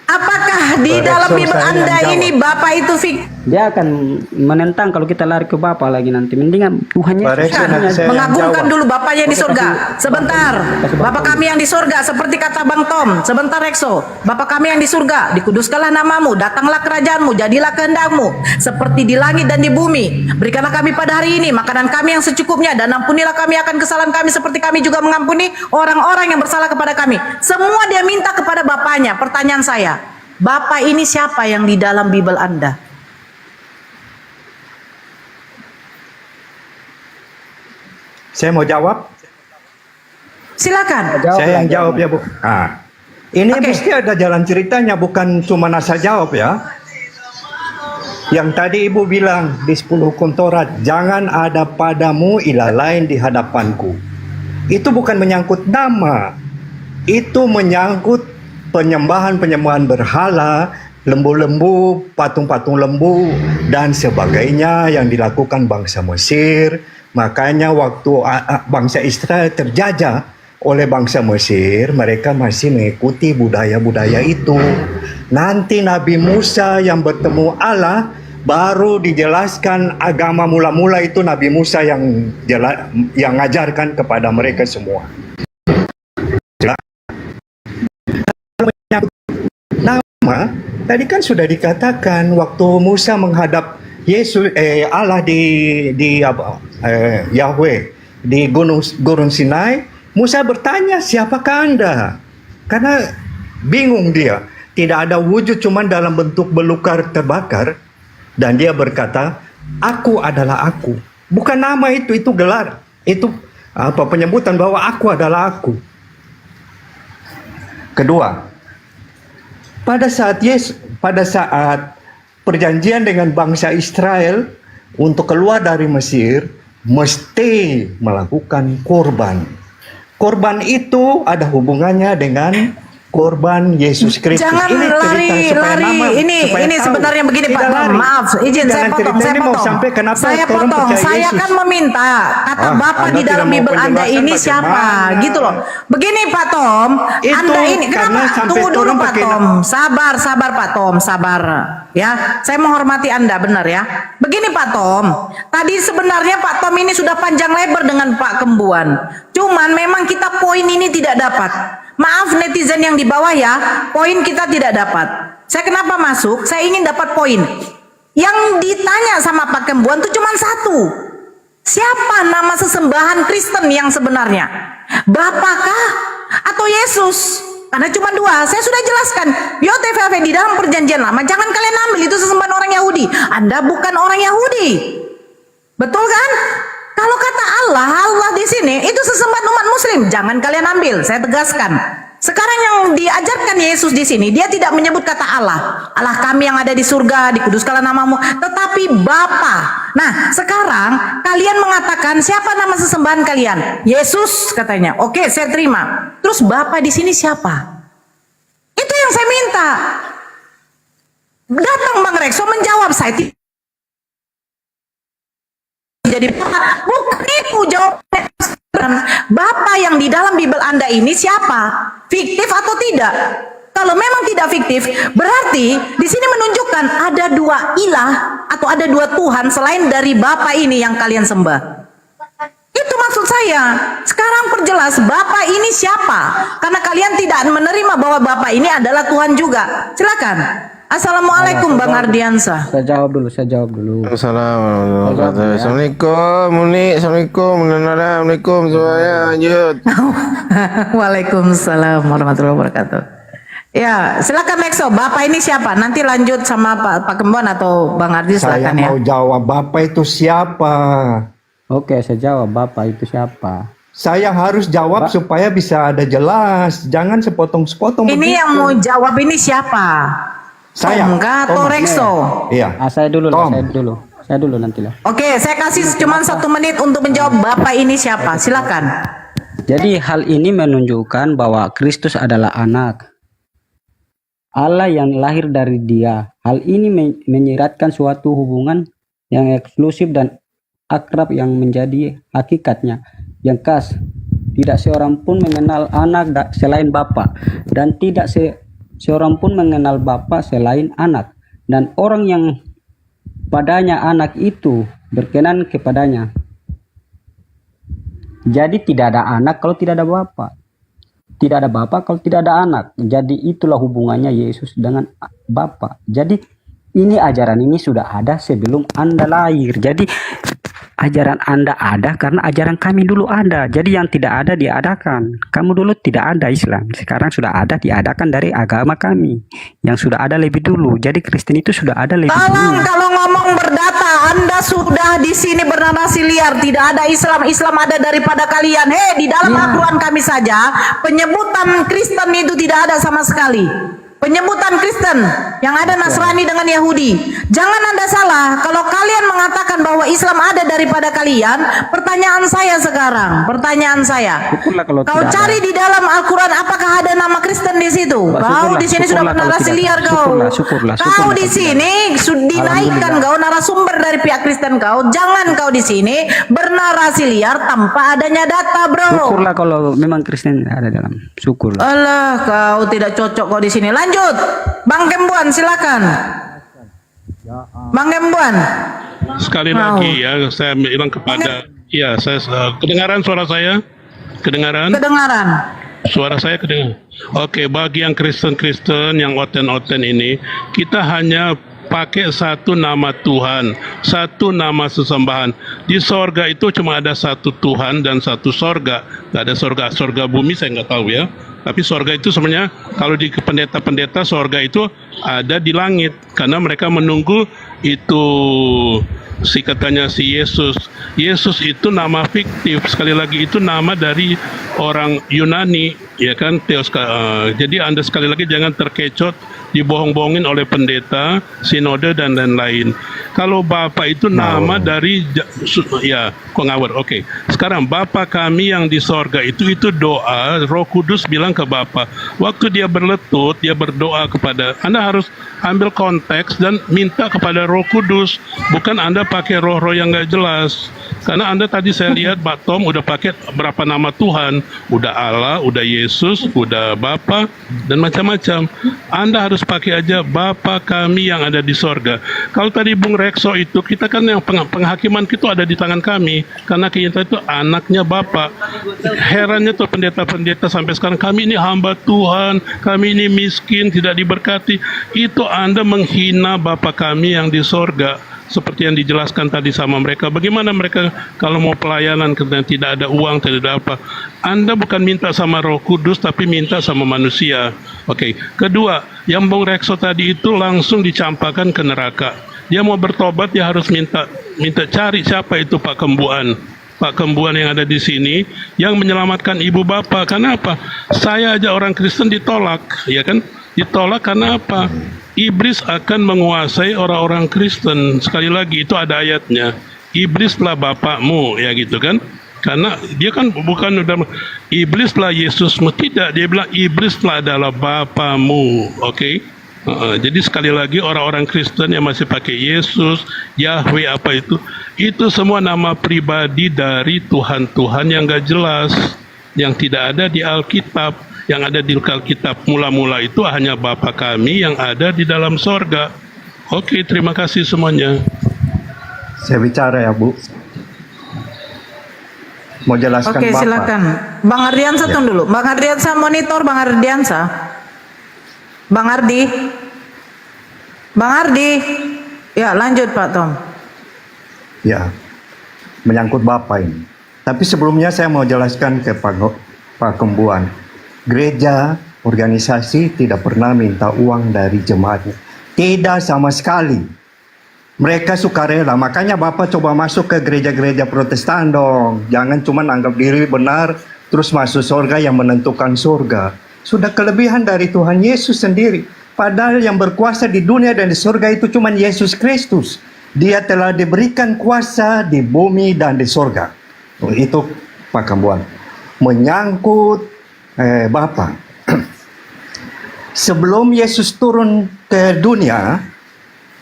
Apakah Apakah di dalam Bible Anda ini Bapa itu Dia akan menentang kalau kita lari ke Bapa lagi nanti. Mendingan Tuhan Yesus mengagungkan dulu Bapaknya di surga. Sebentar. Bapa kami yang di surga, seperti kata Bang Tom. Sebentar Rekso. Bapa kami yang di surga, dikuduskanlah namamu, datanglah kerajaanmu, jadilah kehendakmu, seperti di langit dan di bumi. Berikanlah kami pada hari ini makanan kami yang secukupnya, dan ampunilah kami akan kesalahan kami seperti kami juga mengampuni orang-orang yang bersalah kepada kami. Semua dia minta kepada Bapaknya. Pertanyaan saya, Bapak ini siapa yang di dalam Bible Anda? Saya mau jawab. Silakan. Saya yang jawab ya Bu. Ini mesti ada jalan ceritanya, bukan cuma asal jawab ya. Yang tadi Ibu bilang di 10 hukum Taurat, jangan ada padamu ilah lain di hadapanku. Itu bukan menyangkut nama. Itu menyangkut penyembahan-penyembahan berhala, lembu-lembu, patung-patung lembu, dan sebagainya yang dilakukan bangsa Mesir. Makanya waktu bangsa Israel terjajah oleh bangsa Mesir, mereka masih mengikuti budaya-budaya itu. Nanti Nabi Musa yang bertemu Allah, baru dijelaskan agama mula-mula itu Nabi Musa yang ngajarkan kepada mereka semua. Nama tadi kan sudah dikatakan waktu Musa menghadap Yesus Allah di Yahweh di Gunung Sinai, Musa bertanya, siapakah Anda? Karena bingung dia, tidak ada wujud cuman dalam bentuk belukar terbakar, dan dia berkata, aku adalah aku. Bukan nama itu gelar, itu penyebutan bahwa aku adalah aku. Kedua, pada saat perjanjian dengan bangsa Israel untuk keluar dari Mesir, mesti melakukan korban. Korban itu ada hubungannya dengan korban Yesus Kristus. Jangan lari. Ini sebenarnya begini Pak Tom. Maaf, izin saya potong. Saya akan meminta kata Bapak di dalam Bible Anda ini siapa, gitu loh. Begini Pak Tom, Anda ini kenapa? Tunggu dulu Pak Tom. Sabar Pak Tom, sabar. Ya, saya menghormati Anda, benar ya. Begini Pak Tom, tadi sebenarnya Pak Tom ini sudah panjang lebar dengan Pak Kembuan. Cuman memang kita poin ini tidak dapat. Maaf netizen yang di bawah ya, poin kita tidak dapat. Saya kenapa masuk? Saya ingin dapat poin. Yang ditanya sama Pak Kembuan itu cuma satu. Siapa nama sesembahan Kristen yang sebenarnya? Bapakkah atau Yesus? Karena cuma dua. Saya sudah jelaskan. YOTVV di dalam perjanjian lama, jangan kalian ambil itu sesembahan orang Yahudi. Anda bukan orang Yahudi. Betul kan? Kalau kata Allah di sini itu sesembahan umat Muslim, jangan kalian ambil. Saya tegaskan. Sekarang yang diajarkan Yesus di sini, dia tidak menyebut kata Allah. Allah kami yang ada di surga, dikuduskanlah namamu, tetapi Bapa. Nah, sekarang kalian mengatakan siapa nama sesembahan kalian? Yesus katanya. Oke, saya terima. Terus Bapa di sini siapa? Itu yang saya minta. Datang Bang Rekso menjawab, saya jadi bukan itu jawabannya. Bapak yang di dalam Bible Anda ini siapa? Fiktif atau tidak? Kalau memang tidak fiktif, berarti di sini menunjukkan ada dua ilah atau ada dua Tuhan selain dari Bapak ini yang kalian sembah. Itu maksud saya. Sekarang perjelas Bapak ini siapa? Karena kalian tidak menerima bahwa Bapak ini adalah Tuhan juga. Silakan. Assalamualaikum Bang Ardiansa. Saya jawab dulu. Assalamualaikum Muni. Assalamualaikum Assalamualaikum semuanya. Lanjut. Waalaikumsalam warahmatullahi wabarakatuh. Ya, silakan Nexo. Bapak ini siapa? Nanti lanjut sama Pak Kembuan atau Bang Ardi, silakan ya. Saya mau jawab Bapak itu siapa. Oke, saya jawab Bapak itu siapa. Saya harus jawab supaya bisa ada jelas. Jangan sepotong-sepotong. Ini begitu. yang mau jawab ini siapa? Saya. Tom Rekso. Iya. Saya dulu nanti lah. Oke, saya kasih cuma 1 menit untuk menjawab Bapak ini siapa. Silakan. Jadi hal ini menunjukkan bahwa Kristus adalah anak Allah yang lahir dari Dia. Hal ini menyiratkan suatu hubungan yang eksklusif dan akrab yang menjadi hakikatnya yang khas. Tidak seorang pun mengenal anak selain Bapa, dan tidak seorang pun mengenal Bapa selain anak, dan orang yang padanya anak itu berkenan kepadanya. Jadi tidak ada anak kalau tidak ada Bapa. Tidak ada Bapa kalau tidak ada anak. Jadi itulah hubungannya Yesus dengan Bapa. Jadi ini ajaran ini sudah ada sebelum Anda lahir. Jadi ajaran Anda ada karena ajaran kami dulu ada. Jadi yang tidak ada diadakan. Kamu dulu tidak ada Islam. Sekarang sudah ada, diadakan dari agama kami yang sudah ada lebih dulu. Jadi Kristen itu sudah ada lebih dulu. Tolong kalau ngomong berdata, Anda sudah di sini bernarasi liar. Tidak ada Islam, Islam ada daripada kalian. Hei, di dalam Al-Quran kami saja penyebutan Kristen itu tidak ada sama sekali. Penyebutan Kristen yang ada Nasrani dengan Yahudi. Jangan Anda salah kalau kalian mengatakan bahwa Islam ada daripada kalian. Pertanyaan saya sekarang, pertanyaan saya, kau cari di dalam Al-Quran apakah ada nama Kristen di situ? Kau di sini sudah bernarasi liar kau. Kau di sini sudah dinaikkan kau narasumber dari pihak Kristen kau. Jangan kau di sini bernarasi liar tanpa adanya data, bro. Syukurlah kalau memang Kristen ada dalam. Syukur. Alah, kau tidak cocok kau di sini. Lanjut, Bang Kembuan, silakan. Bang Kembuan. Sekali lagi ya, saya bilang kepada, ya saya kedengaran suara saya, kedengaran. Suara saya kedengaran. Oke, bagi yang Kristen-Kristen yang oten-oten ini, kita hanya pakai satu nama Tuhan, satu nama sesembahan. Di sorga itu cuma ada satu Tuhan dan satu sorga. Gak ada sorga bumi saya nggak tahu ya. Tapi sorga itu sebenarnya kalau di pendeta-pendeta sorga itu ada di langit karena mereka menunggu itu katanya si Yesus. Yesus itu nama fiktif, sekali lagi itu nama dari orang Yunani, ya kan, Theos. Jadi Anda sekali lagi jangan terkecoh dibohong-bohongin oleh pendeta, sinode dan lain-lain. Kalau Bapa itu nama dari ya kok ngawur. Oke. Sekarang Bapa kami yang di sorga itu doa Roh Kudus bilang ke Bapa. Waktu dia berletut, dia berdoa kepada Anda harus ambil konteks dan minta kepada Roh Kudus, bukan Anda pakai roh-roh yang nggak jelas. Karena Anda tadi saya lihat Pak Tom udah pakai berapa nama Tuhan, udah Allah, udah Yesus, udah Bapa dan macam-macam. Anda harus pakai aja Bapa kami yang ada di sorga. Kalau tadi Bung Rekso itu kita kan yang penghakiman itu ada di tangan kami karena kita itu anaknya Bapa. Herannya tuh pendeta-pendeta sampai sekarang kami ini hamba Tuhan, kami ini miskin, tidak diberkati. Itu Anda menghina Bapa kami yang di sorga. Seperti yang dijelaskan tadi sama mereka, bagaimana mereka kalau mau pelayanan karena tidak ada uang, tidak ada apa. Anda bukan minta sama Roh Kudus tapi minta sama manusia. Oke. Kedua, yang Bung Rekso tadi itu langsung dicampakkan ke neraka. Dia mau bertobat, dia harus minta cari siapa itu Pak Kembuan. Pak Kembuan yang ada di sini yang menyelamatkan ibu bapak. Karena apa? Saya aja orang Kristen ditolak, ya kan? Ditolak karena apa? Iblis akan menguasai orang-orang Kristen. Sekali lagi itu ada ayatnya. Iblislah bapakmu, ya gitu kan? Karena dia kan bukan udah iblislah Yesusmu, tidak. Dia bilang iblislah adalah bapamu, oke? Jadi sekali lagi orang-orang Kristen yang masih pakai Yesus, Yahweh apa itu semua nama pribadi dari Tuhan-Tuhan yang gak jelas, yang tidak ada di Alkitab. Yang ada di Alkitab mula-mula itu hanya Bapa kami yang ada di dalam sorga. Oke, terima kasih semuanya. Saya bicara ya Bu. Mau jelaskan Oke, Bapak. silakan. Bang Ardiansa tunggu dulu. Bang Ardiansa monitor Bang Ardiansa. Bang Ardi. Bang Ardi. Ya, lanjut Pak Tom. Ya. Menyangkut Bapak ini. Tapi sebelumnya saya mau jelaskan ke Pak Kembuan. Gereja, organisasi tidak pernah minta uang dari jemaatnya. Tidak sama sekali. Mereka sukarela. Makanya Bapak coba masuk ke gereja-gereja Protestan dong. Jangan cuma anggap diri benar terus masuk surga yang menentukan surga. Sudah kelebihan dari Tuhan Yesus sendiri. Padahal yang berkuasa di dunia dan di surga itu cuma Yesus Kristus. Dia telah diberikan kuasa di bumi dan di surga. Itu Pak Kembuan. Menyangkut Bapak, sebelum Yesus turun ke dunia,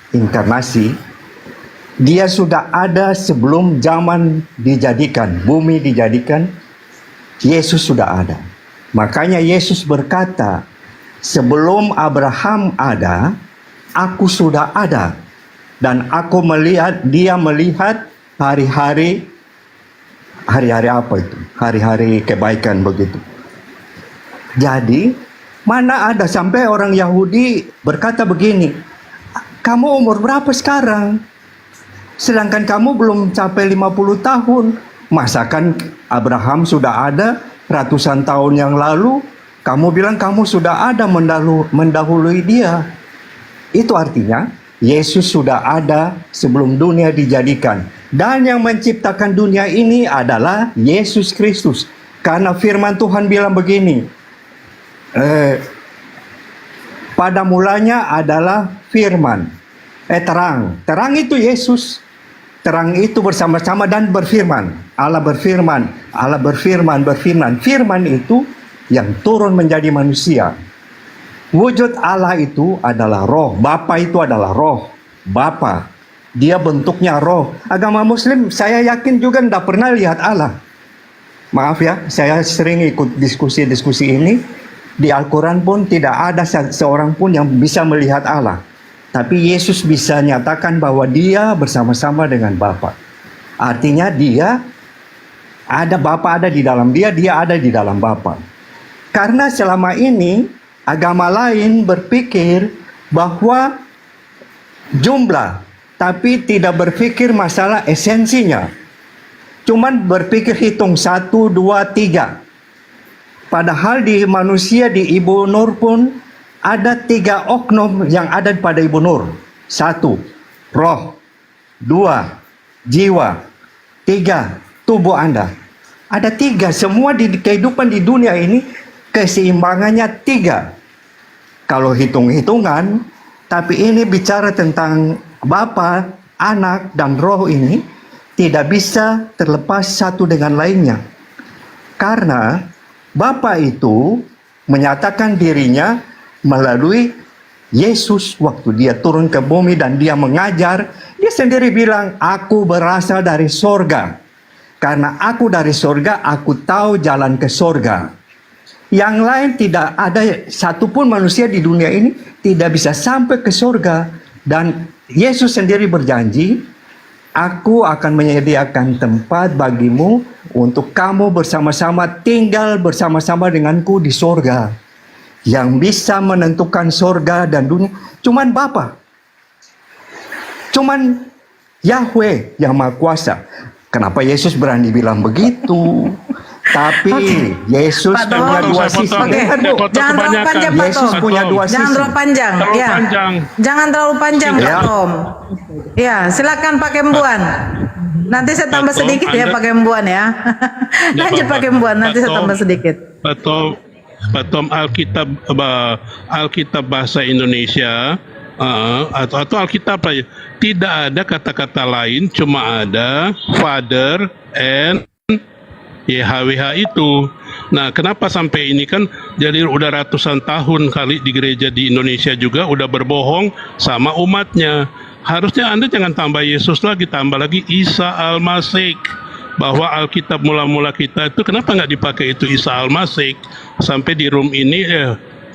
inkarnasi, dia sudah ada sebelum zaman dijadikan, bumi dijadikan, Yesus sudah ada. Makanya Yesus berkata, sebelum Abraham ada, aku sudah ada. Dan aku melihat, dia melihat hari-hari apa itu? Hari-hari kebaikan begitu. Jadi, mana ada sampai orang Yahudi berkata begini, kamu umur berapa sekarang? Sedangkan kamu belum capai 50 tahun. Masakan Abraham sudah ada ratusan tahun yang lalu, kamu bilang kamu sudah ada mendahului dia. Itu artinya Yesus sudah ada sebelum dunia dijadikan. Dan yang menciptakan dunia ini adalah Yesus Kristus. Karena firman Tuhan bilang begini, pada mulanya adalah firman, terang. Terang itu Yesus. Terang itu bersama-sama dan berfirman. Allah berfirman, Allah berfirman. Firman itu yang turun menjadi manusia. Wujud Allah itu adalah roh. Bapa itu adalah roh. Bapa. Dia bentuknya roh. Agama Muslim saya yakin juga tidak pernah lihat Allah. Maaf ya, saya sering ikut diskusi-diskusi ini. Di Al-Quran pun tidak ada seorang pun yang bisa melihat Allah. Tapi Yesus bisa nyatakan bahwa dia bersama-sama dengan Bapa. Artinya dia ada, Bapa ada di dalam dia, dia ada di dalam Bapa. Karena selama ini agama lain berpikir bahwa jumlah, tapi tidak berpikir masalah esensinya. Cuman berpikir hitung 1, 2, 3. Padahal di manusia, di Ibu Nur pun ada 3 oknum yang ada pada Ibu Nur. 1, roh. 2, jiwa. 3, tubuh Anda. Ada 3, semua di kehidupan di dunia ini keseimbangannya 3. Kalau hitung-hitungan, tapi ini bicara tentang Bapa, Anak, dan Roh ini tidak bisa terlepas satu dengan lainnya. Karena Bapa itu menyatakan dirinya melalui Yesus waktu dia turun ke bumi dan dia mengajar. Dia sendiri bilang, aku berasal dari sorga. Karena aku dari sorga, aku tahu jalan ke sorga. Yang lain tidak ada satupun manusia di dunia ini tidak bisa sampai ke sorga. Dan Yesus sendiri berjanji, aku akan menyediakan tempat bagimu untuk kamu bersama-sama tinggal bersama-sama denganku di sorga. Yang bisa menentukan sorga dan dunia cuman Bapa. Cuman Yahweh yang Maha Kuasa. Kenapa Yesus berani bilang begitu? Tapi Yesus punya dua sisi. Jangan terlalu panjang, Pak Yesus Tom. punya dua sisi. Jangan terlalu panjang. Ya. Jangan terlalu panjang, Pak Tom. Ya, silakan Pak Kembuan. Nanti saya tambah sedikit ya Pak Kembuan ya. Lanjut Pak Kembuan, nanti saya tambah sedikit. Pak Tom, Alkitab bahasa Indonesia atau Alkitab aja, tidak ada kata-kata lain, cuma ada Father and YHWH itu. Nah, kenapa sampai ini kan jadi udah ratusan tahun kali di gereja di Indonesia juga udah berbohong sama umatnya. Harusnya Anda jangan tambah Yesus lagi, tambah lagi Isa Al-Masih. Bahwa Alkitab mula-mula kita itu kenapa nggak dipakai itu Isa Al-Masih? Sampai di room ini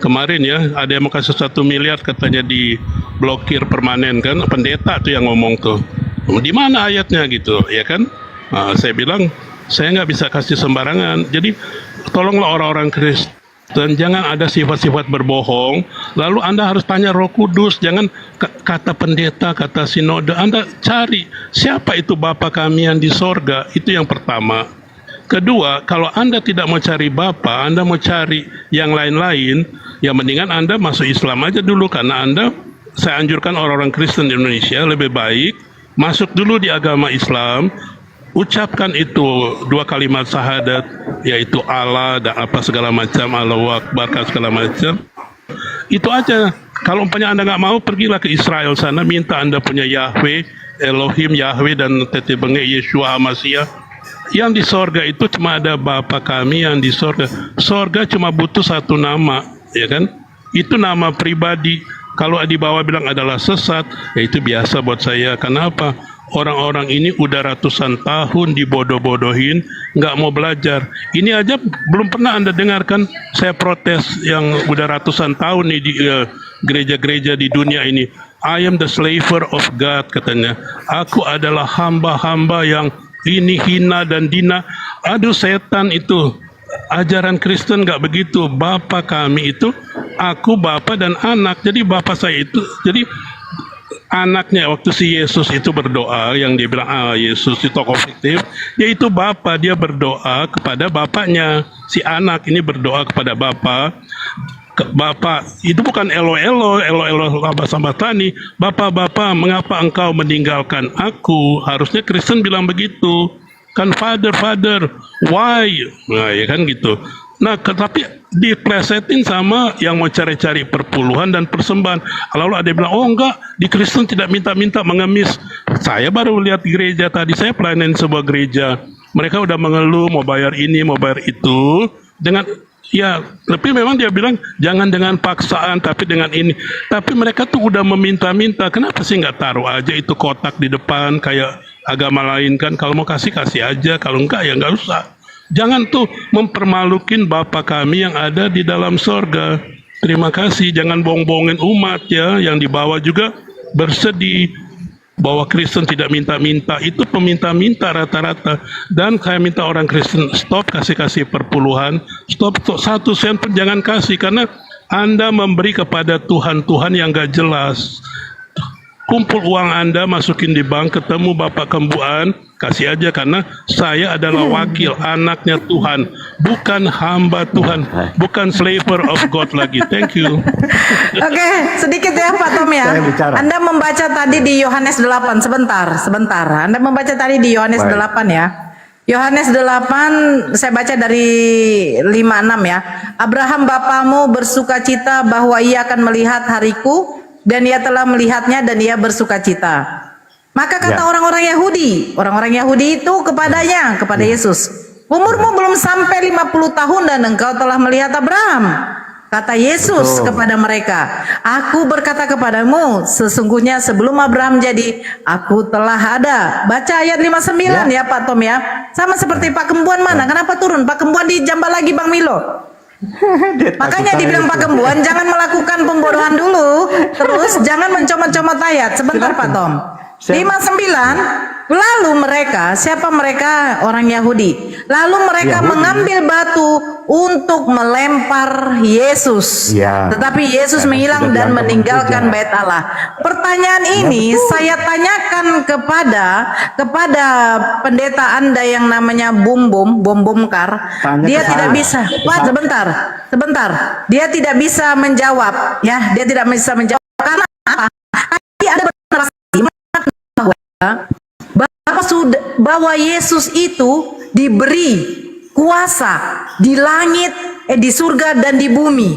kemarin ya ada yang mau kasih 1 miliar katanya diblokir permanen kan, pendeta tuh yang ngomong tuh. Di mana ayatnya gitu ya kan? Saya bilang saya nggak bisa kasih sembarangan. Jadi tolonglah orang-orang Kristen jangan ada sifat-sifat berbohong. Lalu Anda harus tanya Roh Kudus, jangan kata pendeta, kata sinode. Anda cari siapa itu Bapa kami yang di sorga. Itu yang pertama. Kedua, kalau Anda tidak mau cari Bapa, Anda mau cari yang lain-lain, ya mendingan Anda masuk Islam aja dulu. Karena saya anjurkan orang-orang Kristen di Indonesia lebih baik masuk dulu di agama Islam. Ucapkan itu 2 kalimat syahadat, yaitu Allah dan apa segala macam, Allahu Akbar segala macam. Itu aja. Kalau umpamanya Anda nggak mau, pergilah ke Israel sana, minta Anda punya Yahweh, Elohim, Yahweh dan Tete Benge, Yeshua HaMashiach. Yang di sorga itu cuma ada Bapa kami yang di sorga. Sorga cuma butuh 1 nama, ya kan? Itu nama pribadi. Kalau di bawah bilang adalah sesat, ya itu biasa buat saya. Kenapa? orang-orang ini udah ratusan tahun dibodoh-bodohin, nggak mau belajar. Ini aja belum pernah Anda dengarkan saya protes yang udah ratusan tahun nih di gereja-gereja di dunia ini. I am the slaver of God, katanya. Aku adalah hamba-hamba yang ini hina dan dina. Aduh, setan itu. Ajaran Kristen nggak begitu. Bapa kami itu, aku bapa dan anak. Jadi bapa saya itu, jadi anaknya waktu si Yesus itu berdoa, yang dia bilang Yesus itu tokoh fiktif, yaitu bapa, dia berdoa kepada bapaknya. Si anak ini berdoa kepada bapa. Bapak itu bukan elo laba sambatani. Bapak, mengapa engkau meninggalkan aku? Harusnya Kristen bilang begitu kan, father, why? Nah ya kan gitu. Nah tapi diplesetin sama yang mau cari-cari perpuluhan dan persembahan. Lalu ada yang bilang, oh enggak, di Kristen tidak minta-minta mengemis. Saya baru lihat gereja tadi, saya pelayanan sebuah gereja, mereka udah mengeluh mau bayar ini, mau bayar itu, dengan ya, tapi memang dia bilang jangan dengan paksaan, tapi dengan ini. Tapi mereka tuh udah meminta-minta. Kenapa sih nggak taruh aja itu kotak di depan kayak agama lain kan? Kalau mau kasih aja, kalau enggak ya nggak usah. Jangan tuh mempermalukin Bapa kami yang ada di dalam sorga. Terima kasih. Jangan bohong-bohongin umat ya, yang di bawah juga bersedih bahwa Kristen tidak minta-minta. Itu peminta-minta rata-rata. Dan saya minta orang Kristen stop kasih perpuluhan, stop 1 sen pun jangan kasih, karena Anda memberi kepada Tuhan yang gak jelas. Kumpul uang Anda, masukin di bank, ketemu Bapak Kembuan, kasih aja, karena saya adalah wakil anaknya Tuhan, bukan hamba Tuhan, bukan slaver of God lagi. Thank you. Oke, sedikit ya Pak Tom ya. Anda membaca tadi di Yohanes 8, sebentar. Anda membaca tadi di Yohanes 8 ya. Yohanes 8, saya baca dari 5-6 ya. Abraham bapamu bersukacita bahwa ia akan melihat hariku, dan ia telah melihatnya dan ia bersukacita. Maka kata orang-orang Yahudi itu kepadanya, kepada Yesus, umurmu belum sampai 50 tahun dan engkau telah melihat Abraham. Kata Yesus kepada mereka, aku berkata kepadamu, sesungguhnya sebelum Abraham jadi, aku telah ada. Baca ayat 59 ya Pak Tom ya. Sama seperti Pak Kembuan mana? Kenapa turun? Pak Kembuan dijambal lagi Bang Milo. Makanya dibilang Pak Kembuan jangan melakukan pembodohan dulu, terus jangan mencomot-comot ayat. Sebentar Pak Tom. 59. Lalu mereka, siapa mereka? Orang Yahudi. Lalu mereka mengambil batu untuk melempar Yesus. Tetapi Yesus menghilang dan meninggalkan bait Allah. Pertanyaan ini saya tanyakan kepada pendeta Anda yang namanya Bom Kar. Dia tidak bisa. Pak, sebentar. Dia tidak bisa menjawab. Ya, dia tidak bisa menjawab. Karena apa? Tadi ada bahwa Yesus itu diberi kuasa di langit, di surga dan di bumi.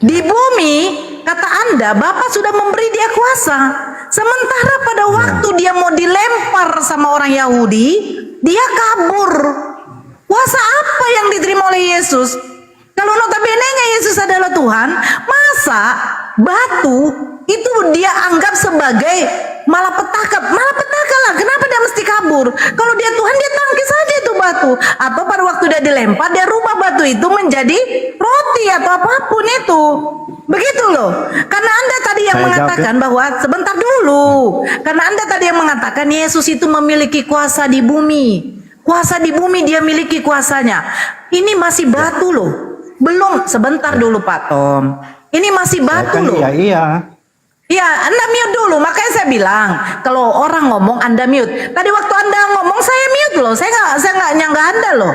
Di bumi, kata Anda, Bapak sudah memberi dia kuasa. Sementara pada waktu dia mau dilempar sama orang Yahudi, dia kabur. Kuasa apa yang diterima oleh Yesus? Kalau notabene Yesus adalah Tuhan, masa batu itu dia anggap sebagai malapetaka lah. Kenapa dia mesti kabur? Kalau dia Tuhan, dia tangkis saja itu batu. Atau pada waktu dia dilempar, dia rubah batu itu menjadi roti atau apapun itu. Begitu loh. Karena Anda tadi yang mengatakan bahwa sebentar dulu. Karena Anda tadi yang mengatakan Yesus itu memiliki kuasa di bumi. Kuasa di bumi dia miliki kuasanya. Ini masih batu loh. Belum, sebentar dulu Pak Tom. Ini masih batu loh. Iya, Anda mute dulu. Makanya saya bilang, kalau orang ngomong Anda mute. Tadi waktu Anda ngomong saya mute loh. Saya nggak nyanggah Anda loh.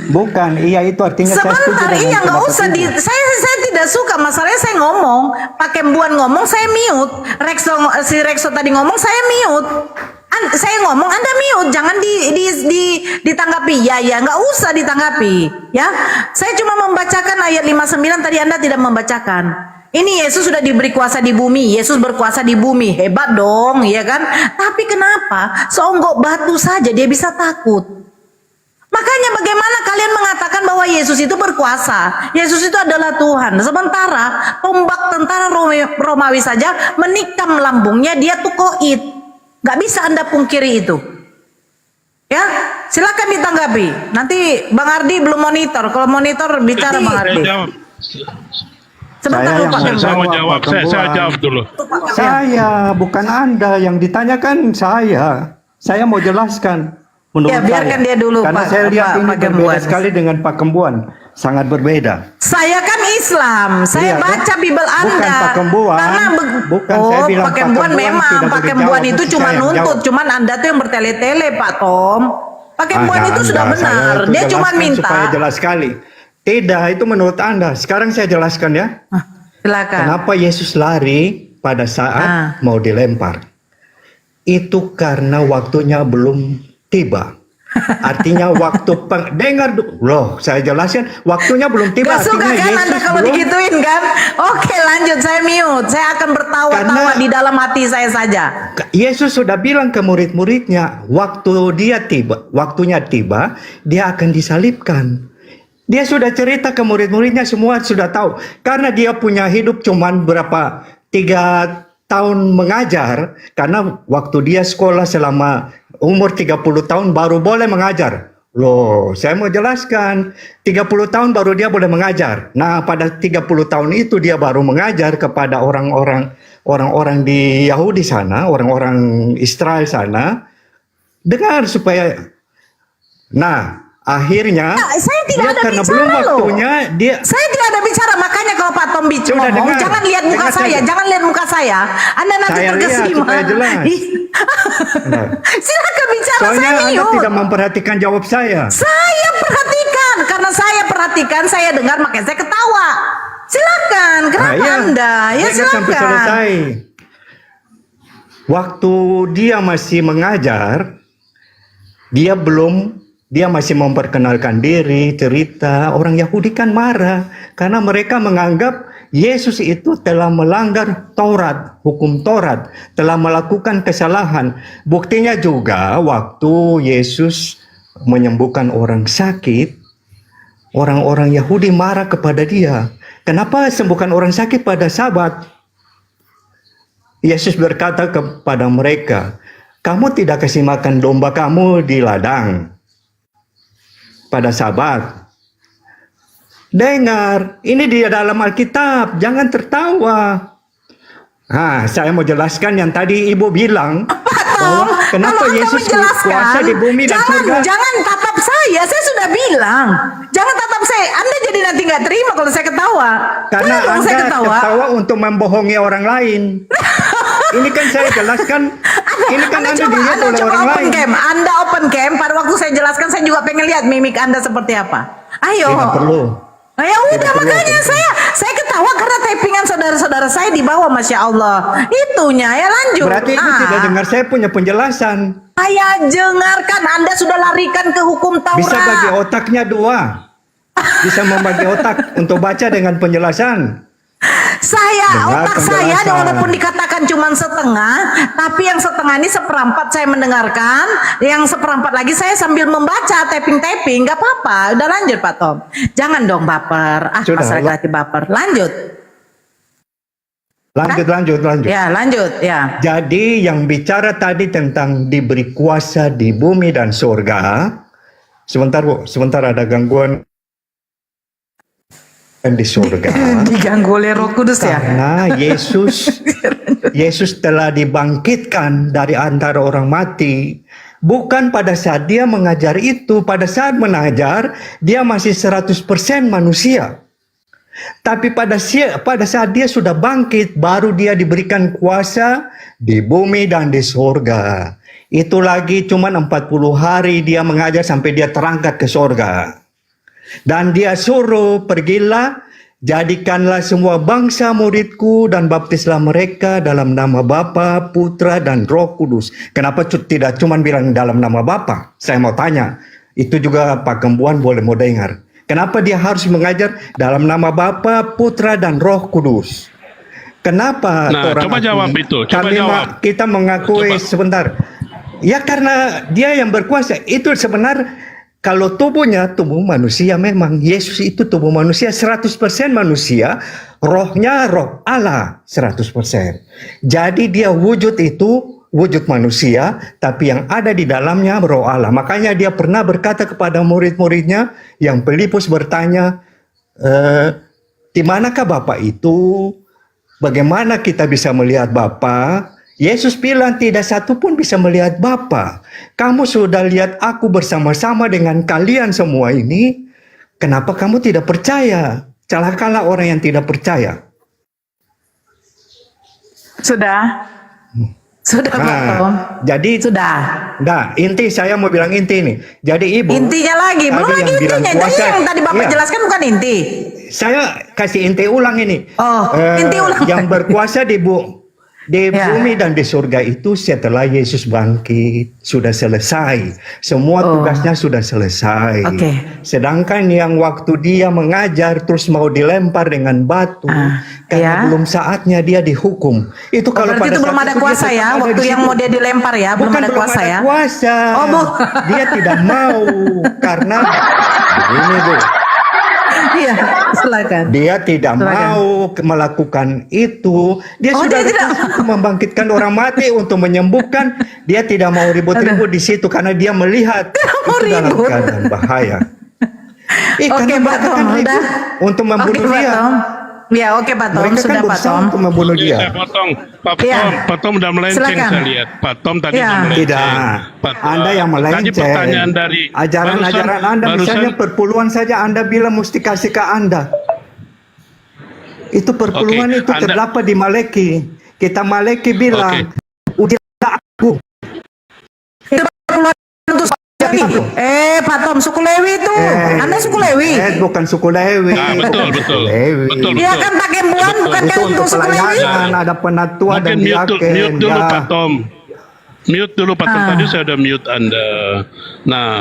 Bukan, iya itu artinya sebentar, iya nggak usah saya tidak suka masalahnya saya ngomong, Pak Kembuan ngomong saya mute, si Rexo tadi ngomong saya mute. Saya ngomong Anda mute, jangan ditanggapi. Ya nggak usah ditanggapi ya. Saya cuma membacakan ayat 59 tadi, Anda tidak membacakan. Ini Yesus sudah diberi kuasa di bumi, Yesus berkuasa di bumi, hebat dong ya kan. Tapi kenapa seonggok batu saja dia bisa takut? Makanya bagaimana kalian mengatakan bahwa Yesus itu berkuasa, Yesus itu adalah Tuhan, sementara tombak tentara Romawi saja menikam lambungnya, dia tuh koid. Nggak bisa Anda pungkiri itu. Ya, silakan ditanggapi. Nanti Bang Ardi belum monitor. Kalau monitor bicara Bang Ardi. Sebentar Saya Pak yang Gembong. mau jawab. Saya jawab dulu. Saya, bukan Anda yang ditanyakan saya. Saya mau jelaskan. Menurut Ya, biarkan saya. dia dulu, Karena Pak- saya lihat Pak- ini Pak berbeda Gembuan. sekali dengan Pak Kembuan. Sangat berbeda. Saya kan Islam, saya Iya, kan? baca Bibel Anda. Bukan Pak Kembuan. Karena Bukan, oh, saya bilang Pak Kembuan Pak Kembuan memang tidak Pak boleh Kembuan jawab, itu mesti cuma saya yang nuntut, jawab. cuman Anda tuh yang bertele-tele Pak Tom. Pak Kembuan Ada itu sudah Anda, benar, saya itu dia cuma jelaskan minta. supaya jelas sekali. Tidak, itu menurut Anda. Sekarang saya jelaskan ya. Silakan. Kenapa Yesus lari pada saat mau dilempar? Itu karena waktunya belum tiba. Artinya waktu dengar loh, saya jelaskan waktunya belum tiba. Gak suka artinya kan Yesus Anda kalau belum- digituin kan? Oke lanjut, saya mute. Saya akan bertawa-tawa di dalam hati saya saja. Yesus sudah bilang ke murid-muridnya, waktunya tiba, dia akan disalibkan. Dia sudah cerita ke murid-muridnya, semua sudah tahu. Karena dia punya hidup cuman 3 tahun mengajar, karena waktu dia sekolah selama umur 30 tahun baru boleh mengajar. Loh, saya mau jelaskan. 30 tahun baru dia boleh mengajar. Nah, pada 30 tahun itu dia baru mengajar kepada orang-orang di Yahudi sana, orang-orang Israel sana. Dengar supaya akhirnya Saya tidak dia ada karena bicara belum loh. waktunya dia Saya tidak ada bicara, makanya kalau Pak Tom Sudah ngomong, dengar. jangan lihat muka Dengar saya, saja. jangan lihat muka saya. Anda nanti Saya lihat terkesima. supaya jelas. Nah. Silakan bicara, Soalnya saya Anda mute. tidak memperhatikan jawab saya. Saya perhatikan, karena saya perhatikan, saya dengar, makanya saya ketawa. Silakan, kenapa iya. Anda? Ya Dengar sampai silakan. selesai. Waktu dia masih mengajar, dia masih memperkenalkan diri, cerita. Orang Yahudi kan marah karena mereka menganggap Yesus itu telah melanggar Taurat, hukum Taurat, telah melakukan kesalahan. Buktinya juga waktu Yesus menyembuhkan orang sakit, orang-orang Yahudi marah kepada dia. Kenapa sembuhkan orang sakit pada Sabat? Yesus berkata kepada mereka, kamu tidak kasih makan domba kamu di ladang pada Sabat. Dengar, ini di dalam Alkitab, jangan tertawa. Saya mau jelaskan yang tadi Ibu bilang, bahwa kenapa Kalau Anda Yesus menjelaskan, kuasa di bumi dan surga. Jangan tatap saya sudah bilang. Jangan tatap saya. Anda jadi nanti nggak terima kalau saya ketawa. Karena Kenapa Anda saya ketawa? ketawa untuk membohongi orang lain. Ini kan saya jelaskan, ini kan Anda dilihat oleh coba orang open lain. cam. Anda open cam. Pada waktu saya jelaskan, saya juga pengen lihat mimik Anda seperti apa. Ayo. Tidak perlu. Nah, ya udah, Tidak perlu makanya open cam. saya ketawa karena typingan saudara-saudara saya di bawah, Masya Allah. Itunya ya, lanjut. Berarti Ibu tidak dengar saya punya penjelasan. Saya dengarkan, Anda sudah larikan ke hukum Taurat. Bisa bagi otaknya 2. Bisa membagi otak untuk baca dengan penjelasan. Dengar Otak saya, penjelasan. walaupun dikatakan cuma setengah, tapi yang setengah ini seperempat saya mendengarkan, yang seperempat lagi saya sambil membaca, tapping-tapping, nggak apa-apa. Udah lanjut Pak Tom. Jangan dong baper. Sudah, Pas laki-laki baper. Lanjut. Lanjut. Ya, lanjut. Ya. Jadi yang bicara tadi tentang diberi kuasa di bumi dan surga. Sebentar Bu, sebentar ada gangguan di surga. Diganggu oleh Roh Kudus ya. Karena Yesus telah dibangkitkan dari antara orang mati. Bukan pada saat dia mengajar itu, pada saat mengajar dia masih 100% manusia. Tapi pada saat dia sudah bangkit, baru dia diberikan kuasa di bumi dan di surga. Itu lagi cuma 40 hari dia mengajar sampai dia terangkat ke surga. Dan dia suruh, pergilah, jadikanlah semua bangsa muridku dan baptislah mereka dalam nama Bapa, Putra, dan Roh Kudus. Kenapa tidak cuma bilang dalam nama Bapa? Saya mau tanya. Itu juga Pak Gembuan boleh mau dengar. Kenapa dia harus mengajar dalam nama Bapa, Putra, dan Roh Kudus? Kenapa? Nah, coba jawab itu. Coba jawab. Kita mengakui sebentar. Ya karena dia yang berkuasa. Itu sebenarnya kalau tubuhnya tubuh manusia, memang Yesus itu tubuh manusia 100% manusia, rohnya roh Allah 100%. Jadi dia wujud itu wujud manusia, tapi yang ada di dalamnya roh Allah. Makanya dia pernah berkata kepada murid-muridnya, yang Filipus bertanya, di manakah Bapa itu? Bagaimana kita bisa melihat Bapa? Yesus bilang tidak satu pun bisa melihat Bapa. Kamu sudah lihat aku bersama-sama dengan kalian semua ini. Kenapa kamu tidak percaya? Celakalah orang yang tidak percaya. Sudah. Sudah, Pak Tom. Jadi sudah. Nah, inti saya mau bilang inti nih. Jadi ibu. Intinya lagi, belum tadi lagi yang bilang intinya. Jadi puasa, yang tadi Bapak iya. jelaskan bukan inti. Saya kasih inti ulang ini. Oh, inti ulang. Yang berkuasa di bumi dan di surga itu setelah Yesus bangkit sudah selesai. Semua tugasnya sudah selesai. Sedangkan yang waktu dia mengajar terus mau dilempar dengan batu karena belum saatnya dia dihukum. Itu kalau berarti pada itu belum saat ada itu dia kuasa tetap ya, ada waktu di yang situ. mau dia dilempar ya, belum ada kuasa ya. Kuasa. Oh, Bu. Dia tidak mau karena ini Bu. Iya, silakan. Dia tidak mau melakukan itu. Dia sudah untuk membangkitkan orang mati, untuk menyembuhkan. Dia tidak mau ribut-ribut di situ karena dia melihat itu dalam keadaan bahaya. Oke, Pak Tom, udah. Untuk membunuh Pak dia. Tom. Ya, oke Pak Tom, Mereka sudah kan Pak berusaha Tom. untuk membunuh dia. Saya potong. Pak Tom udah melenceng Silakan. saya lihat. Pak Tom tadi Ya. udah melenceng. Tidak. Anda yang Tadi melenceng. pertanyaan dari Ajaran-ajaran Anda misalnya perpuluhan saja Anda bilang mesti kasih ke Anda. Itu perpuluhan itu terdapat di Maleki. Kita Maleki bilang, udah aku. Itu perpuluhan untuk Pak Tom, suku Lewi itu. Anda suku Lewi. Bukan suku Lewi. Nah, betul. Dia kan pakai bulan bukannya Itu untuk suku Lewi. pelayanan, ada penatua dan Mungkin mute dulu ya. Pak Tom. Mute dulu Pak Tom. Tadi saya udah mute Anda. Nah,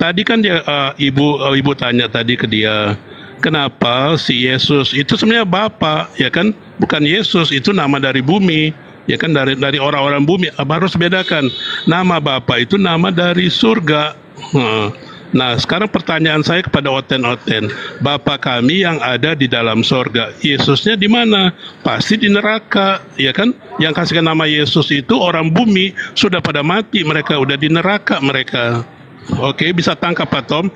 tadi kan dia ibu tanya tadi ke dia, kenapa si Yesus itu sebenarnya Bapa, ya kan? Bukan Yesus, itu nama dari bumi. Ya kan, dari orang-orang bumi. Harus bedakan. Nama Bapa itu nama dari surga. Nah, sekarang pertanyaan saya kepada Oten-Oten, Bapa kami yang ada di dalam surga, Yesusnya di mana? Pasti di neraka, ya kan? Yang kasihkan nama Yesus itu orang bumi, sudah pada mati mereka, udah di neraka mereka. Oke, bisa tangkap Pak Tom.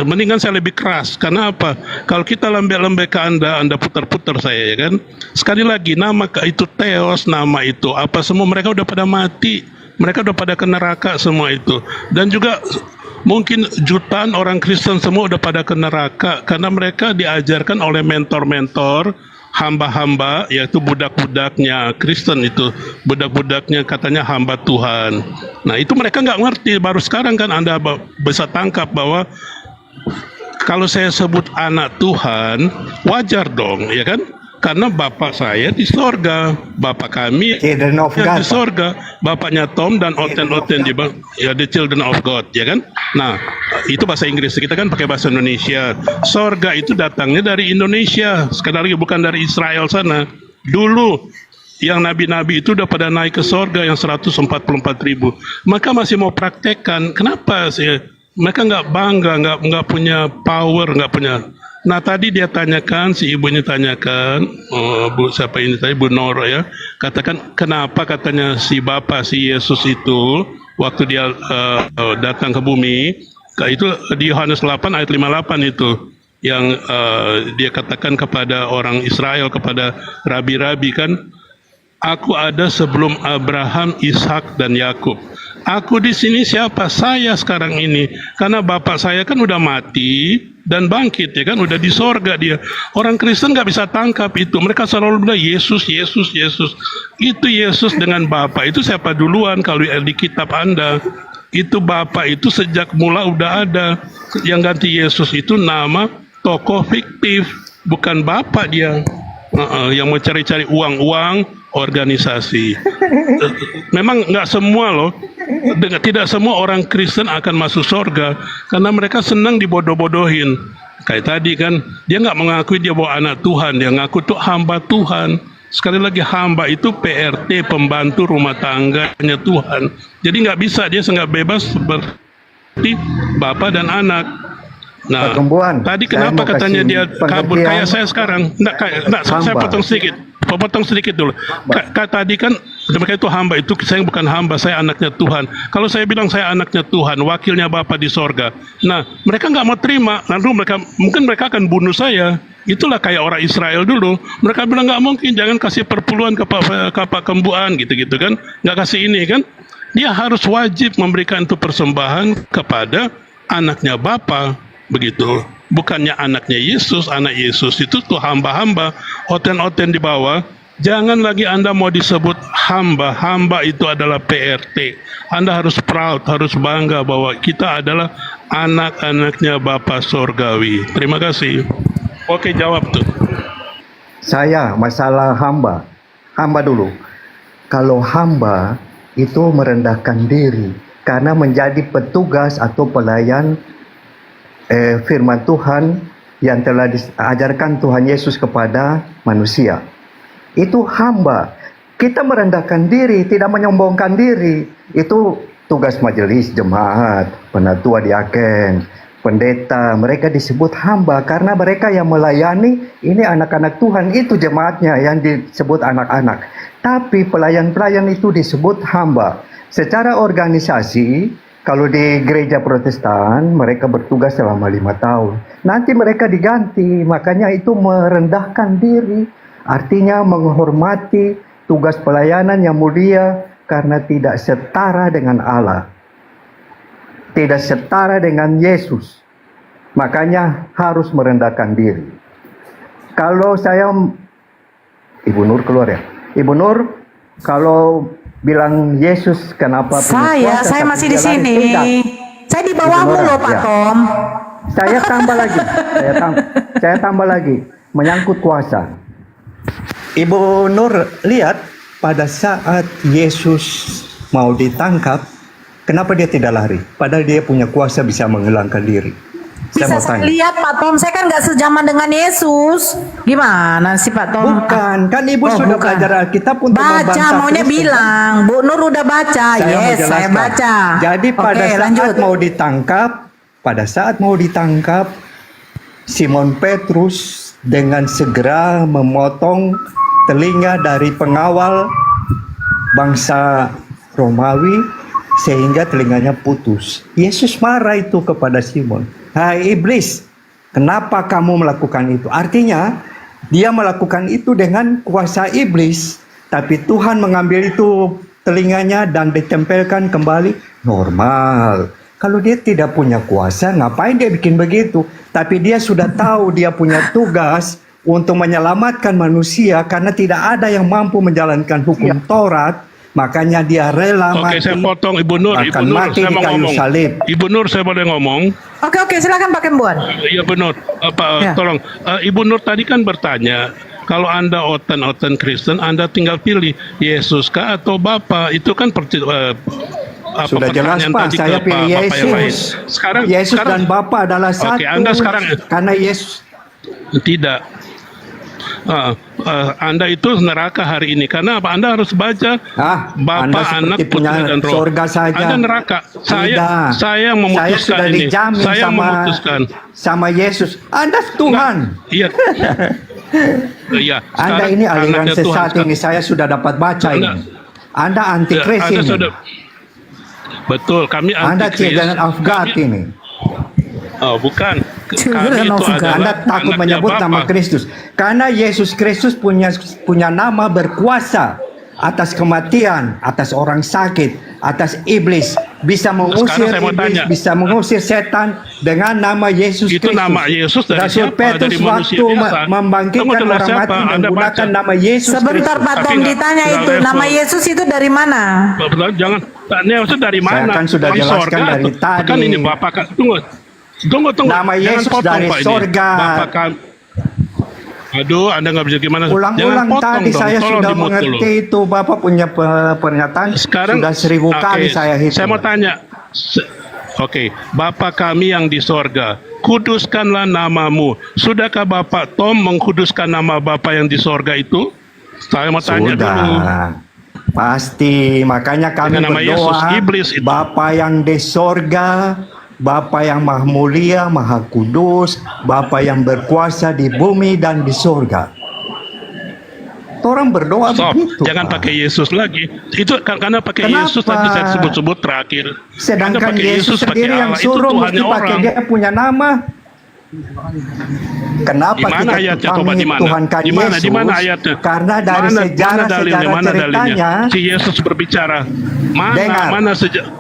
Mendingan saya lebih keras. Karena apa? Kalau kita lembek-lembek ke Anda putar-putar saya, ya kan? Sekali lagi, nama itu Theos, nama itu apa semua mereka udah pada mati. Mereka udah pada ke neraka semua itu. Dan juga mungkin jutaan orang Kristen semua udah pada ke neraka karena mereka diajarkan oleh mentor-mentor hamba-hamba, yaitu budak-budaknya Kristen itu, budak-budaknya katanya hamba Tuhan. Nah itu mereka nggak ngerti, baru sekarang kan Anda bisa tangkap bahwa kalau saya sebut anak Tuhan, wajar dong, ya kan? Karena bapak saya di sorga, bapak kami yang di sorga, bapaknya Tom dan Oten-Oten di ya, the children of God, ya kan? Nah, itu bahasa Inggris, kita kan pakai bahasa Indonesia. Sorga itu datangnya dari Indonesia, sekali lagi bukan dari Israel sana. Dulu yang nabi-nabi itu udah pada naik ke sorga yang 144.000. Maka masih mau praktekkan, kenapa sih? Mereka nggak bangga, nggak punya power, nggak punya. Nah tadi dia tanyakan, si ibu ini tanyakan, Bu siapa ini tadi, Bu Noro ya, katakan kenapa katanya si Bapa si Yesus itu waktu dia datang ke bumi, itu di Yohanes 8 ayat 58 itu yang dia katakan kepada orang Israel, kepada rabi-rabi kan, aku ada sebelum Abraham, Ishak dan Yakub. Aku di sini siapa? Saya sekarang ini. Karena bapak saya kan udah mati dan bangkit, ya kan, udah di sorga dia. Orang Kristen nggak bisa tangkap itu. Mereka selalu bilang Yesus, Yesus, Yesus. Itu Yesus dengan bapak itu siapa duluan kalau di kitab Anda? Itu bapak itu sejak mula udah ada. Yang ganti Yesus itu nama tokoh fiktif, bukan bapak dia. Yang mau cari-cari uang-uang organisasi. Memang nggak semua loh. Tidak semua orang Kristen akan masuk surga karena mereka senang dibodoh-bodohin. Kayak tadi kan, dia nggak mengakui dia bawa anak Tuhan, dia ngaku tuh hamba Tuhan. Sekali lagi, hamba itu PRT, pembantu rumah tangganya Tuhan. Jadi nggak bisa, dia nggak bebas seperti bapak dan anak. Nah, tadi kenapa katanya dia kabur kayak saya sekarang? Nggak, saya potong sedikit. potong sedikit dulu. Tadi kan mereka itu hamba, itu saya bukan hamba, saya anaknya Tuhan. Kalau saya bilang saya anaknya Tuhan, wakilnya Bapa di sorga, nah mereka nggak mau terima, lalu mungkin mereka akan bunuh saya. Itulah kayak orang Israel dulu, mereka bilang nggak mungkin, jangan kasih perpuluhan ke Pak Kembuan gitu-gitu kan, nggak kasih ini kan. Dia harus wajib memberikan itu persembahan kepada anaknya Bapa, begitu. Bukannya anaknya Yesus. Anak Yesus itu tuh hamba-hamba, oten-oten di bawah. Jangan lagi Anda mau disebut hamba. Hamba itu adalah PRT. Anda harus proud, harus bangga bahwa kita adalah anak-anaknya Bapa Sorgawi. Terima kasih. Oke, jawab tuh. Saya masalah hamba. Hamba dulu. Kalau hamba itu merendahkan diri karena menjadi petugas atau pelayan firman Tuhan yang telah diajarkan Tuhan Yesus kepada manusia. Itu hamba. Kita merendahkan diri, tidak menyombongkan diri. Itu tugas majelis jemaat, penatua diaken, pendeta. Mereka disebut hamba karena mereka yang melayani. Ini anak-anak Tuhan, itu jemaatnya yang disebut anak-anak. Tapi pelayan-pelayan itu disebut hamba. Secara organisasi, kalau di gereja Protestan, mereka bertugas selama 5 tahun. Nanti mereka diganti, makanya itu merendahkan diri. Artinya menghormati tugas pelayanan yang mulia karena tidak setara dengan Allah. Tidak setara dengan Yesus. Makanya harus merendahkan diri. Kalau saya, Ibu Nur keluar ya? Ibu Nur, kalau bilang Yesus kenapa saya masih di sini. Saya di bawahmu loh Pak Tom. Saya tambah lagi. Saya tambah lagi menyangkut kuasa. Ibu Nur lihat pada saat Yesus mau ditangkap, kenapa dia tidak lari? Padahal dia punya kuasa bisa menghilangkan diri. Bisa saya lihat Pak Tom, saya kan nggak sejaman dengan Yesus. Gimana sih Pak Tom? Bukan, kan Ibu sudah belajar Alkitab untuk baca, maunya Kristus. Bilang, Bu Nur udah baca. Saya baca. Jadi pada saat mau ditangkap, Simon Petrus dengan segera memotong telinga dari pengawal bangsa Romawi sehingga telinganya putus. Yesus marah itu kepada Simon. Hai iblis, kenapa kamu melakukan itu? Artinya, dia melakukan itu dengan kuasa iblis. Tapi Tuhan mengambil itu telinganya dan ditempelkan kembali normal. Kalau dia tidak punya kuasa, ngapain dia bikin begitu? Tapi dia sudah tahu dia punya tugas untuk menyelamatkan manusia karena tidak ada yang mampu menjalankan hukum Taurat. Makanya dia rela mati. Oke, saya potong Ibu Nur. Ibu Nur, saya mau ngomong. Ibu Nur, saya boleh ngomong? Oke, silakan Pak Kembuan. Iya benar. Tolong, Ibu Nur tadi kan bertanya, kalau Anda oten Kristen, Anda tinggal pilih Yesus kah atau Bapa. Itu kan sudah jelas Pak, saya pilih Yesus. Sekarang dan Bapa adalah satu. Oke, Anda sekarang karena Yesus tidak. Anda itu neraka hari ini karena apa? Anda harus baca Bapa, Anak, Putra dan Roh. Surga saja. Anda neraka. Saya memutuskan saya sudah ini. Dijamin saya memutuskan sama Yesus. Anda Tuhan. Iya. Iya. Anda ini aliran sesat ini. Saya sudah dapat baca ini. Anda antikris ini. Betul. Kami Anda Children of God ini. Oh, bukan. Kami itu Anda takut menyebut nama Kristus karena Yesus Kristus punya nama berkuasa atas kematian, atas orang sakit, atas iblis, bisa mengusir iblis, bisa mengusir setan dengan nama Yesus Kristus. Itu nama Yesus dari Rasul siapa? Petrus waktu membangkitkan orang mati menggunakan nama Yesus Kristus. Sebentar Pak Tom ditanya itu nama Yesus itu dari mana? Jangan tanya itu dari mana? Saya kan sudah jelaskan dari tadi. Kan ini Bapak Tunggu. Nama Yesus dari sorga. Aduh, Anda nggak bisa gimana? Ulang-ulang tadi saya sudah mengerti itu. Bapak punya pernyataan sekarang sudah 1000 kali saya hitung. Saya mau tanya. Oke, Bapa kami yang di sorga, kuduskanlah namamu. Sudahkah Bapak Tom mengkuduskan nama Bapa yang di sorga itu? Saya mau tanya dulu. Pasti, makanya kami berdoa. Yesus, iblis itu. Bapa yang di sorga, Bapa yang maha mulia, maha kudus, Bapa yang berkuasa di bumi dan di surga. Orang berdoa Stop, begitu. jangan Pak. pakai Yesus lagi. Itu karena pakai Kenapa? Yesus tadi saya sebut-sebut terakhir. Anda Sedangkan pakai Yesus pakai sendiri yang Allah, itu suruh Tuhannya mesti pakai orang. dia punya nama. Kenapa Di mana kita ayatnya, coba pamit di mana? Tuhankan Di mana? Yesus? Di mana ayatnya? Karena dari Mana sejarah-sejarah mana dalilnya? ceritanya, Si Yesus berbicara. Dengar.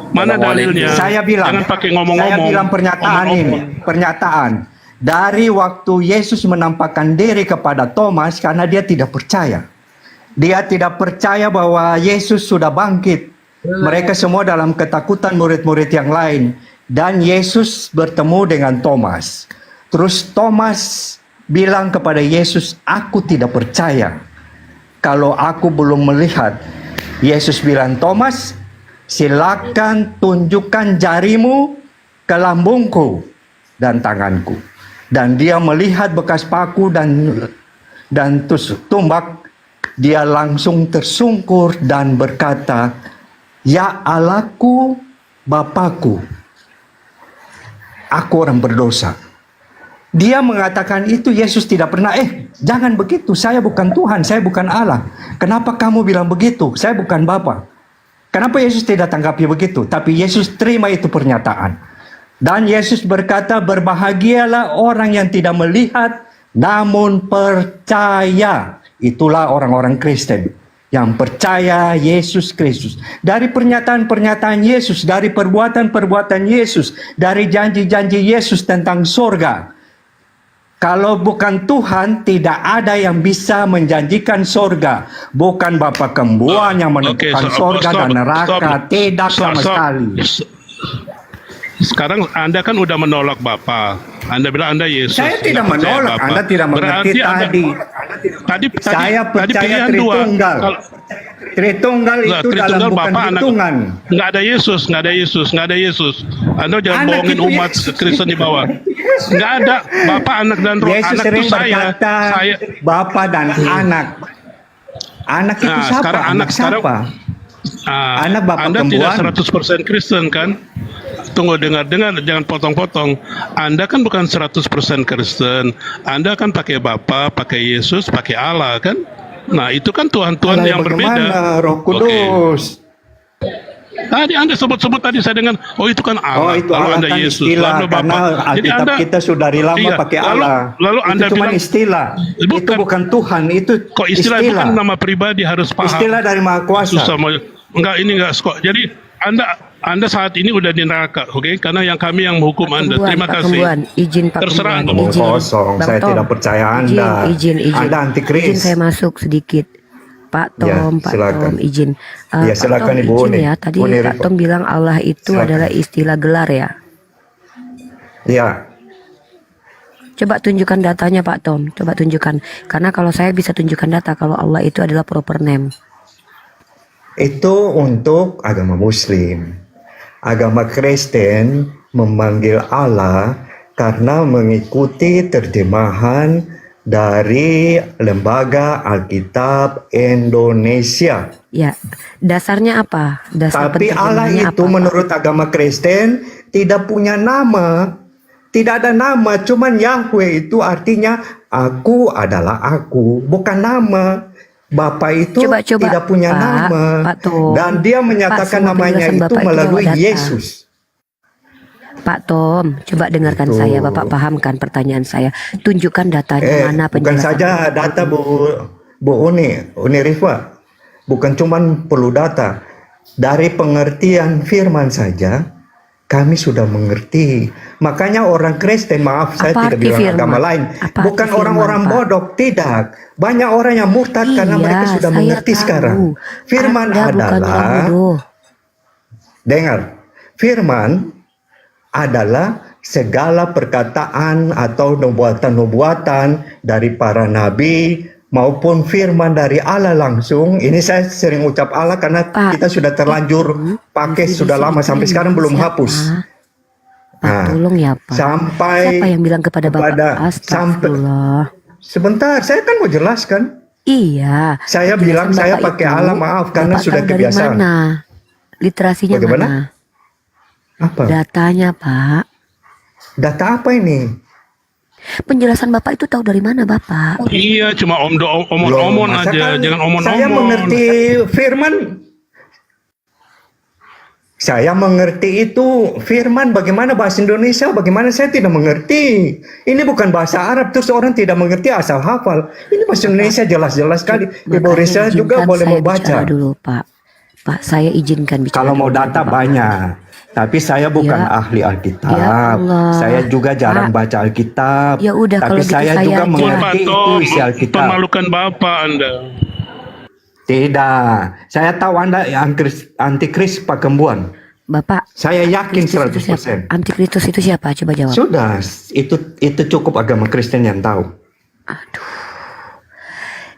Mana dalilnya? saya bilang, Jangan pakai ngomong-ngomong. saya bilang pernyataan ini, pernyataan. Dari waktu Yesus menampakkan diri kepada Thomas karena dia tidak percaya. Dia tidak percaya bahwa Yesus sudah bangkit. Mereka semua dalam ketakutan murid-murid yang lain. Dan Yesus bertemu dengan Thomas. Terus Thomas bilang kepada Yesus, aku tidak percaya kalau aku belum melihat. Yesus bilang, Thomas, silakan tunjukkan jarimu ke lambungku dan tanganku. Dan dia melihat bekas paku dan tumbak. Dia langsung tersungkur dan berkata, ya Allahku, Bapakku, aku orang berdosa. Dia mengatakan itu, Yesus tidak pernah, jangan begitu, saya bukan Tuhan, saya bukan Allah. Kenapa kamu bilang begitu? Saya bukan Bapa. Kenapa Yesus tidak tanggapi begitu? Tapi Yesus terima itu pernyataan. Dan Yesus berkata, berbahagialah orang yang tidak melihat, namun percaya. Itulah orang-orang Kristen yang percaya Yesus Kristus. Dari pernyataan-pernyataan Yesus, dari perbuatan-perbuatan Yesus, dari janji-janji Yesus tentang surga. Kalau bukan Tuhan, tidak ada yang bisa menjanjikan surga. Bukan Bapa Kembuan yang menentukan surga dan neraka. Tidak sama sekali. Sekarang Anda kan udah menolak Bapa. Anda bilang Anda Yesus. Saya tidak menolak, Anda tidak mengerti tadi. Saya percaya Tritunggal. Tritunggal itu dalam bukan hitungan. Nggak ada Yesus, nggak ada Yesus, nggak ada Yesus. Anda jangan Anak bohongin itu umat Yesus. Kristen di bawah. Nggak ada Bapa, Anak dan Roh. Yesus Anak sering itu saya. berkata Bapa dan Anak. Anak itu Nah, siapa? sekarang Anak siapa? Anak Bapa Anda Kembuan. tidak 100% Kristen kan? Tunggu, dengar, jangan potong-potong. Anda kan bukan 100% Kristen. Anda kan pakai Bapa, pakai Yesus, pakai Allah kan? Nah, itu kan Tuhan-Tuhan yang berbeda. Bagaimana Roh Kudus? Tadi Anda sebut-sebut tadi saya dengan, oh itu kan Allah. Oh itu lalu Allah Anda kan Yesus, istilah, lalu karena Bapa. Jadi Alkitab Anda kita sudah dari lama iya, pakai Allah. Lalu itu Anda cuma bilang istilah. Itu bukan Tuhan, itu kok istilah itu kan nama pribadi harus paham. Istilah dari Maha Kuasa. Susah mau, enggak kok. Jadi Anda saat ini udah di neraka, oke? Karena yang kami yang menghukum Anda. Terima kasih. Kembuan, izin Pak Terserah. Kembuan, izin. Kosong, Bang saya Tom, tidak percaya Anda. Izin. Anda antikris. Izin saya masuk sedikit. Pak Tom, Ya, Pak silakan. Tom, izin. Ya, Pak silakan, Tom, Ibu izin Uni. ya. Tadi Uni Pak Rifa. Tom bilang Allah itu Silakan. adalah istilah gelar ya. Ya, Coba tunjukkan datanya Pak Tom. Coba tunjukkan. Karena kalau saya bisa tunjukkan data kalau Allah itu adalah proper name. itu untuk agama Muslim. Agama Kristen memanggil Allah karena mengikuti terjemahan dari Lembaga Alkitab Indonesia. Ya, dasarnya apa? Dasar Tapi Allah penerjemahannya itu apa, Pak? menurut agama Kristen tidak punya nama. Tidak ada nama, cuman Yahweh itu artinya aku adalah aku, bukan nama. Bapa itu Coba, tidak punya Pak, nama. Pak Tom. Dan dia menyatakan Pak, semua namanya penjelasan itu Bapak itu melalui bawa data. Yesus. Pak Tom, coba dengarkan Itu. saya, Bapak pahamkan pertanyaan saya. Tunjukkan datanya mana Bukan penjelasan. saja data Bu Uni Rifa. Bukan cuman perlu data. Dari pengertian firman saja, kami sudah mengerti. Makanya orang Kristen, maaf saya Apa tidak arti bilang firman? agama lain. Apa Bukan arti firman, orang-orang Pak? bodoh, tidak. Banyak orang yang murtad karena Iya, mereka sudah saya mengerti tahu. sekarang. Firman Anda bukan orang adalah, bodoh. dengar, firman adalah segala perkataan atau nubuatan-nubuatan dari para nabi maupun firman dari Allah langsung. Ini saya sering ucap Allah karena kita sudah terlanjur pakai sudah lama sampai sekarang belum hapus. Nah, Tolong ya Pak. sampai Siapa yang bilang kepada Bapak? Astagfirullah. Sebentar, saya kan mau jelaskan. Iya. Saya Penjelasan bilang saya Bapak pakai itu, Allah, maaf karena Bapak sudah tahu dari kebiasaan. mana? Literasinya Bagaimana? mana? Apa? Datanya Pak. Data apa ini? Penjelasan Bapak itu tahu dari mana Bapak? Iya, cuma omon-omon Loh, masa aja, kan jangan saya omon-omon. mengerti firman. Saya mengerti itu firman, bagaimana bahasa Indonesia, bagaimana saya tidak mengerti. Ini bukan bahasa Arab, terus orang tidak mengerti asal hafal. Ini bahasa Indonesia jelas-jelas sekali. Ibu Risa juga Izinkan boleh saya membaca. bicara dulu Pak. Pak, saya izinkan bicara. Kalau mau dulu, data Bapak. banyak. Tapi saya bukan Ya. ahli Alkitab. Ya Allah. Saya juga jarang Pak. baca Alkitab. Ya udah, tapi kalau gitu saya saya juga aja. mengerti itu Tom, isi Alkitab. permalukan Bapak Anda. Tidak. Saya tahu Anda antikris Pak Kembuan. Bapak, Saya yakin Kristus itu 100%. siapa? Antikristus itu siapa? Coba jawab. Sudah, itu cukup agama Kristen yang tahu.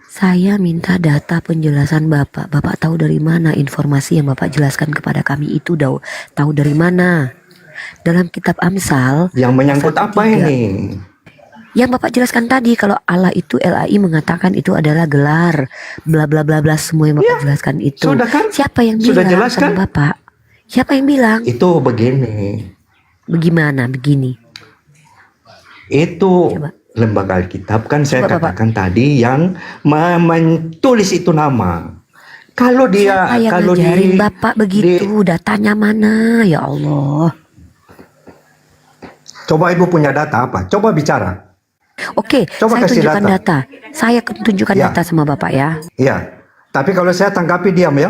Saya minta data penjelasan Bapak. Bapak tahu dari mana informasi yang Bapak jelaskan kepada kami itu tahu dari mana? Dalam kitab Amsal Yang menyangkut apa 1:3. ini? Yang Bapak jelaskan tadi kalau Allah itu LAI mengatakan itu adalah gelar bla bla bla bla semua yang Bapak jelaskan itu. sudah kan? Siapa yang Sudah bilang jelas kan? sama Bapak? Siapa yang bilang? Itu begini. Bagaimana begini? Itu lembaga Alkitab kan saya Coba, Bapak. katakan tadi yang menulis itu nama. Kalau dia Siapa yang kalau ngajarin Bapak begitu? Datanya mana? Ya Allah. Coba Ibu punya data apa? Coba bicara. Oke, Coba saya kasih tunjukkan data. data. Saya tunjukkan Ya. data sama Bapak ya. Iya. Tapi kalau saya tanggapi diam ya.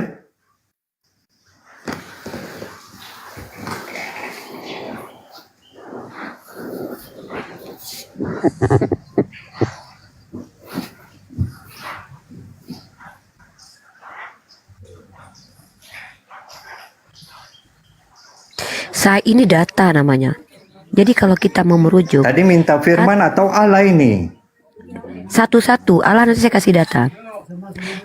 Saya ini data namanya. Jadi kalau kita mau merujuk Tadi minta firman atau Allah ini? satu-satu, Allah nanti saya kasih data.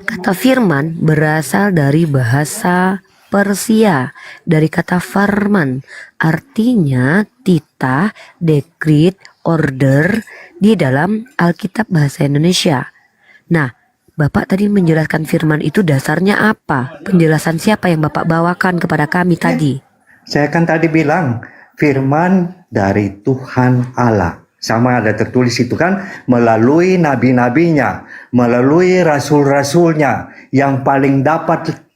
Kata firman berasal dari bahasa Persia, dari kata farman, artinya titah, dekrit, order di dalam Alkitab bahasa Indonesia. Nah, Bapak tadi menjelaskan firman itu dasarnya apa? Penjelasan siapa yang Bapak bawakan kepada kami tadi? Saya kan tadi bilang firman dari Tuhan Allah. Sama ada tertulis itu kan melalui nabi-nabinya, melalui rasul-rasulnya. Yang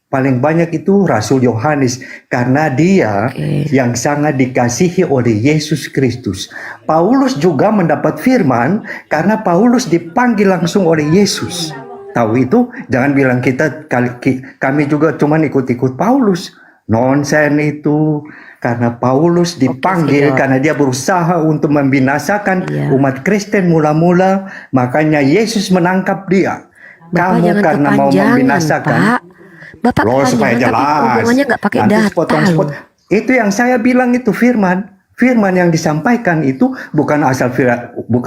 paling banyak itu Rasul Yohanes karena dia yang sangat dikasihi oleh Yesus Kristus. Paulus juga mendapat firman karena Paulus dipanggil langsung oleh Yesus. Tahu itu? Jangan bilang kami juga cuma ikut-ikut Paulus. Nonsen itu. Karena Paulus dipanggil karena dia berusaha untuk membinasakan umat Kristen mula-mula, makanya Yesus menangkap dia. Bapak Kamu jangan karena mau kepanjangan, membinasakan. Pak. Bapak Loh, supaya kepanjangan, tapi jelas. hubungannya nggak pakai Nanti data sepotong-sepot. loh. Itu yang saya bilang itu firman. Firman yang disampaikan itu bukan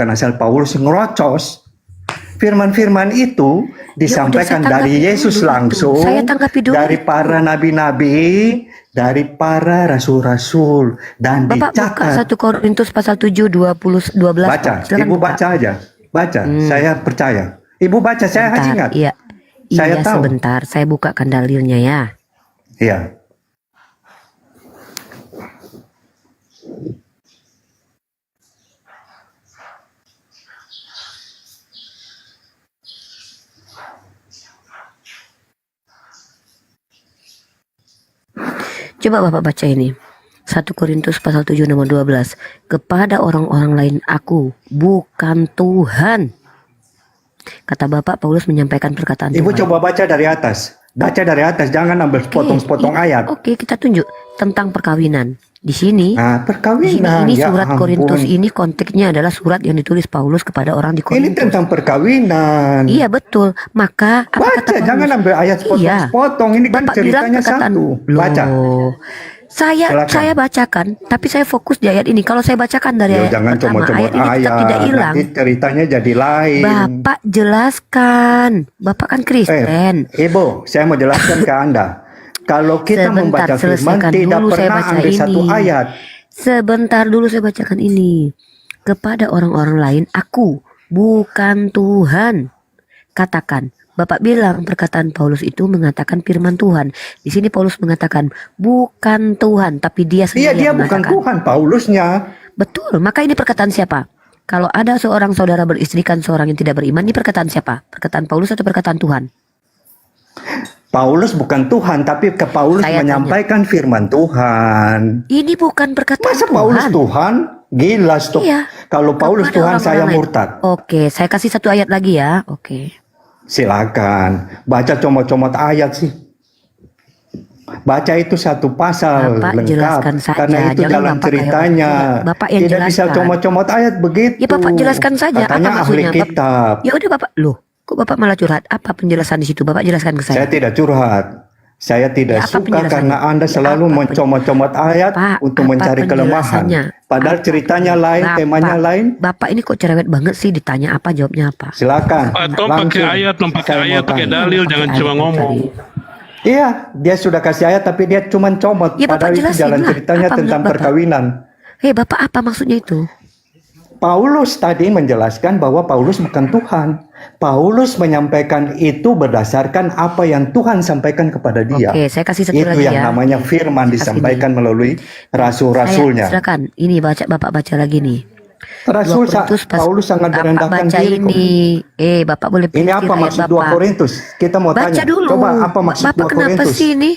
asal Paulus ngerocos. Firman-firman itu disampaikan saya dari tanggapi Yesus dulu itu. langsung, Saya tanggapi dulu dari itu. para nabi-nabi, dari para rasul-rasul, dan Bapak buka dicatat. 1 Korintus pasal 7 12. Baca, Pak. Silakan Ibu buka. baca aja, baca. Saya percaya. Ibu baca, saya Sebentar, ingat. Iya. Saya Iya, tahu. sebentar. Saya bukakan dalilnya ya. Iya. Coba Bapak baca ini. 1 Korintus pasal 7 nomor 12. Kepada orang-orang lain aku, bukan Tuhan. Kata Bapak Paulus menyampaikan perkataan Ibu Tuhan. coba baca dari atas. Baca dari atas, jangan ambil sepotong-sepotong ayat. Oke, kita tunjuk tentang perkawinan. Di sini, Nah, perkawinan. ini ya surat ampun. Korintus ini konteksnya adalah surat yang ditulis Paulus kepada orang di Ini Korintus. tentang perkawinan. Iya betul. Maka apa kata Baca, Paulus? jangan ambil ayat sepotong-sepotong. Ini kan Bapak bilang ceritanya perkataan satu. Baca. Loh, Silakan. saya bacakan, tapi saya fokus di ayat ini. Kalau saya bacakan dari Ya, ayat jangan pertama, cuma-cuma ayat ini tetap tidak hilang. Nanti ceritanya jadi lain. Bapak jelaskan. Bapak kan Kristen. Ibu, saya mau jelaskan ke Anda. Kalau kita Sebentar, membaca firman, selesaikan tidak dulu saya pernah baca ambil satu ini. ayat. Sebentar dulu saya bacakan ini. Kepada orang-orang lain, aku bukan Tuhan. Katakan. Bapak bilang perkataan Paulus itu mengatakan firman Tuhan. Di sini Paulus mengatakan bukan Tuhan, tapi dia Iya, sendiri dia yang bukan mengatakan. Tuhan, Paulusnya. Betul, maka ini perkataan siapa? Kalau ada seorang saudara beristrikan seorang yang tidak beriman, ini perkataan siapa? Perkataan Paulus atau perkataan Tuhan? Paulus bukan Tuhan, tapi ke Paulus Saya menyampaikan firman Tuhan. Ini bukan perkataan Masa Tuhan. Paulus Tuhan? Gila, stop. Iya. Kalau Paulus Kepada Tuhan, saya orang-orang lain. murtad. Oke, saya kasih satu ayat lagi ya. Oke. Silakan. Baca comot-comot ayat sih. Baca itu satu pasal Bapak lengkap. jelaskan saja, Karena itu jangan dalam Bapak ceritanya. kayak Bapak yang Tidak bisa jelaskan. comot-comot ayat begitu. Ya Bapak jelaskan saja. Katanya apa ahli maksudnya? kitab. Ya udah Bapak. Loh, kok Bapak malah curhat? Apa penjelasan di situ? Bapak jelaskan ke saya. Saya tidak curhat. Saya tidak Ya, apa suka penjelasannya? karena Anda selalu mencomot-comot ayat untuk mencari kelemahan. penjelasannya? Padahal ceritanya lain, temanya lain. Bapak ini kok cerewet banget sih, ditanya apa jawabnya apa? Silakan. Pak Tom pakai ayat, pakai dalil, jangan cuma ngomong. Iya, dia sudah kasih ayat tapi dia cuma comot. Ya, Bapak Padahal itu jelasin jalan lah. ceritanya Apa tentang menurut Bapak? perkawinan. Bapak apa maksudnya itu? Paulus tadi menjelaskan bahwa Paulus bukan Tuhan. Paulus menyampaikan itu berdasarkan apa yang Tuhan sampaikan kepada dia. Oke, saya kasih satu itu lagi yang ya. namanya firman disampaikan melalui rasul-rasulnya. Silakan, ini Bapak baca lagi nih. Rasul 2 Korintus Paulus sangat Bapak merendahkan baca diri kok. ini. Bapak boleh Ini pilih apa ayat maksud 2 Bapak. Korintus? Kita mau Baca tanya. dulu. Coba apa maksud Bapak 2 kenapa Korintus? sih ini?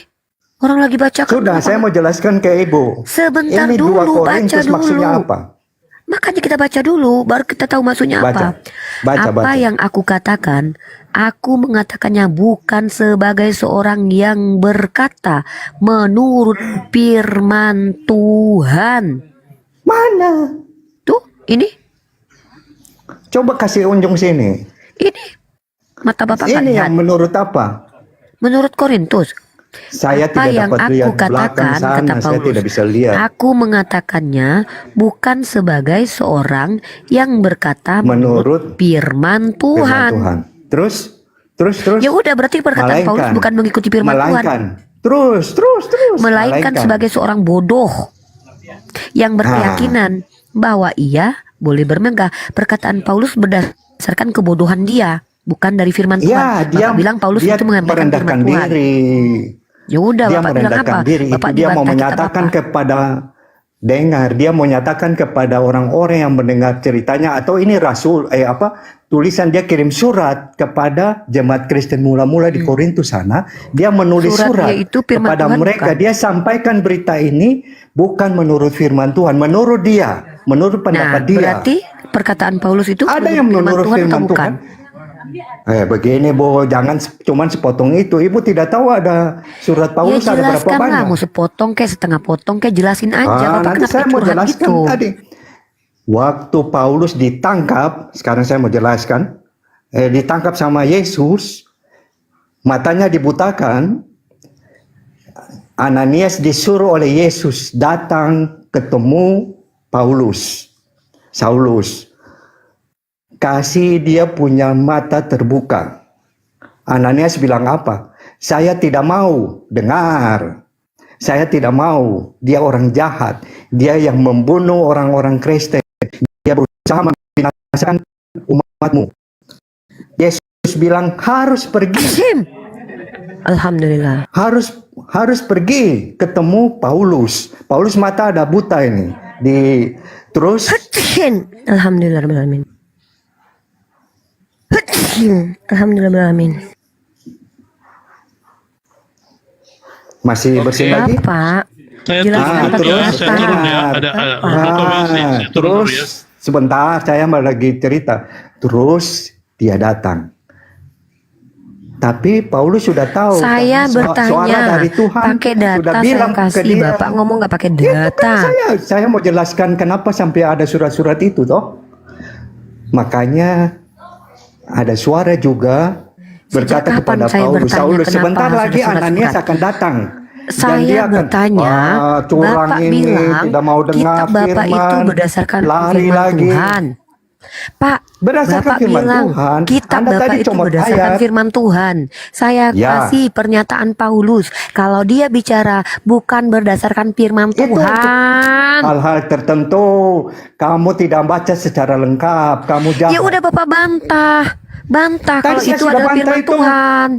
Orang lagi baca. Sudah, saya mau jelaskan ke Ibu. Sebentar Ini dulu, 2 Korintus baca dulu. maksudnya apa? Makanya kita baca dulu, baru kita tahu maksudnya apa. Baca, Apa baca. yang aku katakan, aku mengatakannya bukan sebagai seorang yang berkata menurut firman Tuhan. Mana? Tuh, ini. Coba kasih unjung sini. Ini. Mata Bapak nggak Ini lihat. yang menurut apa? Menurut Korintus. Saya Apa tidak yang dapat aku lihat belakang katakan, sana, kata saya Paulus, tidak bisa lihat. aku mengatakannya bukan sebagai seorang yang berkata menurut firman Tuhan. Firman Tuhan. Terus. Ya udah, berarti perkataan Paulus bukan mengikuti firman Tuhan. Melainkan. Terus. Melainkan sebagai seorang bodoh yang berkeyakinan bahwa ia boleh bermegah. Perkataan Paulus berdasarkan kebodohan dia, bukan dari firman Tuhan. Ya, dia Bapak bilang Paulus dia itu menyampaikan merendahkan firman Tuhan. diri. Ya udah, Dia Bapak bilang merendahkan apa? diri. Bapak Itu dia mau dibantah kita menyatakan apa? kepada dengar, dia mau menyatakan kepada orang-orang yang mendengar ceritanya, atau ini rasul tulisan dia kirim surat kepada jemaat Kristen mula-mula di Korintus sana. Dia menulis Suratnya surat itu firman kepada Tuhan, mereka. bukan? Dia sampaikan berita ini bukan menurut firman Tuhan, menurut dia, menurut pendapat dia. Berarti perkataan Paulus itu Ada yang menurut Tuhan atau firman bukan? Tuhan. Begini Bo, jangan cuman sepotong itu. Ibu tidak tahu ada surat Paulus Ya ada berapa jelaskan lah, banyak. mau sepotong kayak setengah potong kayak jelasin aja. Bapak Nanti kenapa saya mau curhat jelaskan gitu? tadi. Waktu Paulus ditangkap, sekarang saya mau jelaskan. Ditangkap sama Yesus, matanya dibutakan. Ananias disuruh oleh Yesus datang ketemu Saulus. Kasih dia punya mata terbuka. Ananias bilang apa? Saya tidak mau dengar. Saya tidak mau. Dia orang jahat. Dia yang membunuh orang-orang Kristen. Dia berusaha membinasakan umatmu. Yesus bilang harus pergi. Alhamdulillah. Harus pergi ketemu Paulus. Paulus mata ada buta ini. Terus Alhamdulillah. Alhamdulillah. Masih bersih lagi? Pak. Saya Jelaskan turun ya, Pak. saya turun ya. Ada saya turun dulu ya. Sebentar, saya lagi cerita. Terus dia datang. Tapi Paulus sudah tahu. Saya suara bertanya, dari Tuhan pakai data sudah saya bilang ke kasih, dia. Bapak ngomong nggak pakai Itu kan data. saya mau jelaskan kenapa sampai ada surat-surat itu toh. Makanya ada suara juga berkata Sejak kapan kepada saya Paulus, bertanya Saulus, kenapa sebentar harus lagi ada surat-surat? Ananias akan datang. Saya bertanya, curang Bapak ini, bilang tidak mau dengar kitab Bapak itu firman, berdasarkan lari firman lagi. Tuhan. Pak, Berdasarkan Bapak firman bilang Tuhan. kitab Anda Bapak tadi itu comot berdasarkan ayat. firman Tuhan. Saya Ya. kasih pernyataan Paulus kalau dia bicara bukan berdasarkan firman Itu Tuhan. hal-hal tertentu kamu tidak baca secara lengkap, kamu jahat. Ya udah Bapak bantah Tadi kalau saya itu sudah adalah bantah firman itu. Tuhan.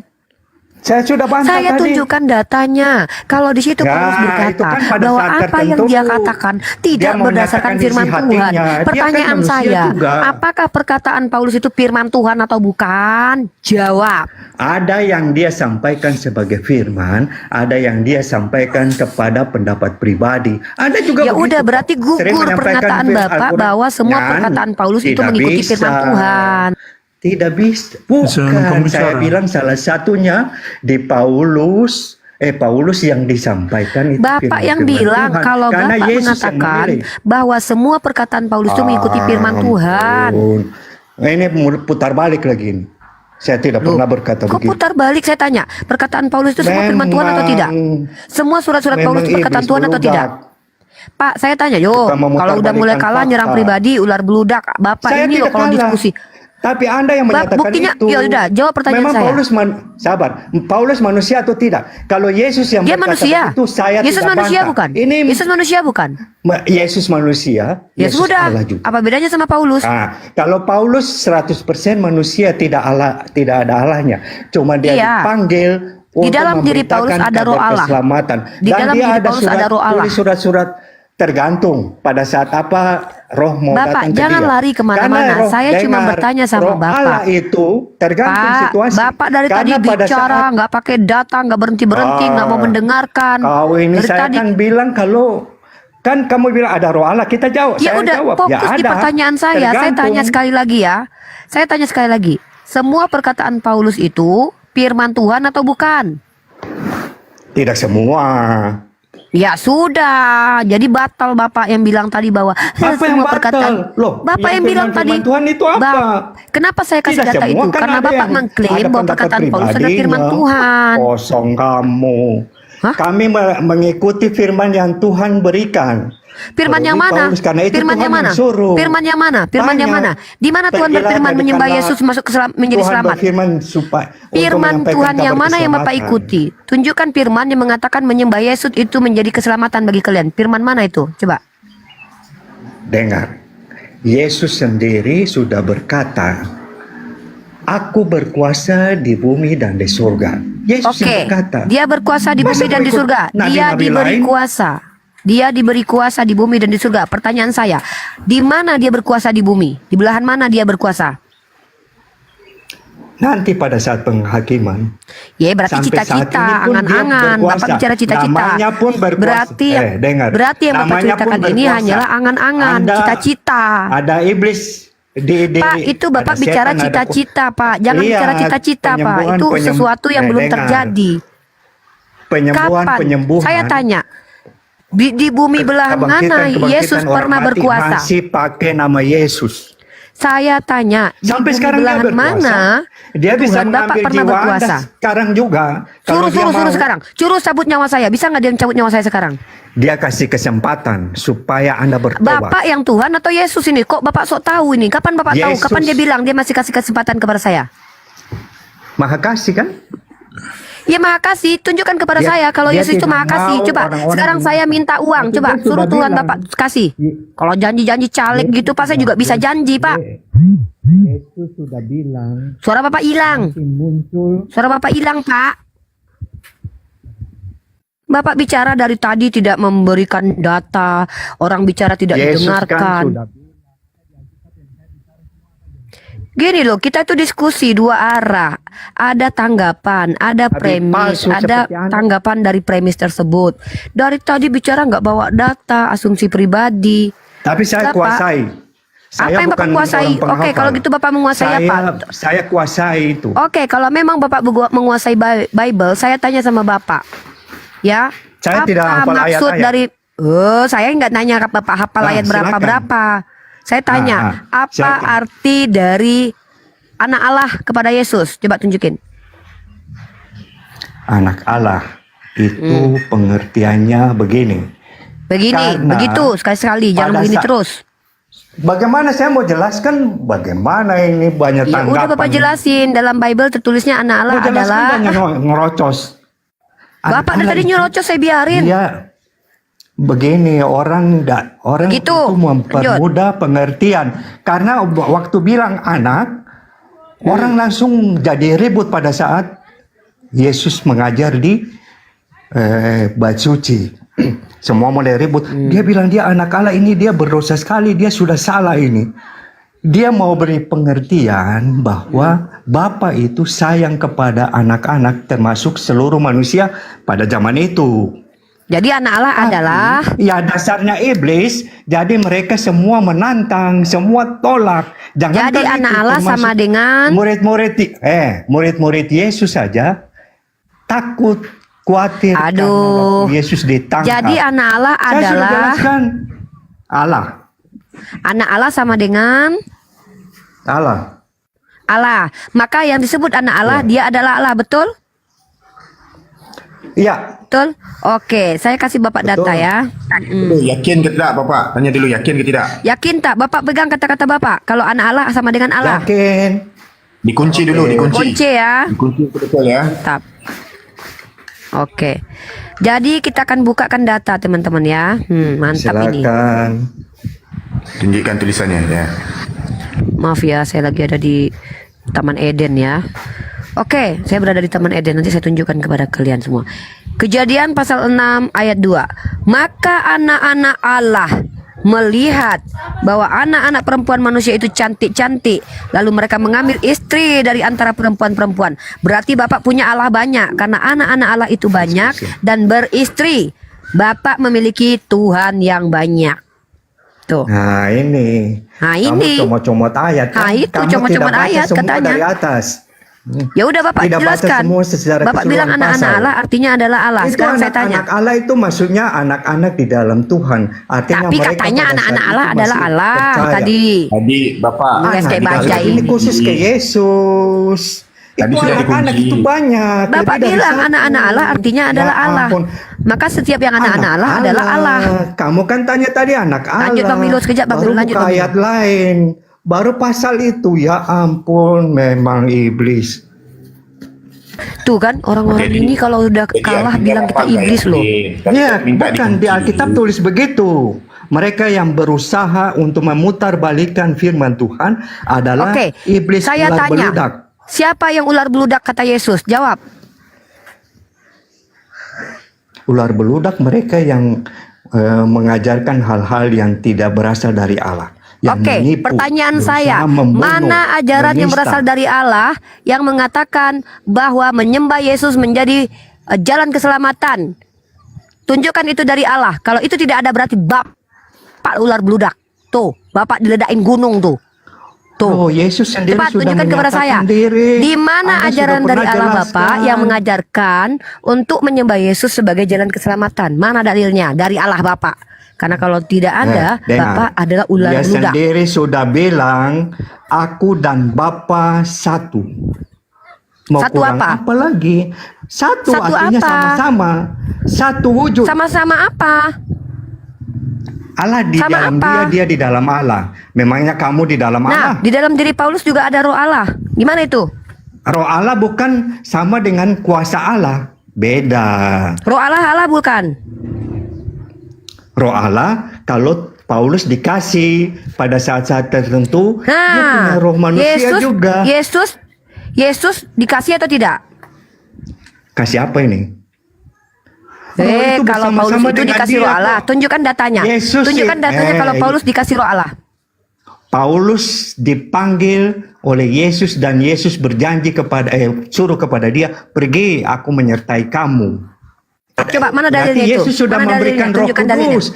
Saya sudah bantah Saya tadi. tunjukkan datanya. Kalau di situ Ya, Paulus itu berkata kan pada bahwa saat apa yang tertentu dia katakan tidak dia mau berdasarkan menyatakan firman isi Tuhan. hatinya. Dia kan Pertanyaan manusia saya, juga. apakah perkataan Paulus itu firman Tuhan atau bukan? Jawab. Ada yang dia sampaikan sebagai firman, ada yang dia sampaikan kepada pendapat pribadi. Ada juga Ya begitu udah kok. berarti Sering gugur menyampaikan pernyataan Bapak Al-Quran. bahwa semua Kan? perkataan Paulus itu Tidak mengikuti bisa. firman Tuhan. Tidak bisa. Bukan. Saya bilang salah satunya di Paulus yang disampaikan itu Bapak yang firman bilang Tuhan. kalau Karena Bapak Yesus yang mengatakan memilih. bahwa semua perkataan Paulus itu mengikuti firman Tuhan. Ampun. Ini putar balik lagi ini. Saya tidak pernah berkata Kok begitu. putar balik saya tanya? Perkataan Paulus itu semua firman Tuhan atau tidak? Semua surat-surat Paulus itu Memang perkataan iblis Tuhan atau beludak. tidak? Pak, saya tanya, yo, Suka memutar kalau udah mulai balikan kalah nyerang fakta. pribadi, ular beludak. Bapak Saya ini loh tidak kalau kalah. diskusi. Tapi Anda yang menyatakan buktinya, itu. ya udah, jawab pertanyaan Memang saya. Paulus sabar. Paulus manusia atau tidak? Kalau Yesus yang Dia berkata manusia. itu saya Yesus tidak manusia bantah. bukan? Ini Yesus manusia bukan? Yesus manusia. Ya Yesus sudah. Allah juga. Apa bedanya sama Paulus? Nah, kalau Paulus 100% manusia tidak ada Allahnya. Cuma dia Iya. dipanggil Di dalam diri Paulus memberitakan ada roh kabar Allah. keselamatan. Di Dan dalam dia diri ada Paulus ada roh Allah. tulis surat-surat tergantung pada saat apa roh mau Bapak, datang ke jangan dia. lari kemana-mana. Karena roh, Saya cuma dengar, bertanya sama roh Bapak. Allah itu tergantung Pak, situasi. Bapak dari tadi Karena pada bicara, saat- nggak pakai data, nggak berhenti-berhenti, nggak mau mendengarkan. Kau ini Dari saya tadi, kan bilang kalau kan kamu bilang ada roh Allah, kita jawab. ya Saya udah, jawab. fokus Ya di ada. pertanyaan saya. Saya Tergantung. tanya sekali lagi ya. Saya tanya sekali lagi. Semua perkataan Paulus itu firman Tuhan atau bukan? Tidak semua. Ya sudah, jadi batal Bapak yang bilang tadi bahwa Apa yang semua batal? perkataan Loh, Bapak yang yang bilang tadi firman Tuhan itu apa? Kenapa saya kasih Tidak data semua, itu? kan Karena ada Bapak yang- mengklaim ada bahwa pendapat perkataan Paulus adalah firman pribadinya. Tuhan. Kosong kamu. Kami mengikuti firman yang Tuhan berikan. Firman Kalau yang di mana? Paulus, karena itu Firman Tuhan yang mana? suruh. Firman yang mana? Firman yang mana? Banyak. Di mana Tuhan Terjelas berfirman tadi menyembah karena Yesus masuk menjadi Tuhan selamat? berfirman supaya untuk Firman menyampaikan Tuhan yang kabar mana yang Bapak keselamatan. ikuti? Tunjukkan firman yang mengatakan menyembah Yesus itu menjadi keselamatan bagi kalian. Firman mana itu? Coba. Dengar, Yesus sendiri sudah berkata, Aku berkuasa di bumi dan di surga. Yesus Oke, yang berkata. dia berkuasa di Masa bumi dan di ikut surga. Dia nabi-nabi diberi lain? kuasa. Dia diberi kuasa di bumi dan di surga. Pertanyaan saya, di mana dia berkuasa di bumi? Di belahan mana dia berkuasa? Nanti pada saat penghakiman. Ya, berarti Sampai saat cita-cita, ini pun dia angan-angan. berkuasa. Bapak bicara cita-cita. Namanya pun berkuasa. Berarti dengar. berarti yang Bapak Namanya pun ceritakan ini berkuasa. hanyalah angan-angan, Anda- cita-cita. Ada iblis di Pak, itu Bapak ada bicara setan, ada cita-cita, Pak. Jangan Iya, bicara cita-cita, Pak. Itu sesuatu yang belum dengar. terjadi. Kapan? Penyembuhan. Saya tanya. Di bumi belahan mana Kebangkitan Yesus orang pernah mati berkuasa? Masih pakai nama Yesus. Saya tanya, di Sampai bumi sekarang dia belahan berkuasa. mana Dia bisa Tuhan Bapak mengambil pernah jiwa berkuasa? Anda sekarang juga. Kalau dia Suruh mau, sekarang. Suruh cabut nyawa saya. Bisa nggak dia cabut nyawa saya sekarang? dia kasih kesempatan supaya Anda bertobat. Bapak yang Tuhan atau Yesus ini? Kok Bapak sok tahu ini? Kapan Bapak tahu? Yesus. Kapan dia bilang dia masih kasih kesempatan kepada saya? Maha kasih kan? Ya maha kasih, tunjukkan kepada Dia- saya kalau dia Yesus itu tidak maha kasih. mau Coba orang-orang sekarang saya minta uang. Itu Coba dia sudah suruh Tuhan bilang. Bapak kasih. Kalau janji-janji caleg gitu Pak saya juga bisa janji Pak. Yesus sudah bilang Suara Bapak hilang. muncul. Suara Bapak hilang Pak. Bapak bicara dari tadi tidak memberikan data. Orang bicara tidak Yesus kan didengarkan. sudah Gini loh, kita itu diskusi dua arah. Ada tanggapan, ada premis, palsu ada seperti Anda. tanggapan dari premis tersebut. Dari tadi bicara nggak bawa data, asumsi pribadi. Tapi saya Bapak, kuasai. apa yang Bapak bukan kuasai? orang penghafal. Oke, kalau gitu Bapak menguasai apa? Saya kuasai itu. Oke, kalau memang Bapak menguasai Bible, saya tanya sama Bapak. Ya, Saya apa tidak hafal maksud ayat-ayat. dari saya nggak nanya ke Bapak hafal Ah, ayat silakan. berapa. Saya tanya, apa silakan. arti dari anak Allah kepada Yesus? Coba tunjukin. Anak Allah itu pengertiannya begini. Begini, Karena begitu sekali-sekali, jangan pada begini saat- terus. Bagaimana saya mau jelaskan bagaimana ini banyak Ya tanggapan. udah Bapak jelasin, dalam Bible tertulisnya anak Allah Mau jelaskan adalah banyak ngerocos. Bapak dari tadi nyerocos saya biarin. Iya. Begini orang Gitu. itu mempermudah pengertian karena waktu bilang anak orang langsung jadi ribut pada saat Yesus mengajar di bait suci. Semua mulai ribut. Dia bilang dia anak Allah, ini dia berdosa sekali, dia sudah salah ini. Dia mau beri pengertian bahwa Bapa itu sayang kepada anak-anak termasuk seluruh manusia pada zaman itu. Jadi anak Allah adalah Ya dasarnya iblis, jadi mereka semua menantang, semua tolak. Jangan jadi anak Allah sama dengan murid-murid Yesus saja takut, khawatir karena waktu Yesus ditangkap. Jadi anak Allah Saya sudah adalah jelaskan. Allah. Anak Allah sama dengan Allah. Allah. Maka yang disebut anak Allah dia adalah Allah, betul? Iya. Betul? Oke, saya kasih Bapak data ya. Dulu, yakin ke tidak Bapak? Tanya dulu yakin ke tidak? Yakin tak? Bapak pegang kata-kata Bapak. Kalau anak Allah sama dengan Allah. Yakin. Dikunci dulu, dikunci. Kunci ya. Dikunci betul ya. Mantap. Oke. Jadi kita akan bukakan data teman-teman ya. Mantap ini. Silakan. Tunjukkan tulisannya ya. Maaf ya, saya lagi ada di Taman Eden ya. Oke, saya berada di Taman Eden. Nanti saya tunjukkan kepada kalian semua. Kejadian pasal 6 ayat 2. Maka anak-anak Allah melihat bahwa anak-anak perempuan manusia itu cantik-cantik, lalu mereka mengambil istri dari antara perempuan-perempuan. Berarti Bapak punya Allah banyak, karena anak-anak Allah itu banyak dan beristri. Bapak memiliki Tuhan yang banyak. Tuh. Nah ini. Nah Kamu ini. comot-comot ayat. Nah itu Kamu comot-comot tidak baca ayat semua katanya. dari atas. Ya udah Bapak Tidak baca jelaskan. semua secara Bapak bilang keseluruhan anak-anak pasal. Allah artinya adalah Allah. Itu Sekarang saya tanya. anak-anak Allah itu maksudnya anak-anak di dalam Tuhan. Artinya Tapi mereka katanya pada anak-anak saat Allah itu adalah masih Allah percaya. tadi. Tadi Bapak. Yang saya Nah, baca ini khusus ke Yesus. Tadi Itu sudah anak-anak dikunci. itu banyak. Bapak Jadi dari bilang satu. anak-anak Allah artinya adalah Ya Allah. ampun. Maka setiap yang anak-anak Allah adalah Allah. Kamu kan tanya tadi anak Allah. Lanjut Bang Milo sekejap Bang Baru Milo, lanjut buka Bang Milo. ayat lain. Baru pasal itu, ya ampun, memang iblis. Tuh kan orang-orang ini kalau udah kalah bilang kita iblis loh. Ya, bukan di Alkitab tulis begitu. Mereka yang berusaha untuk memutarbalikkan firman Tuhan adalah Oke, iblis saya ular tanya. beludak. Siapa yang ular beludak kata Yesus? Jawab. Ular beludak mereka yang mengajarkan hal-hal yang tidak berasal dari Allah. Yang Oke, menipu, pertanyaan berusaha saya, membunuh, mana ajaran yang menista. berasal dari Allah yang mengatakan bahwa menyembah Yesus menjadi jalan keselamatan? Tunjukkan itu dari Allah. Kalau itu tidak ada berarti Bapak ular beludak. Tuh, Bapak diledakin gunung tuh. Tuh. Oh, Yesus sendiri Cepat sudah tunjukkan kepada saya. menyatakan diri. Di mana Anda ajaran sudah dari pernah Allah jelaskan. Bapak yang mengajarkan untuk menyembah Yesus sebagai jalan keselamatan? Mana dalilnya? Dari Allah Bapak. Karena kalau tidak ada, dengar. Bapak adalah ular Dia beludak. sendiri sudah bilang, aku dan Bapa satu. Mau Satu kurang apa? lagi? Satu artinya apa? sama-sama. Satu wujud. Sama-sama apa? Allah di Sama dalam apa? dia di dalam Allah. Memangnya kamu di dalam Allah? Nah, di dalam diri Paulus juga ada roh Allah. Gimana itu? Roh Allah bukan sama dengan kuasa Allah. Beda. Roh Allah Allah bukan? Roh Allah kalau Paulus dikasih pada saat-saat tertentu, dia punya roh manusia juga. Yesus dikasih atau tidak? Kasih apa ini? Roh itu Kalau Paulus bersama-sama itu dengan dikasih dia roh Allah, kok. tunjukkan datanya. Tunjukkan datanya kalau Paulus dikasih roh Allah. Paulus dipanggil oleh Yesus dan Yesus berjanji suruh kepada dia, pergi, aku menyertai kamu. Coba mana Berarti dalilnya itu? Yesus sudah Mana memberikan dalilnya? Roh Tunjukkan dalilnya. Kudus.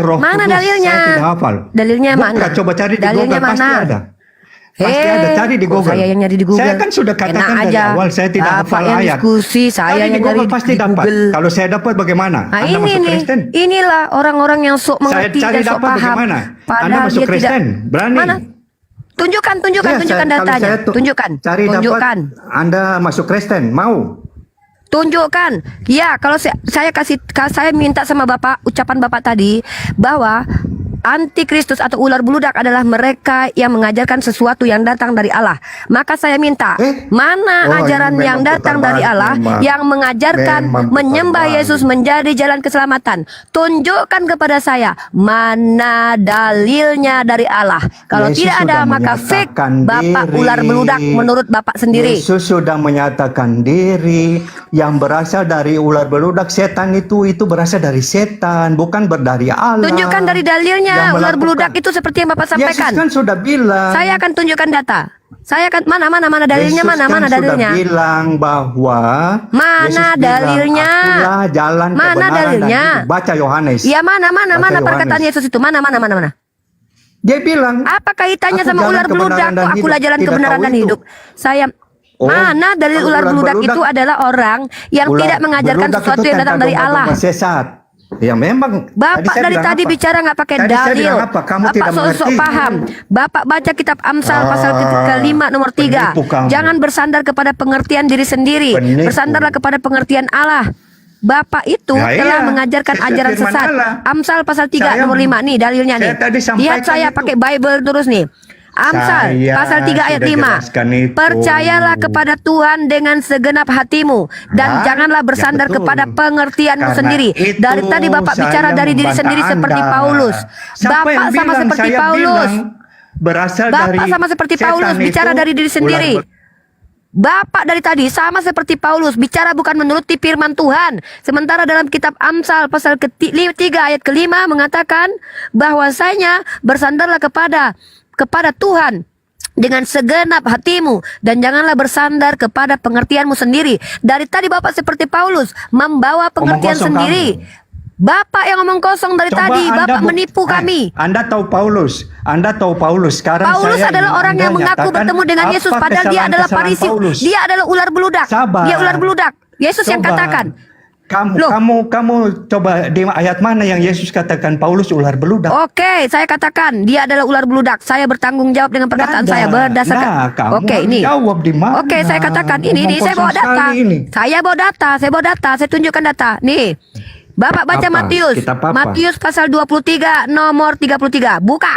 Roh Mana Kudus dalilnya? saya tidak hafal. Dalilnya Buka, mana? coba cari di Dalilnya Google, pasti mana? ada. Pasti ada, cari di kok Google. Saya yang nyari di Google. Saya kan sudah katakan Enak dari aja. awal, saya tidak Bapak hafal yang ayat. diskusi, saya Cari yang di nyari Google pasti di dapat. Google. Kalau saya dapat bagaimana? Nah Anda ini masuk nih, Kristen? inilah orang-orang yang sok mengerti Saya cari dan sok dapat paham. bagaimana? Anda Padahal masuk dia Kristen? tidak. Berani? Mana? Tunjukkan Ya, tunjukkan kalau datanya. saya Tunjukkan. Cari Tunjukkan. dapat Anda masuk Kristen, mau? Tunjukkan. Ya, kalau saya minta sama Bapak, ucapan Bapak tadi bahwa antikristus atau ular beludak adalah mereka yang mengajarkan sesuatu yang datang dari Allah. Maka saya minta, mana ajaran ini yang memang datang putar dari balik, Allah memang. yang mengajarkan Memang putar menyembah balik. Yesus menjadi jalan keselamatan? Tunjukkan kepada saya mana dalilnya dari Allah. Kalau Yesus tidak ada, sudah maka fake menyatakan Bapak diri. ular beludak menurut Bapak sendiri. Yesus sudah menyatakan diri yang berasal dari ular beludak. Setan itu berasal dari setan, bukan dari Allah. Tunjukkan dari dalilnya Yang ular melakukan- beludak itu seperti yang Bapak sampaikan. Yesus kan sudah bilang. Saya akan tunjukkan data. Saya akan mana dalilnya, Yesus mana kan dalilnya. sudah bilang bahwa Mana Yesus bilang, dalilnya? "Akulah jalan Mana kebenaran dalilnya? dan hidup." Baca Yohanes. Ya mana Baca perkataan Yohanes. Yesus itu? Mana. Dia bilang, Apa kaitannya "Aku sama jalan ular beludak? kebenaran dan Kok akulah hidup." jalan Tidak kebenaran tahu dan itu. hidup. Saya Oh, mana dalil kalau ular beludak itu adalah orang yang Ular tidak mengajarkan beludak sesuatu itu yang datang tentang dari Allah. domba-domba sesat. Ya memang. Bapak saya dari bilang tadi apa? bicara nggak pakai Tadi saya dalil. bilang apa? Kamu Bapak tidak sok-sok mengerti. paham. Bapak baca kitab Amsal pasal ke-5 nomor 3. Penipu kamu. Jangan bersandar kepada pengertian diri sendiri. Penipu. Bersandarlah kepada pengertian Allah. Bapak itu Ya, telah iya. mengajarkan Itu ajaran firman sesat. Allah. Amsal pasal 3 Saya- nomor 5 nih dalilnya nih. saya tadi sampaikan Lihat saya itu. pakai Bible terus nih. Amsal Saya pasal 3 ayat sudah 5. jelaskan itu. Percayalah kepada Tuhan dengan segenap hatimu dan Nah, janganlah bersandar ya betul. kepada pengertianmu Karena sendiri. itu Dari tadi Bapak saya bicara dari diri membantah sendiri seperti Anda. Paulus. Siapa Bapak yang sama bilang? seperti Saya Paulus. bilang berasal Bapak dari sama seperti setan Paulus bicara itu dari diri sendiri. Bapak dari tadi sama seperti Paulus bicara bukan menuruti firman Tuhan. Sementara dalam kitab Amsal pasal ke-3 ayat ke-5 mengatakan bahwasanya bersandarlah kepada Tuhan dengan segenap hatimu dan janganlah bersandar kepada pengertianmu sendiri. Dari tadi Bapak seperti Paulus membawa pengertian kosong sendiri. Bapak yang ngomong kosong dari Coba tadi, Anda Bapak menipu kami. Anda tahu Paulus. Sekarang Paulus saya adalah ingin orang Anda yang mengaku nyatakan bertemu dengan apa Yesus padahal dia adalah kesalahan-kesalahan Farisi. Paulus. Dia adalah ular beludak. Sabar. Dia ular beludak. Yesus yang Coba. katakan. Kamu coba di ayat mana yang Yesus katakan Paulus ular beludak? Oke, saya katakan dia adalah ular beludak. Saya bertanggung jawab dengan perkataan saya berdasarkan. kamu Oke, harus ini. jawab di mana? Oke, saya katakan ini saya bawa Ngomong kosong data. sekali ini. Saya bawa data, saya tunjukkan data. Nih. Bapak baca Apa? Matius. Kitab apa? Matius pasal 23 nomor 33. Buka.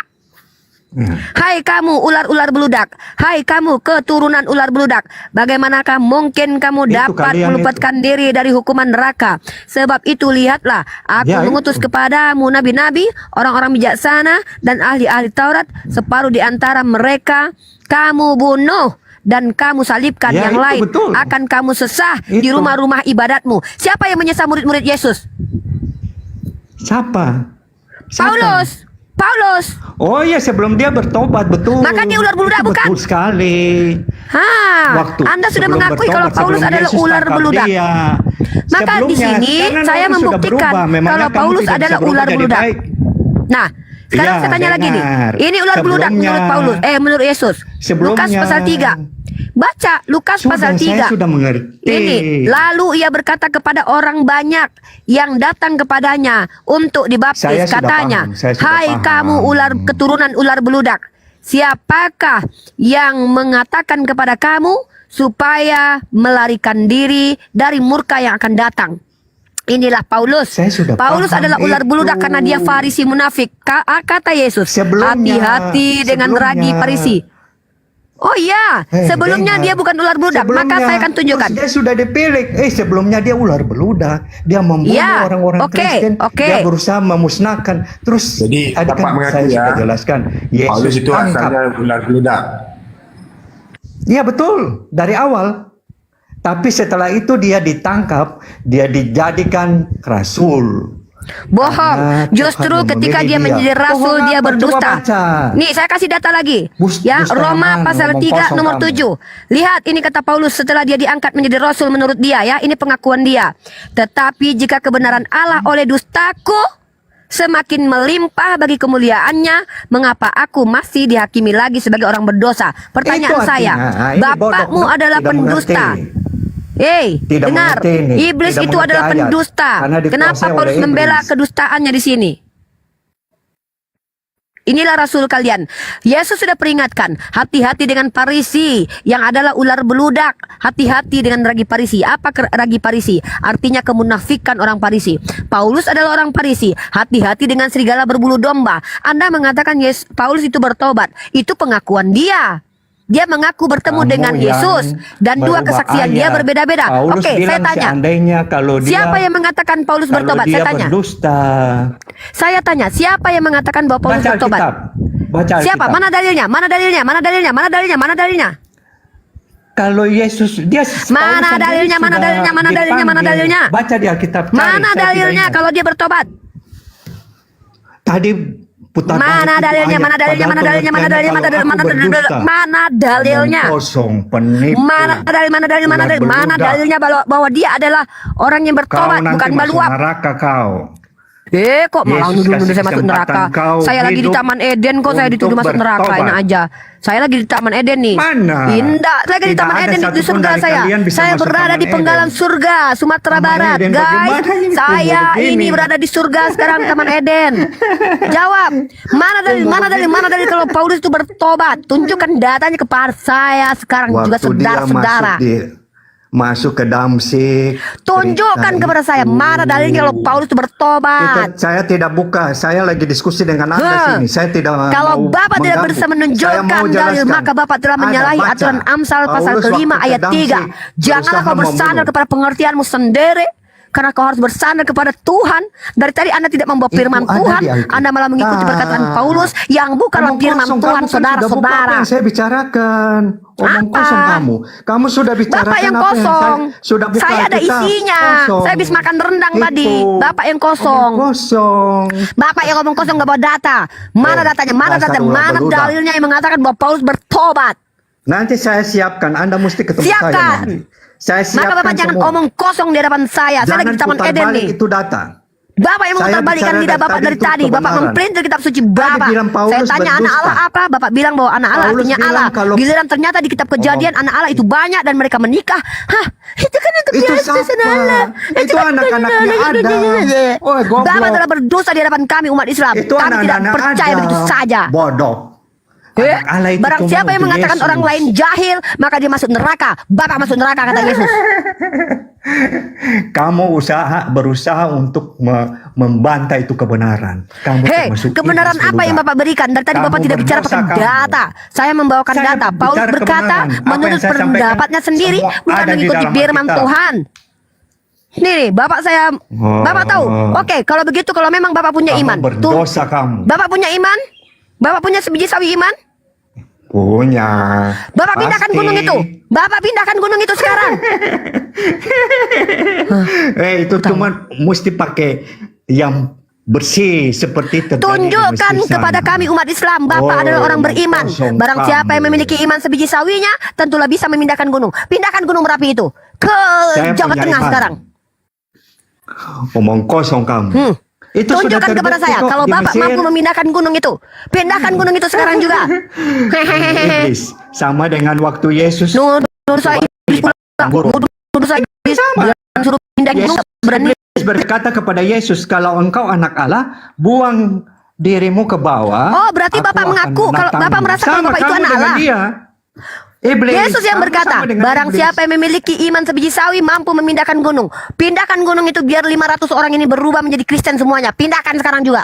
Hai kamu ular-ular beludak. Hai kamu keturunan ular beludak. Bagaimanakah mungkin kamu dapat kalian meluputkan diri dari hukuman neraka? Sebab itu lihatlah, aku Ya, mengutus itu. kepadamu nabi-nabi, orang-orang bijaksana dan ahli-ahli Taurat. Separuh di antara mereka kamu bunuh dan kamu salibkan, Ya, yang itu lain betul. akan kamu sesah di Itu. rumah-rumah ibadatmu. Siapa yang menyesah murid-murid Yesus? Siapa? Paulus. Oh iya, sebelum dia bertobat, betul. Maka dia ular beludak, Itu bukan? Betul sekali. Anda sudah sebelum mengakui kalau bertobat, Paulus sebelum adalah Yesus ular tangkap beludak. dia. Maka di Sebelumnya, sini sekarang saya orang sudah membuktikan berubah. Memangnya kalau kamu Paulus tidak bisa adalah berubah ular jadi beludak. baik? Nah, sekarang Iya, saya tanya lagi nih. dengar. Ini ular beludak menurut Paulus, menurut Yesus. Sebelumnya. Lukas pasal 3. Baca Lukas pasal 3. Saya sudah mengerti. Ini, lalu ia berkata kepada orang banyak yang datang kepadanya untuk dibaptis, Saya sudah katanya, paham, saya sudah hai paham. kamu keturunan ular beludak, siapakah yang mengatakan kepada kamu supaya melarikan diri dari murka yang akan datang? Inilah Paulus. sudah Paulus paham adalah ular itu. beludak karena dia Farisi munafik. Kata Yesus, hati-hati dengan ragi Farisi. Oh iya, sebelumnya dia bukan ular beludak, maka saya akan tunjukkan. Dia sudah dipilih. Sebelumnya dia ular beludak. Dia membunuh Ya, orang-orang oke, Kristen. oke. Dia berusaha memusnahkan. Terus Jadi tadi dapat kan mengerti saya ya, sudah jelaskan. Paulus Yesus itu tangkap. asalnya ular beludak. Iya betul, dari awal. Tapi setelah itu dia ditangkap, dia dijadikan rasul. Bohong. Karena Justru Tuhan ketika dia memilih menjadi rasul, Bohong dia apa? Coba berdusta. baca. Nih, saya kasih data lagi. Ya, dusta Roma mana? pasal Ngomong 3 kosong nomor kamu. 7. Lihat, ini kata Paulus setelah dia diangkat menjadi rasul menurut dia ya. Ini pengakuan dia. Tetapi jika kebenaran Allah oleh dustaku semakin melimpah bagi kemuliaannya, mengapa aku masih dihakimi lagi sebagai orang berdosa? Pertanyaan Itu saya, artinya, ini bapakmu bodoh, adalah tidak pendusta. mengerti. Dengar, Tidak mengerti ini, iblis tidak itu mengerti adalah ayat, pendusta. karena dikuasai Kenapa oleh Paulus membela iblis. kedustaannya di sini? Inilah rasul kalian. Yesus sudah peringatkan, hati-hati dengan Farisi yang adalah ular beludak. Hati-hati dengan ragi Farisi. Apa ragi Farisi? Artinya kemunafikan orang Farisi. Paulus adalah orang Farisi. Hati-hati dengan serigala berbulu domba. Anda mengatakan Paulus itu bertobat. Itu pengakuan dia. Dia mengaku bertemu dengan Yesus dan dua kesaksian dia berbeda-beda. Oke, saya tanya. Kalau dia, siapa yang mengatakan Paulus bertobat? Saya tanya. Berdusta. Saya tanya, siapa yang mengatakan bahwa Paulus bertobat? Baca siapa? Mana dalilnya? Mana dalilnya? Mana dalilnya? Mana dalilnya? Mana dalilnya? Kalau Yesus dia mana dalilnya? Mana dalilnya? Mana dalilnya? Mana dalilnya? Baca di Alkitab. Mana dalilnya kalau dia bertobat? Tadi putar mana dalilnya? Mana dalilnya? Mana dalilnya? Mana dalilnya? Mana dalilnya? Mana dalilnya? Mana dalilnya? Kosong, penipu. Mana dalil? Mana dalil? Mana dalil? Mana dalilnya bahwa dia adalah orang yang bertobat, bukan baluap? Neraka kau. Kok malah nuduh-nuduh saya masuk neraka? Saya lagi di Taman Eden kok saya dituduh masuk neraka. Enak aja. Saya lagi di Taman Eden nih. Mana? Indah, saya lagi di Taman Eden di surga saya. Saya berada di penggalan surga Sumatera Barat, guys. Saya ini berada di surga sekarang Taman Eden. Jawab. Mana dalil? Mana dalil? Mana dalil kalau Paulus itu bertobat? Tunjukkan datanya kepada saya sekarang juga saudara-saudara. Masuk ke Damsik. Tunjukkan kepada saya mana dalilnya kalau Paulus itu bertobat. Saya tidak buka. Saya lagi diskusi dengan Anda sini. Saya tidak. Kalau Bapak tidak bisa menunjukkan dalil, maka Bapak telah menyalahi aturan Amsal pasal kelima ayat 3. Janganlah kau bersandar kepada pengertianmu sendiri, karena kau harus bersandar kepada Tuhan. Dari tadi Anda tidak membawa firman Tuhan, Anda malah mengikuti perkataan Paulus yang bukanlah firman Tuhan, saudara-saudara. Saya bicarakan. Omong kosong kamu. Kamu sudah bicarakan Bapak yang kosong. Saya ada isinya. Kosong. Saya habis makan rendang tadi. Bapak yang kosong. Bapak yang ngomong kosong, nggak bawa data. Mana datanya? Mana datanya? Mana dalilnya yang mengatakan bahwa Paulus bertobat? Nanti saya siapkan. Anda mesti ketemu saya nanti. Saya siapkan. Maka Bapak jangan omong kosong di hadapan saya. Saya lagi di Taman Eden nih. Itu data. Bapak yang memutarbalikkan lidah Bapak dari tadi. Bapak memperintil kitab suci Bapak. Saya tanya anak Allah apa? Bapak bilang bahwa anak Allah artinya Allah. Giliran ternyata di kitab Kejadian anak Allah itu banyak dan mereka menikah. Hah? Itu kan yang kebiasaan Allah. Itu anak-anaknya ada. Bapak telah berdosa di hadapan kami umat Islam. Kami tidak percaya begitu saja. Bodoh. Barang siapa yang mengatakan orang lain jahil, maka dia masuk neraka. Bapak masuk neraka, kata Yesus. Kamu berusaha untuk membantah itu kebenaran. Kebenaran apa yang Bapak berikan? Dari tadi Bapak tidak bicara pakai data. Saya membawakan data. Paulus berkata menurut pendapatnya sendiri, bukan mengikuti firman Tuhan. Nih, Bapak saya, Bapak tahu. Oke, kalau begitu, kalau memang Bapak punya iman, berdosa kamu. Bapak punya iman? Bapak punya sebiji sawi iman? Punya. Bapak pindahkan gunung itu. Bapak pindahkan gunung itu sekarang. Itu cuma mesti pakai yang bersih seperti itu. Tunjukkan kepada kami umat Islam, Bapak adalah orang beriman. Barang siapa yang memiliki iman sebiji sawinya, tentulah bisa memindahkan gunung. Pindahkan gunung Merapi itu ke Jawa Tengah sekarang. Omong kosong kamu. Tunjukkan kepada saya kalau Bapak mampu memindahkan gunung itu. Pindahkan gunung itu sekarang juga. Iblis sama dengan waktu Yesus. Nudur saya suruh pindah gunung berani. Berkata kepada Yesus, kalau engkau anak Allah, buang dirimu ke bawah. Oh, berarti Bapak mengaku kalau Bapak merasa kalau Bapak itu anak Allah. Yesus yang berkata, barang siapa yang memiliki iman sebiji sawi mampu memindahkan gunung. Pindahkan gunung itu biar 500 orang ini berubah menjadi Kristen semuanya. Pindahkan sekarang juga.